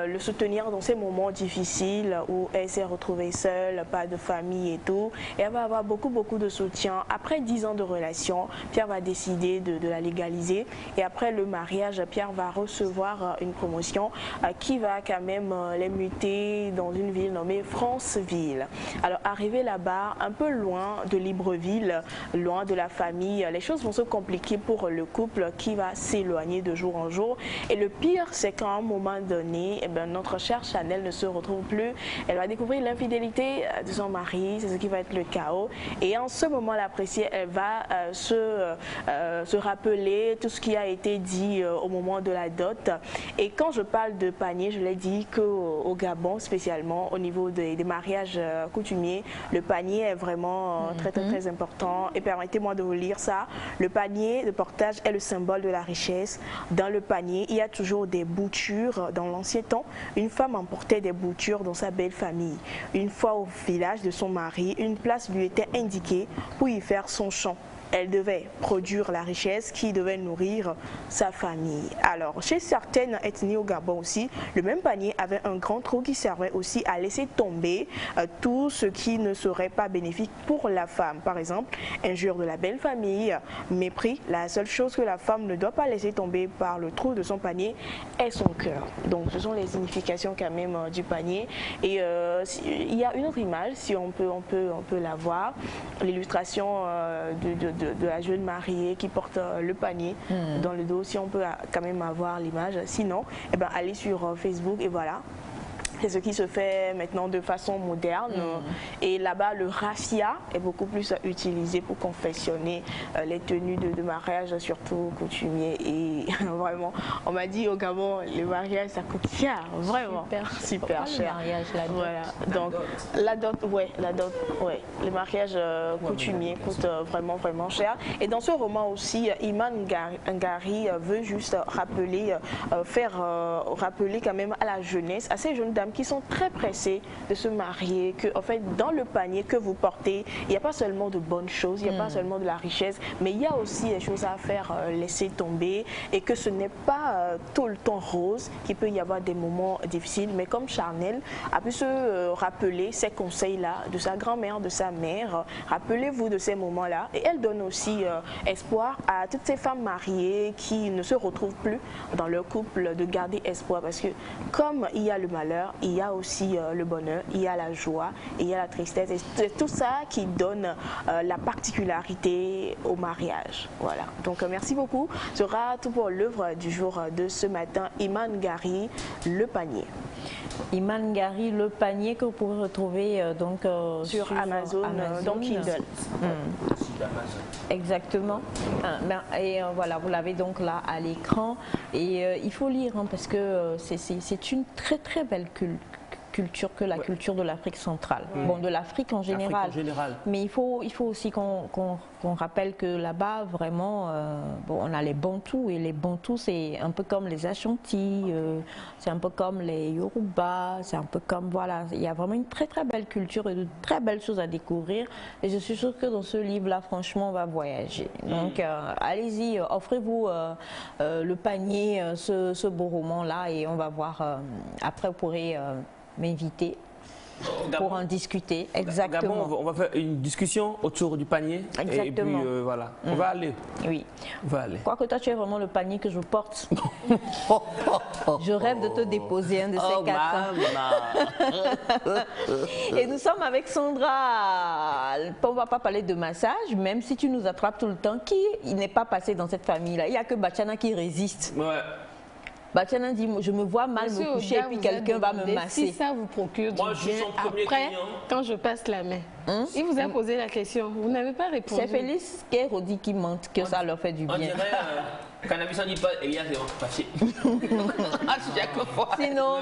le soutenir dans ces moments difficiles où elle s'est retrouvée seule, pas de famille et tout. Et elle va avoir beaucoup de soutien. Après 10 ans de relation, Pierre va décider de la légaliser. Et après le mariage, Pierre va recevoir une promotion qui va quand même les muter dans une ville nommée Franceville. Alors arrivé là-bas, un peu loin de Libreville, loin de la famille, les choses vont se compliquer pour le couple qui va s'éloigner de jour en jour. Et le pire, c'est qu'à un moment donné, eh bien, notre chère Chanel ne se retrouve plus. Elle va découvrir l'infidélité de son mari, c'est ce qui va être le chaos. Et en ce moment-là précis, elle va se rappeler tout ce qui a été dit au moment de la dot. Et quand je parle de panier, je l'ai dit qu'au Gabon, spécialement au niveau des mariages coutumiers, le panier est vraiment très important. Et permettez-moi de vous lire ça. Le panier de portage est le symbole de la richesse. Dans le panier, il y a toujours des boutures. Dans l'ancien temps, une femme emportait des boutures dans sa belle famille. Une fois au village de son mari, une place lui était indiquée pour y faire son chant. elle devait produire la richesse qui devait nourrir sa famille. Alors, chez certaines ethnies au Gabon aussi, le même panier avait un grand trou qui servait aussi à laisser tomber tout ce qui ne serait pas bénéfique pour la femme. Par exemple, injure de la belle famille, mépris. La seule chose que la femme ne doit pas laisser tomber par le trou de son panier est son cœur. Donc, ce sont les significations quand même du panier. Et il y a une autre image, si on peut la voir, l'illustration de la jeune mariée qui porte le panier dans le dos, si on peut quand même avoir l'image. Sinon, eh ben, allez sur Facebook et voilà. C'est ce qui se fait maintenant de façon moderne. Et là-bas, le raffia est beaucoup plus utilisé pour confectionner les tenues de mariage, surtout coutumiers. Et vraiment, on m'a dit au Gabon, le mariage, ça coûte cher, vraiment. Super cher. Le mariage, la dot. Voilà. Donc, la dot, ouais. Le mariage coutumier coûte vraiment cher. Et dans ce roman aussi, Iman Ngari veut juste rappeler, rappeler quand même à la jeunesse, à ces jeunes dames qui sont très pressées de se marier, que en fait dans le panier que vous portez, il n'y a pas seulement de bonnes choses, il n'y a pas seulement de la richesse, mais il y a aussi des choses à faire laisser tomber, et que ce n'est pas tout le temps rose, qu'il peut y avoir des moments difficiles, mais comme Charnel a pu se rappeler ces conseils-là de sa grand-mère, de sa mère, rappelez-vous de ces moments-là, et elle donne aussi espoir à toutes ces femmes mariées qui ne se retrouvent plus dans leur couple, de garder espoir, parce que comme il y a le malheur, il y a aussi le bonheur, il y a la joie, il y a la tristesse, et c'est tout ça qui donne la particularité au mariage. Voilà. Donc merci beaucoup. Ce sera tout pour l'œuvre du jour de ce matin, Iman Ngari, Le Panier. Iman Ngari, Le Panier, que vous pouvez retrouver donc sur Amazon, donc Kindle. Exactement. Et voilà, vous l'avez donc là à l'écran. Et il faut lire parce que c'est une très belle culture que la culture de l'Afrique centrale. Bon, de l'Afrique en général. Mais il faut aussi qu'on rappelle que là-bas, vraiment, bon, on a les Bantous. Et les Bantous, c'est un peu comme les Ashanti, c'est un peu comme les Yoruba, c'est un peu comme, voilà, il y a vraiment une très belle culture et de très belles choses à découvrir. Et je suis sûre que dans ce livre-là, franchement, on va voyager. Donc, allez-y, offrez-vous le panier, ce beau roman-là, et on va voir. Après, vous pourrez m'inviter pour en discuter. Exactement. Gabon, on va faire une discussion autour du panier. Exactement. Et puis voilà, on va aller. Oui. On va aller. Quoique toi, tu es vraiment le panier que je porte. Je rêve de te déposer un de ces quatre. Et nous sommes avec Sandra. On ne va pas parler de massage, même si tu nous attrapes tout le temps. Qui n'est pas passé dans cette famille-là? Il n'y a que Bachana qui résiste. Ouais. Bachana dit, je me vois mal me coucher et puis quelqu'un va me masser. Si ça vous procure du bien, après, quand je passe la main, il vous a posé la question, vous n'avez pas répondu. C'est Félix Kérodi qui montre que ça leur fait du bien. On dirait, cannabis, on dit pas, et bien c'est passé. Sinon,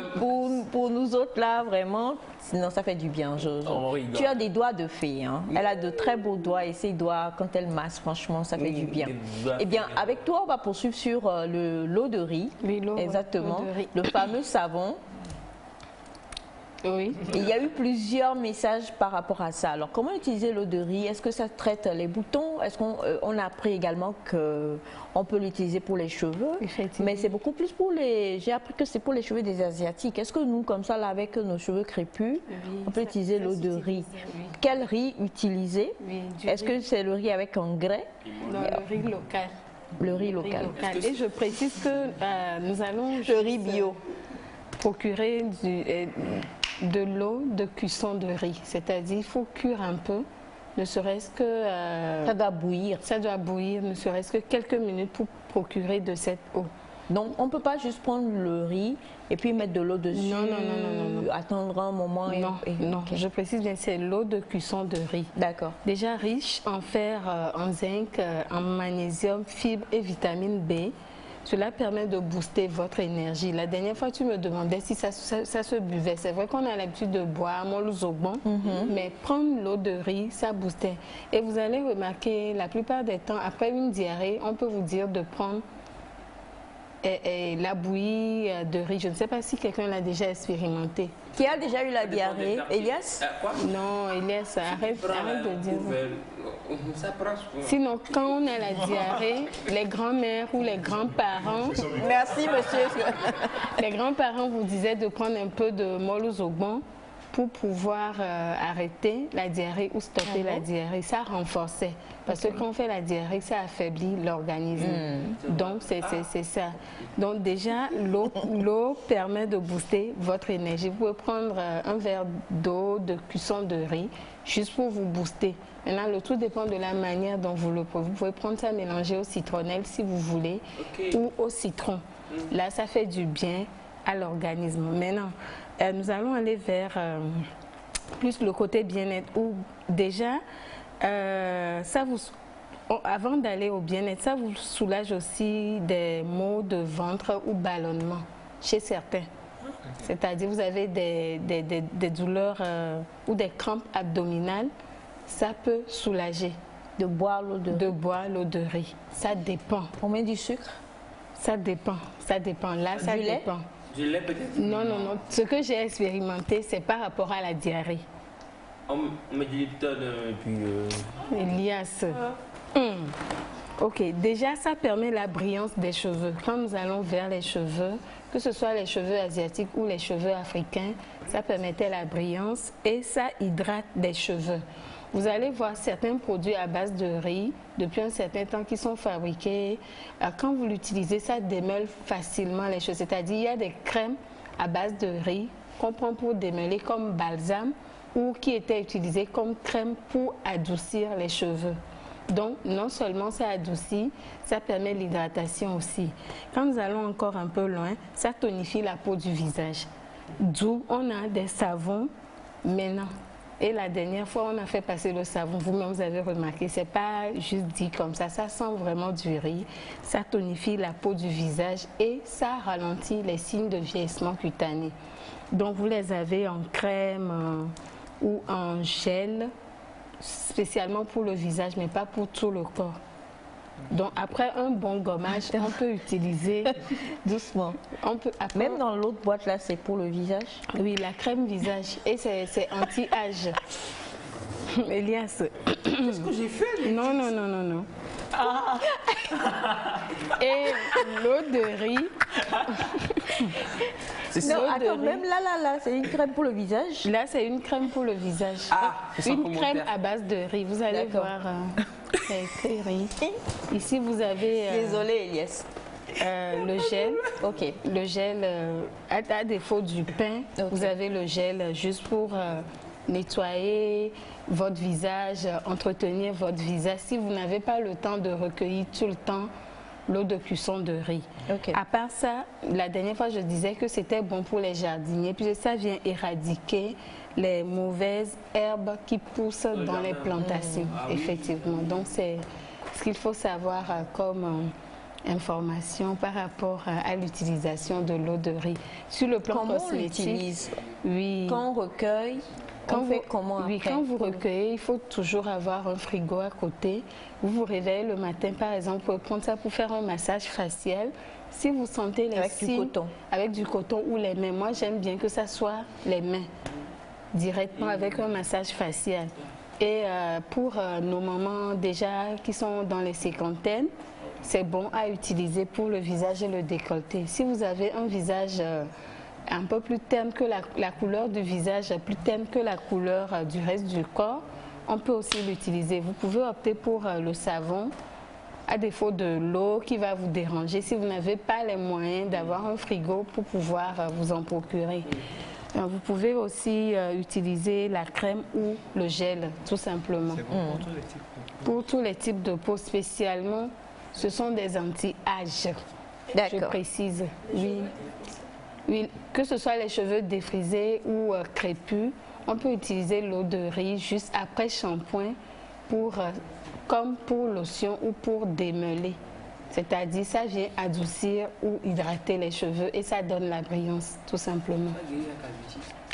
pour nous autres là, vraiment, sinon ça fait du bien. Tu as des doigts de fée. Hein. Elle a de très beaux doigts et ses doigts, quand elle masse, franchement, ça fait du bien. Eh bien, avec toi, on va poursuivre sur l'eau de riz. Oui, exactement. De riz. Le fameux savon. Oui. Il y a eu plusieurs messages par rapport à ça. Alors, comment utiliser l'eau de riz? Est-ce que ça traite les boutons? Est-ce qu'on a appris également qu'on peut l'utiliser pour les cheveux? Mais c'est beaucoup plus pour les... J'ai appris que c'est pour les cheveux des Asiatiques. Est-ce que nous, comme ça, là, avec nos cheveux crépus, on peut utiliser l'eau de riz? Quel riz utiliser? Est-ce que c'est le riz avec engrais? Non, le riz local. Le riz local. Et je précise que nous allons... Le riz bio. Procurer de l'eau de cuisson de riz, c'est-à-dire il faut cuire un peu, ne serait-ce que... ça doit bouillir. Ça doit bouillir, ne serait-ce que quelques minutes pour procurer de cette eau. Donc on ne peut pas juste prendre le riz et puis mettre de l'eau dessus, non. Attendre un moment Non, okay. Je précise bien, c'est l'eau de cuisson de riz. D'accord. Déjà riche en fer, en zinc, en magnésium, fibres et vitamine B. Cela permet de booster votre énergie. La dernière fois, tu me demandais si ça se buvait. C'est vrai qu'on a l'habitude de boire mon lousobon, mais prendre l'eau de riz, ça boostait. Et vous allez remarquer, la plupart des temps, après une diarrhée, on peut vous dire de prendre et la bouillie de riz. Je ne sais pas si quelqu'un l'a déjà expérimenté. Qui a déjà eu la diarrhée? Elias? Non, Elias, arrête de dire. Ça prend. Sinon, quand on a la diarrhée, les grands-mères ou les grands-parents... Merci, monsieur. Les grands-parents vous disaient de prendre un peu de molle aux augments pour pouvoir arrêter la diarrhée ou stopper la diarrhée. Ça renforçait. Parce que quand on fait la diarrhée, ça affaiblit l'organisme. Donc, c'est ça. Donc, déjà, l'eau permet de booster votre énergie. Vous pouvez prendre un verre d'eau de cuisson de riz juste pour vous booster. Maintenant, le tout dépend de la manière dont vous le prenez. Vous pouvez prendre ça mélangé au citronnelle si vous voulez ou au citron. Là, ça fait du bien à l'organisme. Maintenant, nous allons aller vers plus le côté bien-être où déjà, avant d'aller au bien-être, ça vous soulage aussi des maux de ventre ou ballonnement chez certains. C'est-à-dire vous avez des douleurs ou des crampes abdominales, ça peut soulager. De boire l'eau de riz. De boire l'eau de riz. Ça dépend. On met du sucre? Ça dépend. Ça dépend. Là, ça dépend. Du lait peut-être? Non, non, non. Ce que j'ai expérimenté, c'est par rapport à la diarrhée. On met du Lipton et puis... Elias. Ok, déjà ça permet la brillance des cheveux. Quand nous allons vers les cheveux, que ce soit les cheveux asiatiques ou les cheveux africains, ça permettait la brillance et ça hydrate les cheveux. Vous allez voir certains produits à base de riz, depuis un certain temps, qui sont fabriqués. Quand vous l'utilisez, ça démêle facilement les cheveux. C'est-à-dire, il y a des crèmes à base de riz qu'on prend pour démêler comme balsam ou qui étaient utilisées comme crème pour adoucir les cheveux. Donc, non seulement ça adoucit, ça permet l'hydratation aussi. Quand nous allons encore un peu loin, ça tonifie la peau du visage. D'où on a des savons maintenant. Et la dernière fois, on a fait passer le savon. Vous-même, vous avez remarqué, c'est pas juste dit comme ça. Ça sent vraiment du riz. Ça tonifie la peau du visage et ça ralentit les signes de vieillissement cutané. Donc, vous les avez en crème ou en gel, spécialement pour le visage, mais pas pour tout le corps. Donc après un bon gommage, on peut utiliser doucement. Après, même dans l'autre boîte là, c'est pour le visage. Oui, la crème visage et c'est anti-âge. Elias. Qu'est-ce que j'ai fait? Non, non, non, non, non. Ah. Et l'eau de riz. Non, attends, même là, c'est une crème pour le visage. Là, c'est une crème pour le visage. Une crème à base de riz. Vous allez voir. C'est écrit riz. Ici, vous avez... Désolée, Elias. Le gel. Ok. Le gel, à défaut du pain, vous avez le gel juste pour nettoyer votre visage, entretenir votre visage. Si vous n'avez pas le temps de recueillir tout le temps l'eau de cuisson de riz. À part ça, la dernière fois, je disais que c'était bon pour les jardiniers, puis ça vient éradiquer les mauvaises herbes qui poussent dans les plantations, effectivement. Donc, c'est ce qu'il faut savoir comme information par rapport à l'utilisation de l'eau de riz. Sur le plan comment cosmétique, on l'utilise? Oui. Quand on recueille, quand vous recueillez, il faut toujours avoir un frigo à côté. Vous vous réveillez le matin, par exemple, vous pouvez prendre ça pour faire un massage facial. Si vous sentez les signes, avec du coton ou les mains, moi j'aime bien que ça soit les mains, directement avec un massage facial. Et pour nos mamans déjà qui sont dans les cinquantaines, c'est bon à utiliser pour le visage et le décolleté. Si vous avez un visage un peu plus terne que la couleur du visage, plus terne que la couleur du reste du corps, on peut aussi l'utiliser. Vous pouvez opter pour le savon, à défaut de l'eau qui va vous déranger, si vous n'avez pas les moyens d'avoir un frigo pour pouvoir vous en procurer. Vous pouvez aussi utiliser la crème ou le gel, tout simplement. C'est bon pour tous les types de peau. Pour tous les types de peau, spécialement, ce sont des anti-âge. Je précise. Oui. Oui, que ce soit les cheveux défrisés ou crépus, on peut utiliser l'eau de riz juste après shampoing comme pour lotion ou pour démêler. C'est-à-dire, ça vient adoucir ou hydrater les cheveux et ça donne la brillance, tout simplement.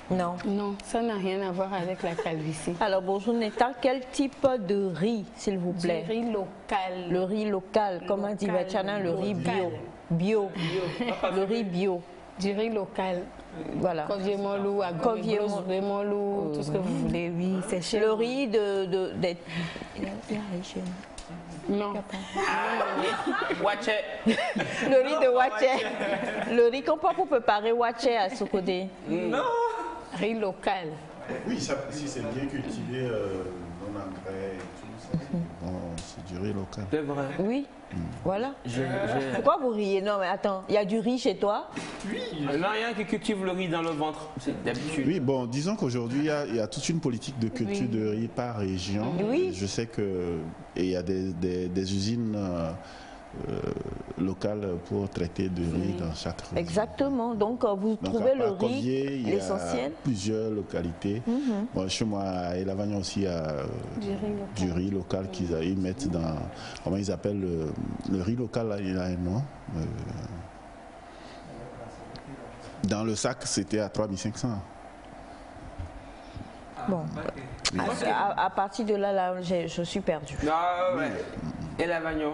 Non. Non, ça n'a rien à voir avec la calvitie. Alors, bonjour Neta, quel type de riz, s'il vous plaît? Du riz local. Le riz local, comme dit Bachana, le riz bio. bio. Le riz bio. Du riz local. Voilà. Koviemolu, Agomémolu, tout ce que vous voulez, oui, c'est cher. Le riz de Non. Wache. le riz de Wache. Le riz qu'on prend pour préparer Wache à Sokodé. Non. Riz local. Oui, ça, si c'est bien cultivé, non engrais et tout ça, c'est du riz local. C'est vrai. Oui, voilà. Pourquoi vous riez? Non, mais attends, il y a du riz chez toi? Oui. Il n'y a rien qui cultive le riz dans le ventre, c'est d'habitude. Oui, bon, disons qu'aujourd'hui, il y a toute une politique de culture de riz par région. Oui. Je sais qu'il y a des usines locales pour traiter de riz dans chaque région. Exactement. Donc, vous trouvez le riz, l'essentiel. Il y a plusieurs localités. Bon, chez moi, à Elavagnan aussi, il y a du riz local qu'ils mettent dans... Comment ils appellent le riz local, là, il a un nom. Dans le sac, c'était à 3500. Bon, à partir de là, je suis perdue. Ah ouais. Et l'Avagnon.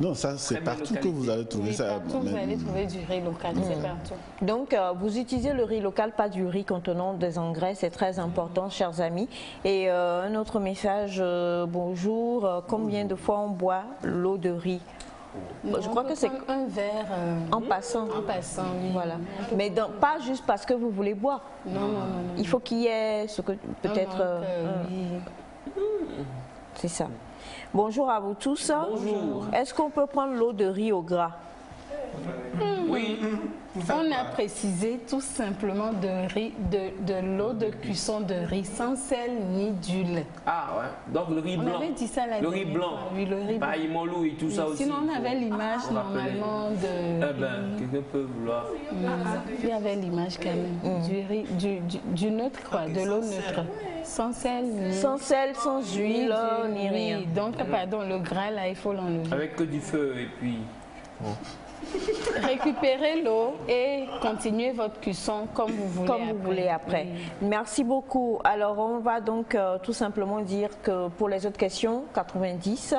Non, ça c'est partout que vous allez trouver ça. Partout vous allez trouver du riz local, c'est partout. Donc, vous utilisez le riz local, pas du riz contenant des engrais, c'est très important, chers amis. Et un autre message, bonjour, combien de fois on boit l'eau de riz? Non, je crois que c'est un verre en passant. En passant, oui. Voilà. Mais pas juste parce que vous voulez boire. Non. Il faut qu'il y ait ce que peut-être. Oui. C'est ça. Bonjour à vous tous. Bonjour. Est-ce qu'on peut prendre l'eau de riz au gras? Oui. On a précisé tout simplement de l'eau de cuisson de riz sans sel ni d'huile. Ah ouais. Donc le riz blanc. On avait dit ça la Le riz blanc. Oui, le riz blanc. Païmolou et tout ça aussi. Sinon, on avait l'image normalement de... Eh ben, quelqu'un peut vouloir. Il y avait l'image quand même. Du riz, du neutre quoi, de l'eau neutre. Sans sel, ni... Sans sel, sans huile, ni rien. Donc, pardon, le gras là, il faut l'enlever. Avec que du feu et puis... Bon. Récupérez l'eau et continuez votre cuisson comme vous voulez. Comme vous voulez après. Oui. Merci beaucoup. Alors, on va donc tout simplement dire que pour les autres questions, 90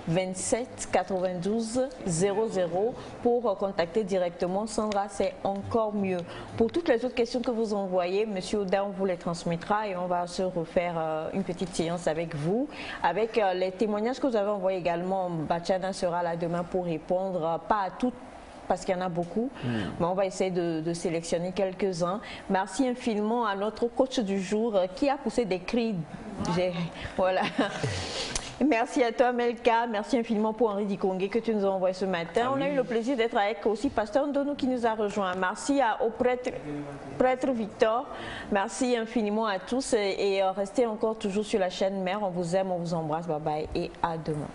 27 92 00 pour contacter directement Sandra, c'est encore mieux. Pour toutes les autres questions que vous envoyez, Monsieur Oda, on vous les transmettra et on va se refaire une petite séance avec vous. Avec les témoignages que vous avez envoyés également, Bachana sera là demain pour répondre, pas à toutes, parce qu'il y en a beaucoup, mais on va essayer de sélectionner quelques-uns. Merci infiniment à notre coach du jour qui a poussé des cris. Voilà. Merci à toi Melka, merci infiniment pour Henri Dikongé que tu nous as envoyé ce matin. On a eu le plaisir d'être avec aussi Pasteur Ndono qui nous a rejoint. Merci au prêtre Victor, merci infiniment à tous et restez encore toujours sur la chaîne Mère. On vous aime, on vous embrasse, bye bye et à demain.